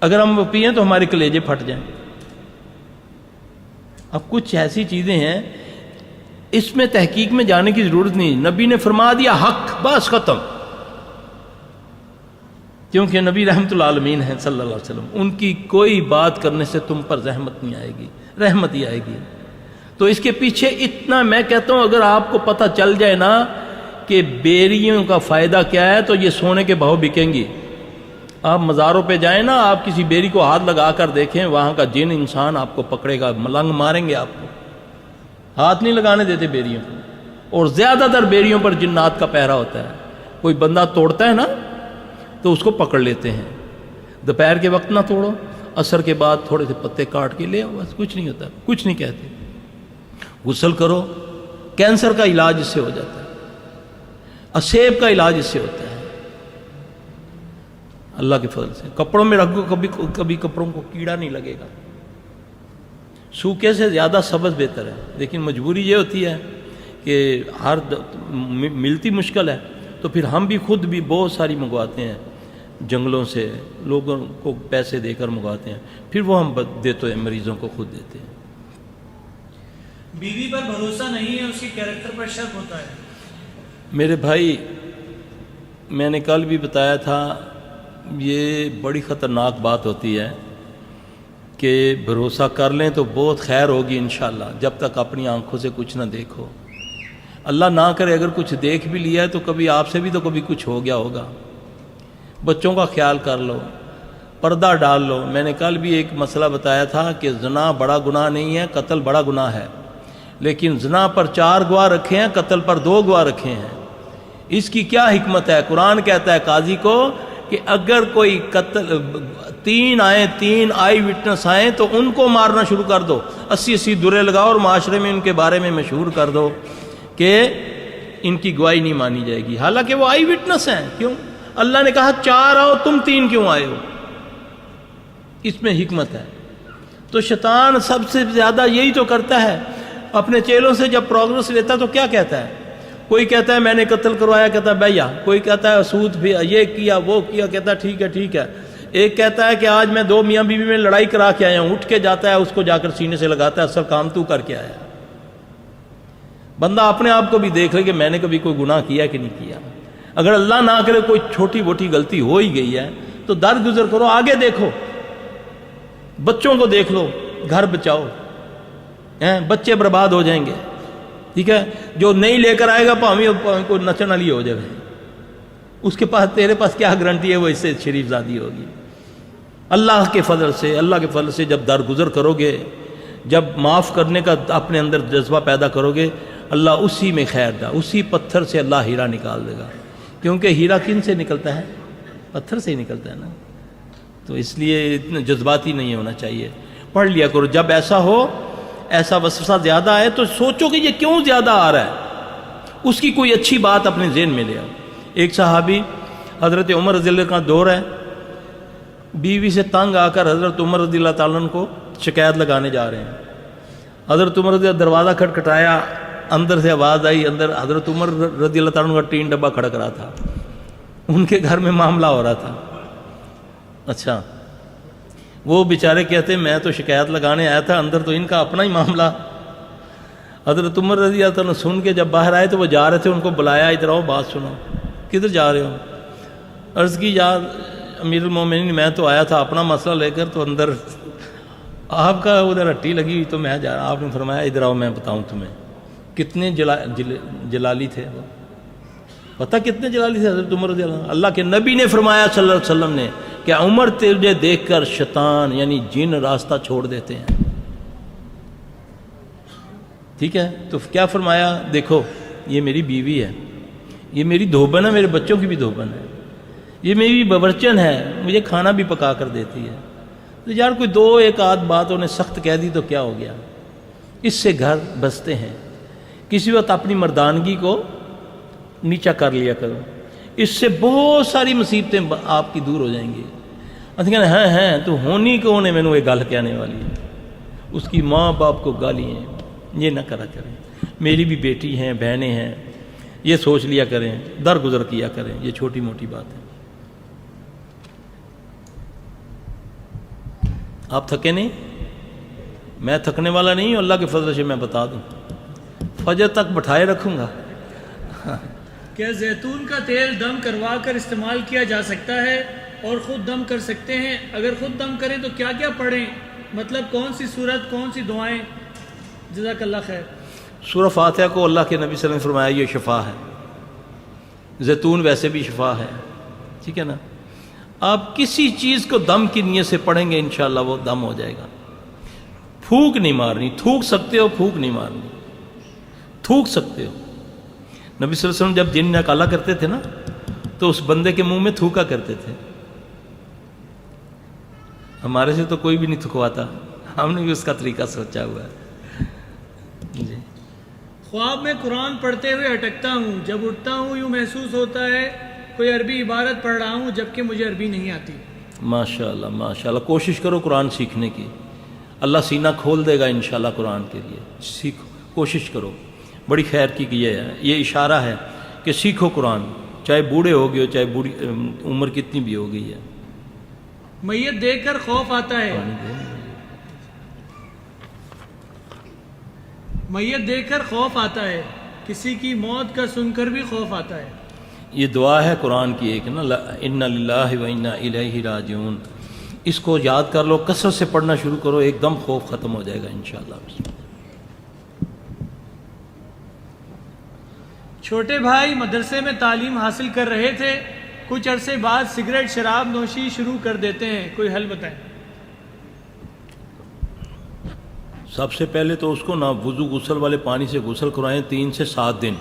اگر ہم وہ پئیں تو ہمارے کلیجے پھٹ جائیں. اب کچھ ایسی چیزیں ہیں اس میں تحقیق میں جانے کی ضرورت نہیں. نبی نے فرما دیا حق, بس ختم. کیونکہ نبی رحمت العالمین ہیں صلی اللہ علیہ وسلم, ان کی کوئی بات کرنے سے تم پر زحمت نہیں آئے گی, رحمت ہی آئے گی. تو اس کے پیچھے اتنا میں کہتا ہوں اگر آپ کو پتہ چل جائے نا کہ بیریوں کا فائدہ کیا ہے تو یہ سونے کے بھاؤ بکیں گی. آپ مزاروں پہ جائیں نا, آپ کسی بیری کو ہاتھ لگا کر دیکھیں, وہاں کا جن انسان آپ کو پکڑے گا, ملنگ ماریں گے آپ کو, ہاتھ نہیں لگانے دیتے بیریوں کو. اور زیادہ تر بیریوں پر جنات کا پہرا ہوتا ہے. کوئی بندہ توڑتا ہے نا تو اس کو پکڑ لیتے ہیں. دوپہر کے وقت نہ توڑو, عصر کے بعد تھوڑے سے پتے کاٹ کے لے آؤ, بس کچھ نہیں ہوتا, کچھ نہیں کہتے. غسل کرو, کینسر کا علاج اس سے ہو جاتا ہے, اسیب کا علاج اس سے ہوتا ہے اللہ کے فضل سے. کپڑوں میں رکھو, کبھی کپڑوں کو کیڑا نہیں لگے گا. سوکھے سے زیادہ سبز بہتر ہے, لیکن مجبوری یہ ہوتی ہے کہ ہر ملتی مشکل ہے, تو پھر ہم بھی خود بھی بہت ساری منگواتے ہیں جنگلوں سے, لوگوں کو پیسے دے کر منگواتے ہیں, پھر وہ ہم دیتے ہیں مریضوں کو خود دیتے ہیں. بیوی پر بھروسہ نہیں ہے, اس کے کیریکٹر پر شک ہوتا ہے. میرے بھائی, میں نے کل بھی بتایا تھا, یہ بڑی خطرناک بات ہوتی ہے کہ بھروسہ کر لیں تو بہت خیر ہوگی انشاءاللہ, جب تک اپنی آنکھوں سے کچھ نہ دیکھو. اللہ نہ کرے اگر کچھ دیکھ بھی لیا ہے تو کبھی آپ سے بھی تو کبھی کچھ ہو گیا ہوگا. بچوں کا خیال کر لو, پردہ ڈال لو. میں نے کل بھی ایک مسئلہ بتایا تھا کہ زنا بڑا گناہ نہیں ہے, قتل بڑا گناہ ہے, لیکن زنا پر 4 گواہ رکھے ہیں, قتل پر 2 گواہ رکھے ہیں. اس کی کیا حکمت ہے؟ قرآن کہتا ہے قاضی کو کہ اگر کوئی قتل 3 آئی وٹنس آئیں تو ان کو مارنا شروع کر دو, 80 درے لگاؤ اور معاشرے میں ان کے بارے میں مشہور کر دو کہ ان کی گواہی نہیں مانی جائے گی, حالانکہ وہ آئی وٹنس ہیں. کیوں؟ اللہ نے کہا 4 آؤ, تم 3 کیوں آئے ہو؟ اس میں حکمت ہے. تو شیطان سب سے زیادہ یہی تو کرتا ہے. اپنے چیلوں سے جب پروگرس لیتا تو کیا کہتا ہے؟ کوئی کہتا ہے میں نے قتل کروایا, کہتا ہے بھیا. کوئی کہتا ہے سود بھی یہ کیا وہ کیا, کہتا ہے ٹھیک ہے. ایک کہتا ہے کہ آج میں 2 میاں بیوی میں لڑائی کرا کے آیا ہوں, اٹھ کے جاتا ہے, اس کو جا کر سینے سے لگاتا ہے, اصل کام تو کر کے آیا. بندہ اپنے آپ کو بھی دیکھ لے کہ میں نے کبھی کوئی گناہ کیا کہ نہیں کیا. اگر اللہ نہ کرے کوئی چھوٹی موٹی غلطی ہو ہی گئی ہے تو درگزر کرو, آگے دیکھو, بچوں کو دیکھ لو, گھر بچاؤ. بچے برباد ہو جائیں گے. ٹھیک ہے, جو نہیں لے کر آئے گا پاویں کو نچن والی ہو جائے, اس کے پاس تیرے پاس کیا گارنٹی ہے وہ اس سے شریف زادی ہوگی. اللہ کے فضل سے جب درگزر کرو گے, جب معاف کرنے کا اپنے اندر جذبہ پیدا کرو گے, اللہ اسی میں خیر دا, اسی پتھر سے اللہ ہیرا نکال دے گا. کیونکہ ہیرا کن سے نکلتا ہے؟ پتھر سے ہی نکلتا ہے نا. تو اس لیے اتنا جذباتی نہیں ہونا چاہیے. پڑھ لیا کرو, جب ایسا ہو, ایسا وسوسہ زیادہ آئے تو سوچو کہ یہ کیوں زیادہ آ رہا ہے, اس کی کوئی اچھی بات اپنے ذہن میں لے آؤ. ایک صحابی حضرت عمر رضی اللہ کا دور ہے, بیوی سے تنگ آ کر حضرت عمر رضی اللہ تعالیٰ عنہ کو شکایت لگانے جا رہے ہیں. حضرت عمر رضی اللہ دروازہ کھٹکھٹایا, اندر سے آواز آئی, اندر حضرت عمر رضی اللہ تعالیٰ عنہ کا ٹین ڈبہ کھڑک رہا تھا, ان کے گھر میں معاملہ ہو رہا تھا. اچھا, وہ بیچارے کہتے میں تو شکایت لگانے آیا تھا, اندر تو ان کا اپنا ہی معاملہ. حضرت عمر رضی اللہ تعالیٰ سن کے جب باہر آئے تو وہ جا رہے تھے, ان کو بلایا, ادھر آؤ بات سنو. کدھر جا رہے ہو؟ عرض کی یار امیر المومنین میں تو آیا تھا اپنا مسئلہ لے کر, تو اندر آپ کا ادھر ہٹی لگی ہوئی تو میں جا رہا. آپ نے فرمایا ادھر آؤ میں بتاؤں تمہیں. کتنے جلالی تھے وہ, پتہ کتنے جلالی تھے حضرت عمر رضی اللہ عنہ. اللہ کے نبی نے فرمایا صلی اللہ علیہ وسلم نے کہ عمر تجھے دیکھ کر شیطان یعنی جن راستہ چھوڑ دیتے ہیں. ٹھیک ہے, تو کیا فرمایا؟ دیکھو یہ میری بیوی ہے, یہ میری دھوبن ہے, میرے بچوں کی بھی دھوبن ہے, یہ میری باورچن ہے, مجھے کھانا بھی پکا کر دیتی ہے. تو یار کوئی 2-1 آدھ بات انہیں سخت کہہ دی تو کیا ہو گیا, اس سے گھر بستے ہیں. کسی وقت اپنی مردانگی کو نیچا کر لیا کرو, اس سے بہت ساری مصیبتیں آپ کی دور ہو جائیں گی. کہنا ہیں تو ہونی کون ہے مینوں یہ گل کہنے والی ہے, اس کی ماں باپ کو گالی ہیں, یہ نہ کرا کریں. میری بھی بیٹی ہیں, بہنیں ہیں, یہ سوچ لیا کریں, درگزر کیا کریں. یہ چھوٹی موٹی بات ہے. آپ تھکے نہیں؟ میں تھکنے والا نہیں ہوں, اللہ کے فضل سے میں بتا دوں, فجر تک بٹھائے رکھوں گا. کیا زیتون کا تیل دم کروا کر استعمال کیا جا سکتا ہے اور خود دم کر سکتے ہیں؟ اگر خود دم کریں تو کیا کیا پڑھیں؟ مطلب کون سی صورت, کون سی دعائیں جزاک اللہ خیر. سورہ فاتحہ کو اللہ کے نبی صلی اللہ علیہ وسلم نے فرمایا یہ شفا ہے. زیتون ویسے بھی شفا ہے. ٹھیک ہے نا. آپ کسی چیز کو دم کی نیت سے پڑھیں گے انشاءاللہ وہ دم ہو جائے گا. پھونک نہیں مارنی. تھوک سکتے ہو, پھونک نہیں مارنی. تھوک سکتے ہو. نبی صلی اللہ علیہ وسلم جب جن نکالا کرتے تھے نا تو اس بندے کے منہ میں تھوکا کرتے تھے. ہمارے سے تو کوئی بھی نہیں تھکواتا, ہم نے بھی اس کا طریقہ سوچا ہوا ہے. جی. خواب میں قرآن پڑھتے ہوئے اٹکتا ہوں. جب اٹھتا ہوں یوں محسوس ہوتا ہے کوئی عربی عبارت پڑھ رہا ہوں جبکہ مجھے عربی نہیں آتی. ماشاءاللہ ماشاءاللہ. کوشش کرو قرآن سیکھنے کی. اللہ سینہ کھول دے گا انشاءاللہ قرآن کے لیے. سیکھو, کوشش کرو. بڑی خیر کی یہ ہے, یہ اشارہ ہے کہ سیکھو قرآن, چاہے بوڑھے ہو گئے ہو, چاہے بوڑھی عمر کتنی بھی ہو گئی ہے. میت دیکھ کر خوف آتا ہے. میت دیکھ کر خوف آتا ہے. کسی کی موت کا سن کر بھی خوف آتا ہے. یہ دعا ہے قرآن کی ایک نا, انا للہ و انا الیہ راجعون. اس کو یاد کر لو, کثرت سے پڑھنا شروع کرو, ایک دم خوف ختم ہو جائے گا انشاءاللہ. چھوٹے بھائی مدرسے میں تعلیم حاصل کر رہے تھے, کچھ عرصے بعد سگریٹ شراب نوشی شروع کر دیتے ہیں, کوئی حل بتائیں. سب سے پہلے تو اس کو نا وضو غسل والے پانی سے غسل کروائیں 3 سے 7 دن.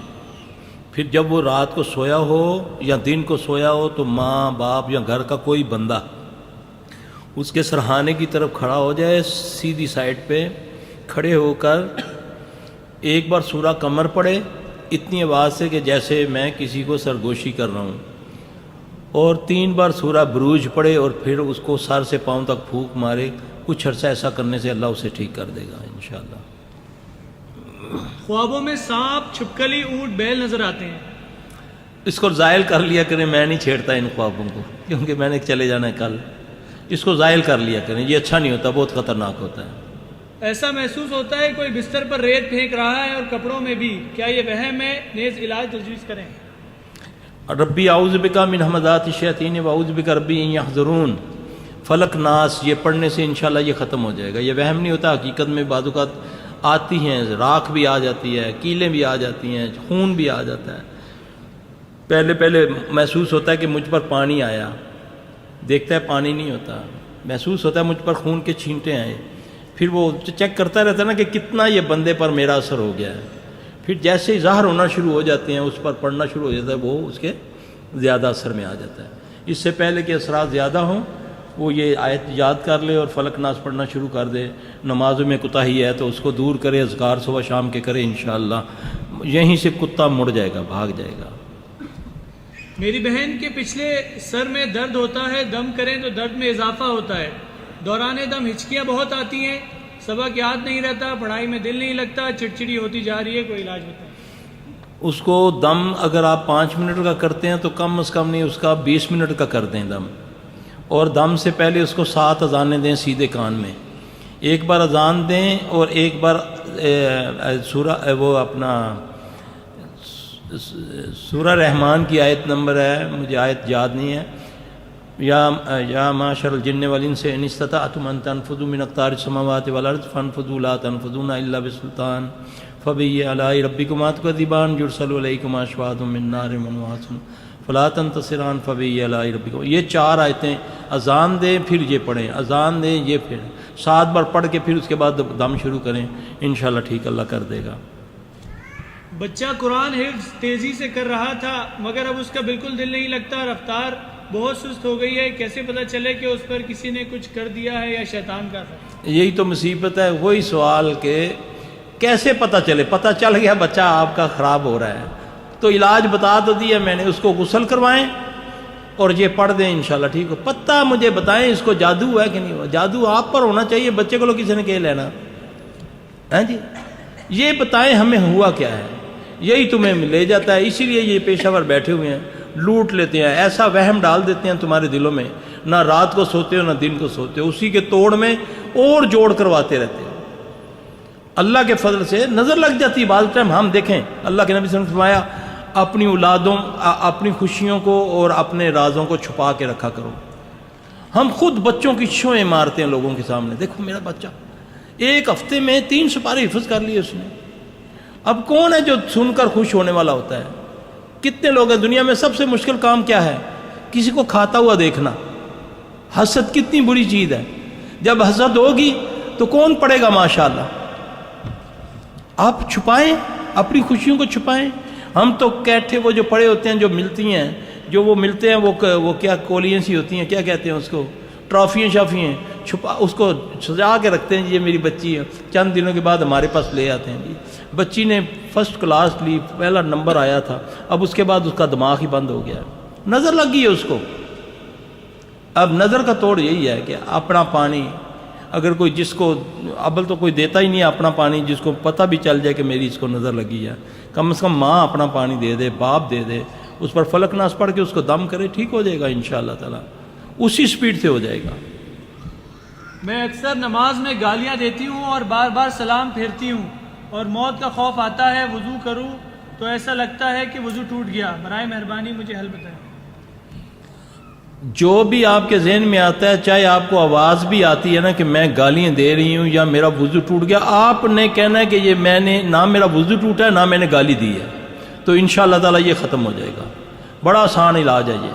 پھر جب وہ رات کو سویا ہو یا دن کو سویا ہو تو ماں باپ یا گھر کا کوئی بندہ اس کے سرہانے کی طرف کھڑا ہو جائے, سیدھی سائڈ پہ کھڑے ہو کر ایک بار سورہ قمر پڑھے اتنی آواز سے کہ جیسے میں کسی کو سرگوشی کر رہا ہوں, اور 3 بار سورہ بروج پڑھے, اور پھر اس کو سر سے پاؤں تک پھونک مارے. کچھ عرصہ ایسا کرنے سے اللہ اسے ٹھیک کر دے گا انشاءاللہ. خوابوں میں سانپ, چھپکلی, اونٹ, بیل نظر آتے ہیں. اس کو زائل کر لیا کریں. میں نہیں چھیڑتا ان خوابوں کو کیونکہ میں نے چلے جانا ہے کل. اس کو زائل کر لیا کریں, یہ اچھا نہیں ہوتا, بہت خطرناک ہوتا ہے. ایسا محسوس ہوتا ہے کوئی بستر پر ریت پھینک رہا ہے اور کپڑوں میں بھی, کیا یہ وہم ہے؟ نیز علاج تجویز کریں. ربی اعوذ بک من ہمزات الشیاطین واعوذ بک ربی ان یحضرون, فلک ناس, یہ پڑھنے سے انشاءاللہ یہ ختم ہو جائے گا. یہ وہم نہیں ہوتا, حقیقت میں بعض اوقات آتی ہیں, راکھ بھی آ جاتی ہے, کیلیں بھی آ جاتی ہیں, خون بھی آ جاتا ہے. پہلے محسوس ہوتا ہے کہ مجھ پر پانی آیا, دیکھتا ہے پانی نہیں ہوتا, محسوس ہوتا ہے مجھ پر خون کے چھینٹے آئے. پھر وہ چیک کرتا رہتا ہے نا کہ کتنا یہ بندے پر میرا اثر ہو گیا ہے. پھر جیسے ہی ظاہر ہونا شروع ہو جاتے ہیں, اس پر پڑھنا شروع ہو جاتا ہے, وہ اس کے زیادہ اثر میں آ جاتا ہے. اس سے پہلے کہ اثرات زیادہ ہوں وہ یہ آیت یاد کر لے اور فلک ناس پڑھنا شروع کر دے. نمازوں میں کوتاہی ہے تو اس کو دور کرے, اذکار صبح شام کے کرے, انشاءاللہ یہیں سے کتا مڑ جائے گا, بھاگ جائے گا. میری بہن کے پچھلے سر میں درد ہوتا ہے, دم کریں تو درد میں اضافہ ہوتا ہے. دوران دم ہچکیاں بہت آتی ہیں, سبق یاد نہیں رہتا, پڑھائی میں دل نہیں لگتا, چڑچڑی ہوتی جا رہی ہے, کوئی علاج بتائیں. اس کو دم اگر آپ 5 منٹ کا کرتے ہیں تو کم از کم نہیں, اس کا 20 منٹ کا کر دیں دم. اور دم سے پہلے اس کو 7 اذانیں دیں سیدھے کان میں. ایک بار اذان دیں اور ایک بار سورہ وہ اپنا سورہ رحمان کی آیت نمبر ہے, مجھے آیت یاد نہیں ہے, یا معشر الجن والانس ان استطعتم ان تنفذوا من اقطار السماوات والارض فانفذوا لا تنفذون الا بسلطان فبأي آلاء ربكما تكذبان يرسل إليكما شواظ من نار ونحاس فلا تنتصران فبأي آلاء ربكما. یہ 4 آیتیں اذان دیں پھر یہ پڑھیں, اذان دیں یہ پھر 7 بار پڑھ کے پھر اس کے بعد دم شروع کریں, انشاءاللہ ٹھیک اللہ کر دے گا. بچہ قرآن حفظ تیزی سے کر رہا تھا مگر اب اس کا بالکل دل نہیں لگتا, رفتار بہت سست ہو گئی ہے, کیسے پتہ چلے کہ اس پر کسی نے کچھ کر دیا ہے یا شیطان کا اثر؟ یہی تو مصیبت ہے, وہی سوال کہ کیسے پتہ چلے. پتہ چل گیا بچہ آپ کا خراب ہو رہا ہے تو علاج بتا تو دیا میں نے, اس کو غسل کروائیں اور یہ پڑھ دیں انشاءاللہ ٹھیک ہو. پتہ مجھے بتائیں اس کو جادو ہوا ہے کہ نہیں ہوا. جادو آپ پر ہونا چاہیے, بچے کو کسی نے کہہ لینا ہے جی. یہ بتائیں ہمیں ہوا کیا ہے, یہی تمہیں لے جاتا ہے. اسی لیے یہ پیشہ ور بیٹھے ہوئے ہیں, لوٹ لیتے ہیں, ایسا وہم ڈال دیتے ہیں تمہارے دلوں میں, نہ رات کو سوتے ہو نہ دن کو سوتے ہو, اسی کے توڑ میں اور جوڑ کرواتے رہتے ہیں. اللہ کے فضل سے نظر لگ جاتی ہے بعض ٹائم. ہم دیکھیں اللہ کے نبی صلی اللہ علیہ وسلم نے فرمایا اپنی اولادوں اپنی خوشیوں کو اور اپنے رازوں کو چھپا کے رکھا کرو. ہم خود بچوں کی چھوئیں مارتے ہیں لوگوں کے سامنے, دیکھو میرا بچہ ایک ہفتے میں 3 سپارے حفظ کر لیے اس نے. اب کون ہے جو سن کر خوش ہونے والا ہوتا ہے؟ کتنے لوگ ہیں دنیا میں؟ سب سے مشکل کام کیا ہے؟ کسی کو کھاتا ہوا دیکھنا. حسد کتنی بری چیز ہے. جب حسد ہوگی تو کون پڑے گا ماشاءاللہ. آپ چھپائیں اپنی خوشیوں کو چھپائیں. ہم تو کیٹھے وہ جو پڑے ہوتے ہیں جو ملتی ہیں جو وہ ملتے ہیں وہ کیا کولیاں سی ہوتی ہیں, کیا کہتے ہیں اس کو, ٹرافیاں شافیاں, چھپا اس کو سجا کے رکھتے ہیں. یہ میری بچی ہے, چند دنوں کے بعد ہمارے پاس لے آتے ہیں. جی بچی نے فرسٹ کلاس لی, پہلا نمبر آیا تھا, اب اس کے بعد اس کا دماغ ہی بند ہو گیا, نظر لگ گئی ہے اس کو. اب نظر کا توڑ یہی ہے کہ اپنا پانی اگر کوئی جس کو ابل تو کوئی دیتا ہی نہیں ہے اپنا پانی, جس کو پتہ بھی چل جائے کہ میری اس کو نظر لگی ہے, کم از کم ماں اپنا پانی دے دے, باپ دے دے, اس پر فلک ناس پڑھ کے اس کو دم کرے, ٹھیک ہو جائے گا انشاءاللہ تعالی, اسی سپیڈ سے ہو جائے گا. میں اکثر نماز میں گالیاں دیتی ہوں اور بار بار سلام پھیرتی ہوں اور موت کا خوف آتا ہے. وضو کروں تو ایسا لگتا ہے کہ وضو ٹوٹ گیا. برائے مہربانی مجھے حل بتائیں. جو بھی آپ کے ذہن میں آتا ہے, چاہے آپ کو آواز بھی آتی ہے نا کہ میں گالیاں دے رہی ہوں یا میرا وضو ٹوٹ گیا, آپ نے کہنا ہے کہ یہ میں نے نہ میرا وضو ٹوٹا ہے نہ میں نے گالی دی ہے, تو انشاءاللہ تعالی یہ ختم ہو جائے گا. بڑا آسان علاج ہے یہ.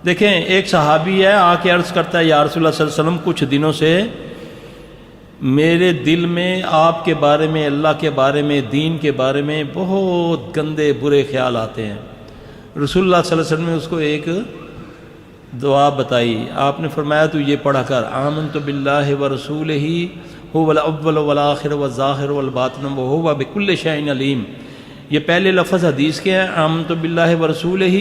دیکھیں ایک صحابی ہے آ کے عرض کرتا ہے یا رسول اللہ صلی اللہ علیہ وسلم کچھ دنوں سے میرے دل میں آپ کے بارے میں, اللہ کے بارے میں, دین کے بارے میں بہت گندے برے خیال آتے ہیں. رسول اللہ صلی اللہ علیہ وسلم نے اس کو ایک دعا بتائی. آپ نے فرمایا تو یہ پڑھا کر, آمنت باللہ ورسولہ هو الاول والآخر والظاہر والباطن وهو بكل شیء علیم. یہ پہلے لفظ حدیث کے ہیں آمنت باللہ ورسولہ,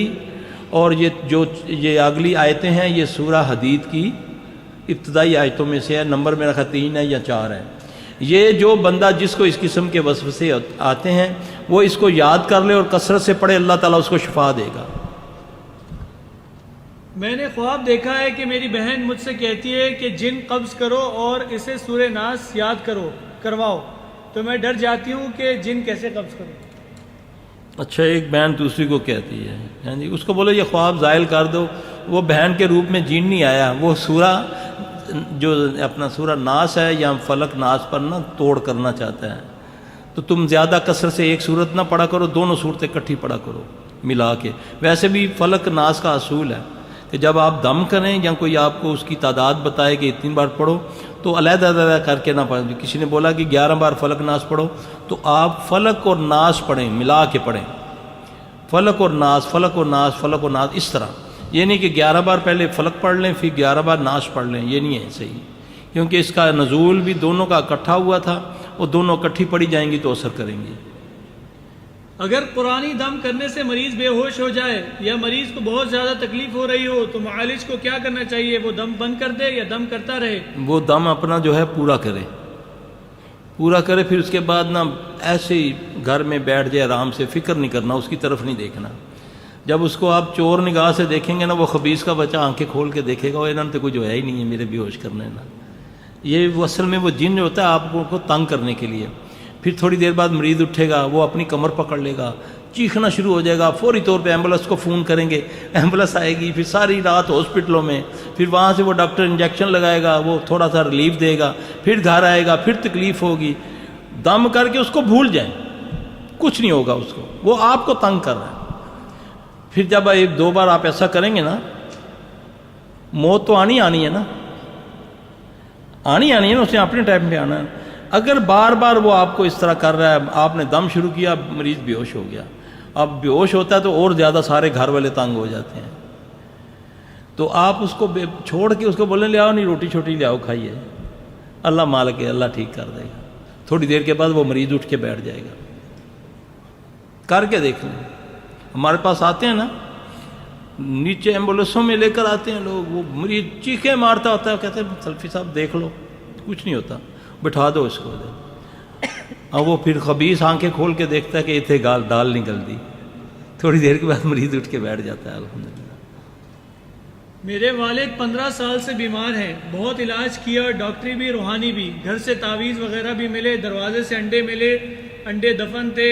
اور یہ اگلی آیتیں ہیں یہ سورہ حدید کی ابتدائی آیتوں میں سے ہے, نمبر میرا خیال 3 ہے یا 4 ہے. یہ جو بندہ جس کو اس قسم کے وسوسے آتے ہیں وہ اس کو یاد کر لے اور کثرت سے پڑھے, اللہ تعالیٰ اس کو شفا دے گا. میں نے خواب دیکھا ہے کہ میری بہن مجھ سے کہتی ہے کہ جن قبض کرو اور اسے سورہ ناس یاد کرواؤ, تو میں ڈر جاتی ہوں کہ جن کیسے قبض کرو. اچھا, ایک بہن دوسری کو کہتی ہے, ہاں جی, اس کو بولو یہ خواب زائل کر دو. وہ بہن کے روپ میں جن نہیں آیا, وہ سورہ جو اپنا سورہ ناس ہے یا فلک ناس پر نا توڑ کرنا چاہتا ہے. تو تم زیادہ کثرت سے ایک صورت نہ پڑھا کرو, دونوں صورتیں اکٹھی پڑھا کرو ملا کے. ویسے بھی فلک ناس کا اصول ہے کہ جب آپ دم کریں یا کوئی آپ کو اس کی تعداد بتائے کہ اتنی بار پڑھو تو علیحدہ علیحدہ کر کے نہ پڑھیں. کسی نے بولا کہ 11 بار فلک ناس پڑھو تو آپ فلک اور ناس پڑھیں, ملا کے پڑھیں, فلک اور ناس, فلک اور ناس, فلک اور ناس, اس طرح. یہ نہیں کہ 11 بار پہلے فلک پڑھ لیں پھر 11 بار ناس پڑھ لیں, یہ نہیں ہے صحیح, کیونکہ اس کا نزول بھی دونوں کا اکٹھا ہوا تھا, اور دونوں اکٹھی پڑھی جائیں گی تو اثر کریں گی. اگر قرآنی دم کرنے سے مریض بے ہوش ہو جائے یا مریض کو بہت زیادہ تکلیف ہو رہی ہو تو معالج کو کیا کرنا چاہیے؟ وہ دم بند کر دے یا دم کرتا رہے؟ وہ دم اپنا جو ہے پورا کرے, پھر اس کے بعد نا ایسے ہی گھر میں بیٹھ جائے آرام سے, فکر نہیں کرنا, اس کی طرف نہیں دیکھنا. جب اس کو آپ چور نگاہ سے دیکھیں گے نا, وہ خبیث کا بچہ آنکھیں کھول کے دیکھے گا, وہ انہوں نے تو کوئی جو ہے ہی نہیں ہے میرے بے ہوش کرنے نا. یہ وہ اصل میں وہ جن جو ہوتا ہے آپ کو تنگ کرنے کے لیے. پھر تھوڑی دیر بعد مریض اٹھے گا, وہ اپنی کمر پکڑ لے گا, چیخنا شروع ہو جائے گا, فوری طور پہ ایمبولینس کو فون کریں گے, ایمبولینس آئے گی, پھر ساری رات ہاسپٹلوں میں, پھر وہاں سے وہ ڈاکٹر انجیکشن لگائے گا, وہ تھوڑا سا ریلیف دے گا, پھر گھر آئے گا, پھر تکلیف ہوگی. دم کر کے اس کو بھول جائیں, کچھ نہیں ہوگا اس کو, وہ آپ کو تنگ کر رہا ہے. پھر جب 1-2 بار آپ ایسا کریں گے نا, موت تو آنی ہے نا, اس نے اپنے ٹائم پہ آنا ہے. اگر بار بار وہ آپ کو اس طرح کر رہا ہے, آپ نے دم شروع کیا, مریض بے ہوش ہو گیا, اب بے ہوش ہوتا ہے تو اور زیادہ سارے گھر والے تنگ ہو جاتے ہیں. تو آپ اس کو چھوڑ کے اس کو بولیں لے آؤ, نہیں روٹی چھوٹی لے آؤ کھائیے, اللہ مالک ہے, اللہ ٹھیک کر دے گا. تھوڑی دیر کے بعد وہ مریض اٹھ کے بیٹھ جائے گا. کر کے دیکھ لیں. ہمارے پاس آتے ہیں نا, نیچے ایمبولینسوں میں لے کر آتے ہیں لوگ, وہ مریض چیخیں مارتا ہوتا ہے, کہتے ہیں سلفی صاحب دیکھ لو کچھ نہیں ہوتا, بٹھا دو اس کو. اور وہ پھر خبیث آنکھیں کھول کے دیکھتا ہے کہ اتنے دال نکل دی, تھوڑی دیر کے بعد مریض اٹھ کے بیٹھ جاتا ہے. الحمدللہ. میرے والد 15 سال سے بیمار ہیں, بہت علاج کیا, ڈاکٹری بھی روحانی بھی, گھر سے تعویذ وغیرہ بھی ملے, دروازے سے انڈے ملے, انڈے دفن تھے,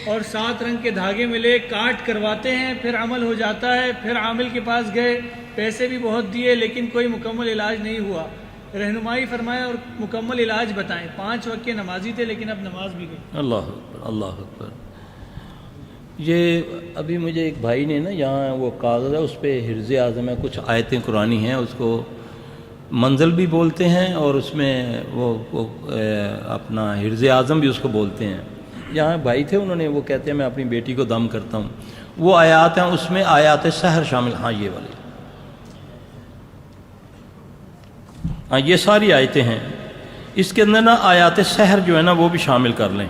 اور 7 رنگ کے دھاگے ملے, کاٹ کرواتے ہیں, پھر عمل ہو جاتا ہے, پھر عامل کے پاس گئے, پیسے بھی بہت دیے لیکن کوئی مکمل علاج نہیں ہوا. رہنمائی فرمائیں اور مکمل علاج بتائیں. 5 وقت کے نمازی تھے لیکن اب نماز بھی گئی. اللہ اکبر اللہ اکبر. یہ ابھی مجھے ایک بھائی نے نا یہاں وہ کاغذ ہے اس پہ حرز اعظم ہے، کچھ آیتیں قرآنی ہیں، اس کو منزل بھی بولتے ہیں اور اس میں وہ اپنا حرز اعظم بھی اس کو بولتے ہیں. یہاں بھائی تھے، انہوں نے وہ کہتے ہیں میں اپنی بیٹی کو دم کرتا ہوں. وہ آیات ہیں، اس میں آیات سحر شامل. ہاں یہ والی، ہاں یہ ساری آیتیں ہیں. اس کے اندر نا آیات سحر جو ہے نا وہ بھی شامل کر لیں.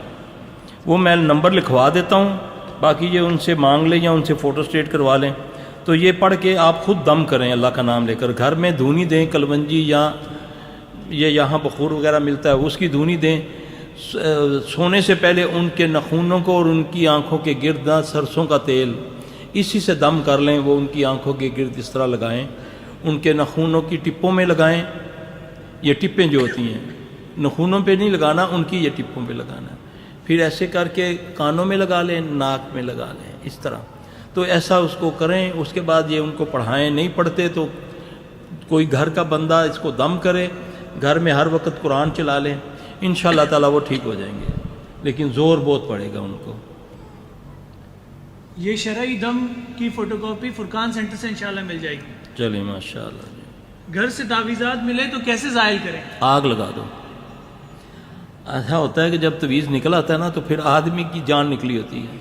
وہ میں نمبر لکھوا دیتا ہوں، باقی یہ ان سے مانگ لیں یا ان سے فوٹو اسٹیٹ کروا لیں. تو یہ پڑھ کے آپ خود دم کریں اللہ کا نام لے کر. گھر میں دھونی دیں کلونجی، یا یہ یہاں بخور وغیرہ ملتا ہے اس کی دھونی دیں. سونے سے پہلے ان کے ناخنوں کو اور ان کی آنکھوں کے گرد سرسوں کا تیل اسی سے دم کر لیں. وہ ان کی آنکھوں کے گرد اس طرح لگائیں، ان کے ناخنوں کی ٹپوں میں لگائیں. یہ ٹپیں جو ہوتی ہیں ناخنوں پہ نہیں لگانا، ان کی یہ ٹپوں پہ لگانا. پھر ایسے کر کے کانوں میں لگا لیں، ناک میں لگا لیں، اس طرح. تو ایسا اس کو کریں. اس کے بعد یہ ان کو پڑھائیں. نہیں پڑھتے تو کوئی گھر کا بندہ اس کو دم کرے، گھر میں ہر وقت قرآن چلا لیں. انشاءاللہ تعالیٰ وہ ٹھیک ہو جائیں گے، لیکن زور بہت پڑے گا ان کو. یہ شرعی دم کی فوٹو کاپی فرقان سینٹر سے انشاءاللہ مل جائے گی. چلیں ماشاءاللہ. گھر سے تعویذات ملے تو کیسے ظاہر کریں؟ آگ لگا دو. ایسا ہوتا ہے کہ جب تعویذ نکل آتا ہے نا تو پھر آدمی کی جان نکلی ہوتی ہے.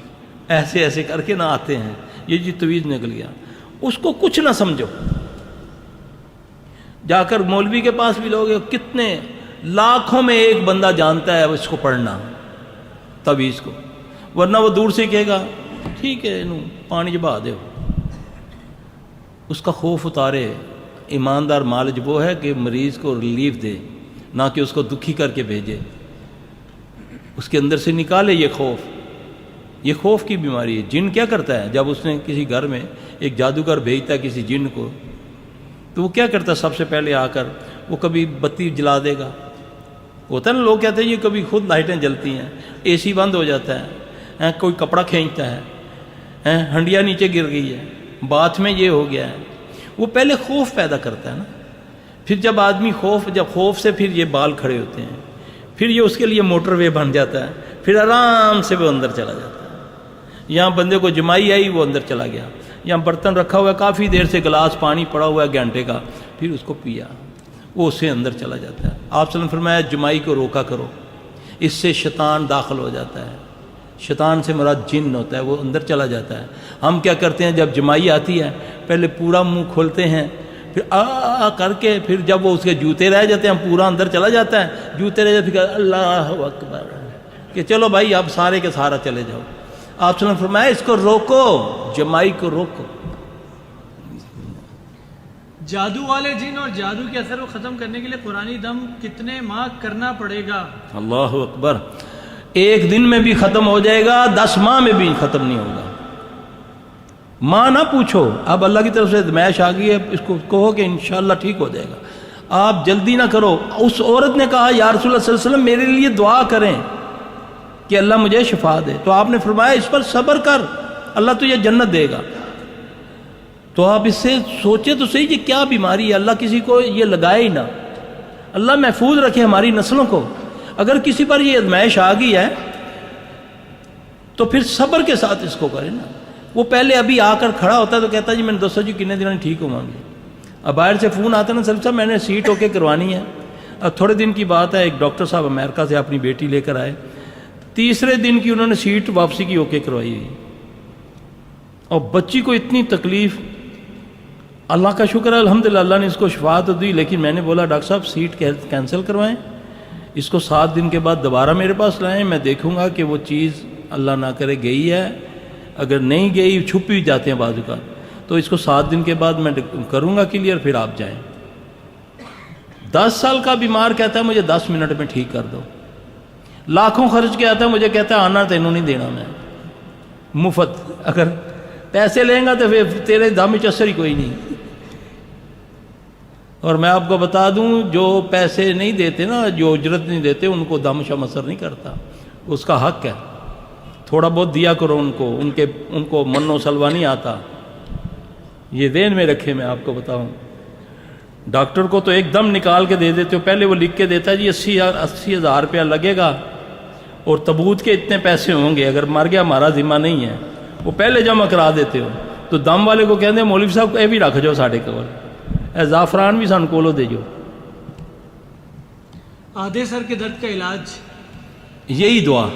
ایسے ایسے کر کے نہ آتے ہیں، یہ جی تعویذ نکل گیا. اس کو کچھ نہ سمجھو. جا کر مولوی کے پاس بھی لوگ کتنے لاکھوں میں ایک بندہ جانتا ہے اس کو پڑھنا تعویذ کو، ورنہ وہ دور سے کہے گا ٹھیک ہے پانی جبا دے. اس کا خوف اتارے. ایماندار مالج وہ ہے کہ مریض کو ریلیف دے، نہ کہ اس کو دکھی کر کے بھیجے. اس کے اندر سے نکالے یہ خوف. یہ خوف کی بیماری ہے. جن کیا کرتا ہے جب اس نے کسی گھر میں ایک جادوگر بھیجتا ہے کسی جن کو، تو وہ کیا کرتا ہے سب سے پہلے آ کر وہ کبھی بتی جلا دے گا. ہوتا ہے نا، لوگ کہتے ہیں یہ کبھی خود لائٹیں جلتی ہیں، اے سی بند ہو جاتا ہے، کوئی کپڑا کھینچتا ہے، ہنڈیا نیچے گر گئی ہے، باتھ میں یہ ہو گیا ہے. وہ پہلے خوف پیدا کرتا ہے نا. پھر جب آدمی جب خوف سے پھر یہ بال کھڑے ہوتے ہیں، پھر یہ اس کے لیے موٹر وے بن جاتا ہے. پھر آرام سے وہ اندر چلا جاتا ہے. یہاں بندے کو جمائی آئی، وہ اندر چلا گیا. یہاں برتن رکھا ہوا ہے، کافی دیر سے گلاس پانی پڑا ہوا ہے گھنٹے کا، پھر اس کو پیا، وہ اس سے اندر چلا جاتا ہے. آپ صلی اللہ علیہ وسلم فرمایا جمائی کو روکا کرو، اس سے شیطان داخل ہو جاتا ہے. شیطان سے مراد جن ہوتا ہے، وہ اندر چلا جاتا ہے. ہم کیا کرتے ہیں جب جمائی آتی ہے پہلے پورا منہ کھولتے ہیں، پھر آ کر کے پھر جب وہ اس کے جوتے رہ جاتے ہیں پورا اندر چلا جاتا ہے، جوتے رہ جاتے ہیں اللہ اکبر کہ چلو بھائی اب سارے کے سارا چلے جاؤ. آپ صلی اللہ علیہ وسلم فرمایا اس کو روکو، جمائی کو روکو. جادو والے جن اور جادو کے اثر کو ختم کرنے کے لیے قرآنی دم کتنے ماہ کرنا پڑے گا؟ اللہ اکبر. ایک دن میں بھی ختم ہو جائے گا، 10 ماہ میں بھی ختم نہیں ہوگا. ماں نہ پوچھو، اب اللہ کی طرف سے دمائش آ گئی ہے، اس کو کہو کہ انشاءاللہ ٹھیک ہو جائے گا. آپ جلدی نہ کرو. اس عورت نے کہا یا رسول اللہ صلی اللہ علیہ وسلم میرے لیے دعا کریں کہ اللہ مجھے شفا دے. تو آپ نے فرمایا اس پر صبر کر، اللہ تجھے جنت دے گا. تو آپ اس سے سوچے تو صحیح یہ کیا بیماری ہے. اللہ کسی کو یہ لگائے ہی نہ، اللہ محفوظ رکھے ہماری نسلوں کو. اگر کسی پر یہ ازمائش آ گئی ہے تو پھر صبر کے ساتھ اس کو کرے نا. وہ پہلے ابھی آ کر کھڑا ہوتا ہے تو کہتا ہے جی میں نے دوستوں جی کتنے دنوں ٹھیک ہوں گے. اب باہر سے فون آتا ہے نا سر صاحب میں نے سیٹ اوکے کروانی ہے. اب تھوڑے دن کی بات ہے، ایک ڈاکٹر صاحب امریکہ سے اپنی بیٹی لے کر آئے، تیسرے دن کی انہوں نے سیٹ واپسی کی اوکے کروائی ہوئی. اور بچی کو اتنی تکلیف، اللہ کا شکر ہے الحمدللہ اللہ نے اس کو شفا تو دی. لیکن میں نے بولا ڈاکٹر صاحب سیٹ کینسل کروائیں، اس کو 7 دن کے بعد دوبارہ میرے پاس لائیں، میں دیکھوں گا کہ وہ چیز اللہ نہ کرے گئی ہے. اگر نہیں گئی، چھپ بھی جاتے ہیں بازو کا، تو اس کو 7 دن کے بعد میں کروں گا کلیئر، پھر آپ جائیں. 10 سال کا بیمار کہتا ہے مجھے 10 منٹ میں ٹھیک کر دو. لاکھوں خرچ کے آتا ہے، مجھے کہتا ہے آنا تینوں نہیں دینا میں مفت. اگر پیسے لیں گا تو پھر تیرے دم میں اثر ہی کوئی نہیں. اور میں آپ کو بتا دوں جو پیسے نہیں دیتے نا، جو اجرت نہیں دیتے، ان کو دم شم اثر نہیں کرتا. اس کا حق ہے، تھوڑا بہت دیا کرو ان کو. ان کو من و سلوا نہیں آتا. یہ ذہن میں رکھے، میں آپ کو بتاؤں ڈاکٹر کو تو ایک دم نکال کے دے دیتے ہو، پہلے وہ لکھ کے دیتا ہے جی 80,000 روپیہ لگے گا اور تبوت کے اتنے پیسے ہوں گے، اگر مر گیا ہمارا ذمہ نہیں ہے، وہ پہلے جمع کرا دیتے ہو۔ تو دم والے کو کہتے ہیں مولوی صاحب اے بھی رکھ جاؤ ساڑھے کول، اے زعفران بھی سان کولو دے جو۔ آدھے سر کے درد کا علاج؟ یہی دعا،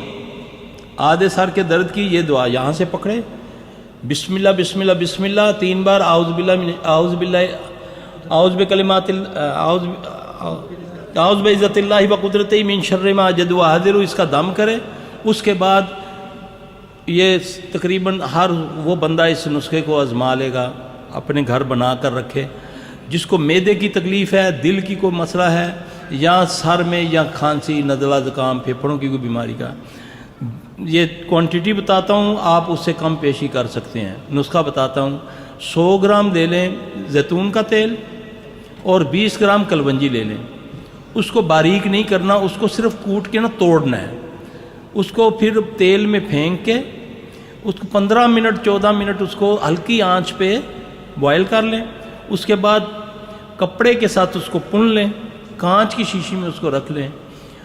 آدھے سر کے درد کی یہ دعا، یہاں سے پکڑے بسم اللہ بسم اللہ بسم اللہ 3 بار، اعوذ بکلمات اعوذ بعزت اللہ و قدرتہ من شر ما اجد و احذر، اس کا دم کرے۔ اس کے بعد یہ تقریباً ہر وہ بندہ اس نسخے کو آزما لے گا، اپنے گھر بنا کر رکھے، جس کو معدے کی تکلیف ہے، دل کی کوئی مسئلہ ہے، یا سر میں یا کھانسی نزلہ زکام پھیپھڑوں کی کوئی بیماری کا۔ یہ کوانٹٹی بتاتا ہوں، آپ اس سے کم پیشی کر سکتے ہیں۔ نسخہ بتاتا ہوں، 100 گرام لے لیں زیتون کا تیل اور 20 گرام کلونجی لے لیں، اس کو باریک نہیں کرنا، اس کو صرف کوٹ کے توڑنا ہے، اس کو پھر تیل میں پھینک کے اس کو 15 منٹ 14 منٹ اس کو ہلکی آنچ پہ بوائل کر لیں۔ اس کے بعد کپڑے کے ساتھ اس کو پن لیں، کانچ کی شیشی میں اس کو رکھ لیں۔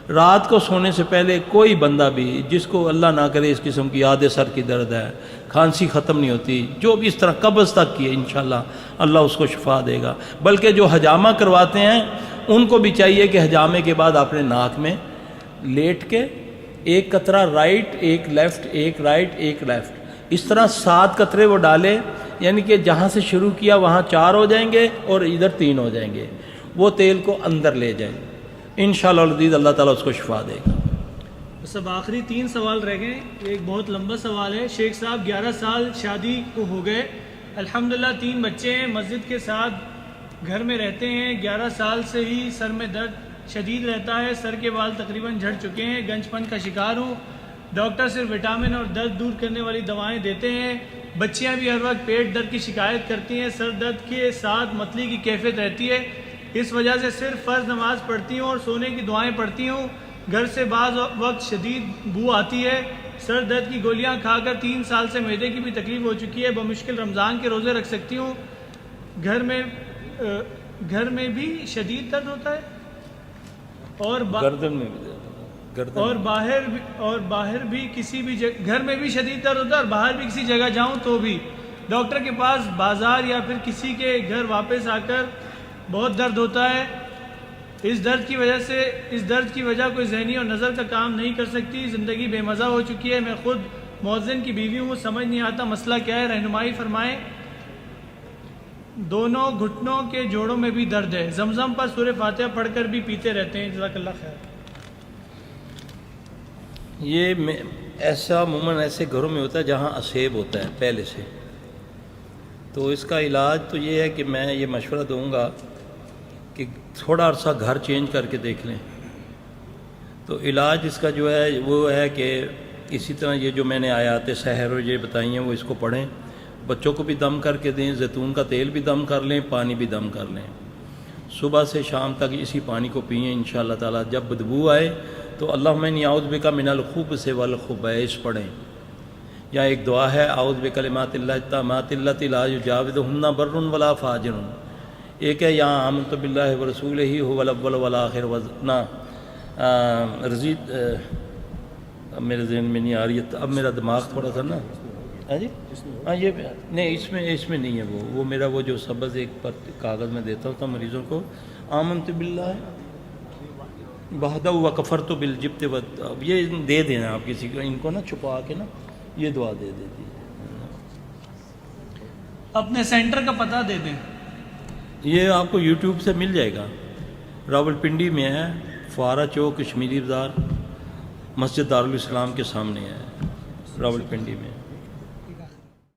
رات کو سونے سے پہلے کوئی بندہ بھی جس کو اللہ نہ کرے اس قسم کی آدھے سر کی درد ہے، کھانسی ختم نہیں ہوتی، جو بھی اس طرح قبض تک کی ہے، انشاءاللہ اللہ اس کو شفا دے گا۔ بلکہ جو حجامہ کرواتے ہیں ان کو بھی چاہیے کہ حجامے کے بعد اپنے ناک میں لیٹ کے ایک قطرہ رائٹ، ایک لیفٹ، ایک رائٹ، ایک لیفٹ، اس طرح 7 قطرے وہ ڈالے، یعنی کہ جہاں سے شروع کیا وہاں 4 ہو جائیں گے اور ادھر 3 ہو جائیں گے، وہ تیل کو اندر لے جائیں، انشاءاللہ العزیز اللہ تعالیٰ اس کو شفا دے گا۔ بس اب آخری 3 سوال رہ گئے۔ ایک بہت لمبا سوال ہے۔ شیخ صاحب 11 سال شادی کو ہو گئے، الحمدللہ 3 بچے ہیں، مسجد کے ساتھ گھر میں رہتے ہیں، 11 سال سے ہی سر میں درد شدید رہتا ہے، سر کے بال تقریباً جھڑ چکے ہیں، گنج پن کا شکار ہوں، ڈاکٹر صرف وٹامن اور درد دور کرنے والی دوائیں دیتے ہیں، بچیاں بھی ہر وقت پیٹ درد کی شکایت کرتی ہیں، سر درد کے ساتھ متلی کی کیفیت رہتی ہے، اس وجہ سے صرف فرض نماز پڑھتی ہوں اور سونے کی دعائیں پڑھتی ہوں، گھر سے بعض وقت شدید بو آتی ہے، سر درد کی گولیاں کھا کر 3 سال سے معدے کی بھی تکلیف ہو چکی ہے، بمشکل رمضان کے روزے رکھ سکتی ہوں، گھر میں بھی شدید درد ہوتا ہے اور گردن میں اور باہر بھی کسی بھی گھر میں بھی شدید درد ہوتا ہے اور باہر بھی کسی جگہ جاؤں تو بھی، ڈاکٹر کے پاس، بازار یا پھر کسی کے گھر واپس آ کر بہت درد ہوتا ہے، اس درد کی وجہ کوئی ذہنی اور نظر کا کام نہیں کر سکتی، زندگی بے مزہ ہو چکی ہے، میں خود مؤذن کی بیوی ہوں، سمجھ نہیں آتا مسئلہ کیا ہے، رہنمائی فرمائیں۔ دونوں گھٹنوں کے جوڑوں میں بھی درد ہے، زمزم پر سورہ فاتحہ پڑھ کر بھی پیتے رہتے ہیں، جزاک اللہ خیر۔ یہ ایسا عموماً ایسے گھروں میں ہوتا ہے جہاں اسیب ہوتا ہے پہلے سے، تو اس کا علاج تو یہ ہے کہ میں یہ مشورہ دوں گا کہ تھوڑا عرصہ گھر چینج کر کے دیکھ لیں، تو علاج اس کا جو ہے وہ ہے کہ اسی طرح یہ جو میں نے آیات سحر اور یہ بتائی ہیں وہ اس کو پڑھیں، بچوں کو بھی دم کر کے دیں، زیتون کا تیل بھی دم کر لیں، پانی بھی دم کر لیں، صبح سے شام تک اسی پانی کو پئیں انشاءاللہ تعالیٰ۔ جب بدبو آئے تو اللہم انی اعوذ بک من الخبث والخبائث پڑھیں، یا ایک دعا ہے اعوذ بکلمات اللہ التامات اللاتی لا یجاوزہن بر ولا فاجر، ایک ہے یا آمنت باللہ ورسولہ هو الاول والآخر وزنا رضیت، اب میرے ذہن میں نہیں آ رہی ہے، اب میرا دماغ تھوڑا سا نا، ہاں جی ہاں یہ نہیں، اس میں نہیں ہے، وہ میرا وہ جو سبز ایک پر کاغذ میں دیتا ہوتا مریضوں کو، آمنت باللہ وحدہ وکفرت بالجبت، اب یہ دے دینا آپ کسی کو، ان کو نا چھپا کے نا یہ دعا دے دیجیے۔ اپنے سینٹر کا پتہ دے دیں۔ یہ آپ کو یوٹیوب سے مل جائے گا، راولپنڈی میں ہے، فوارہ چوک کشمیری بازار، مسجد دارالاسلام کے سامنے ہے، راولپنڈی میں۔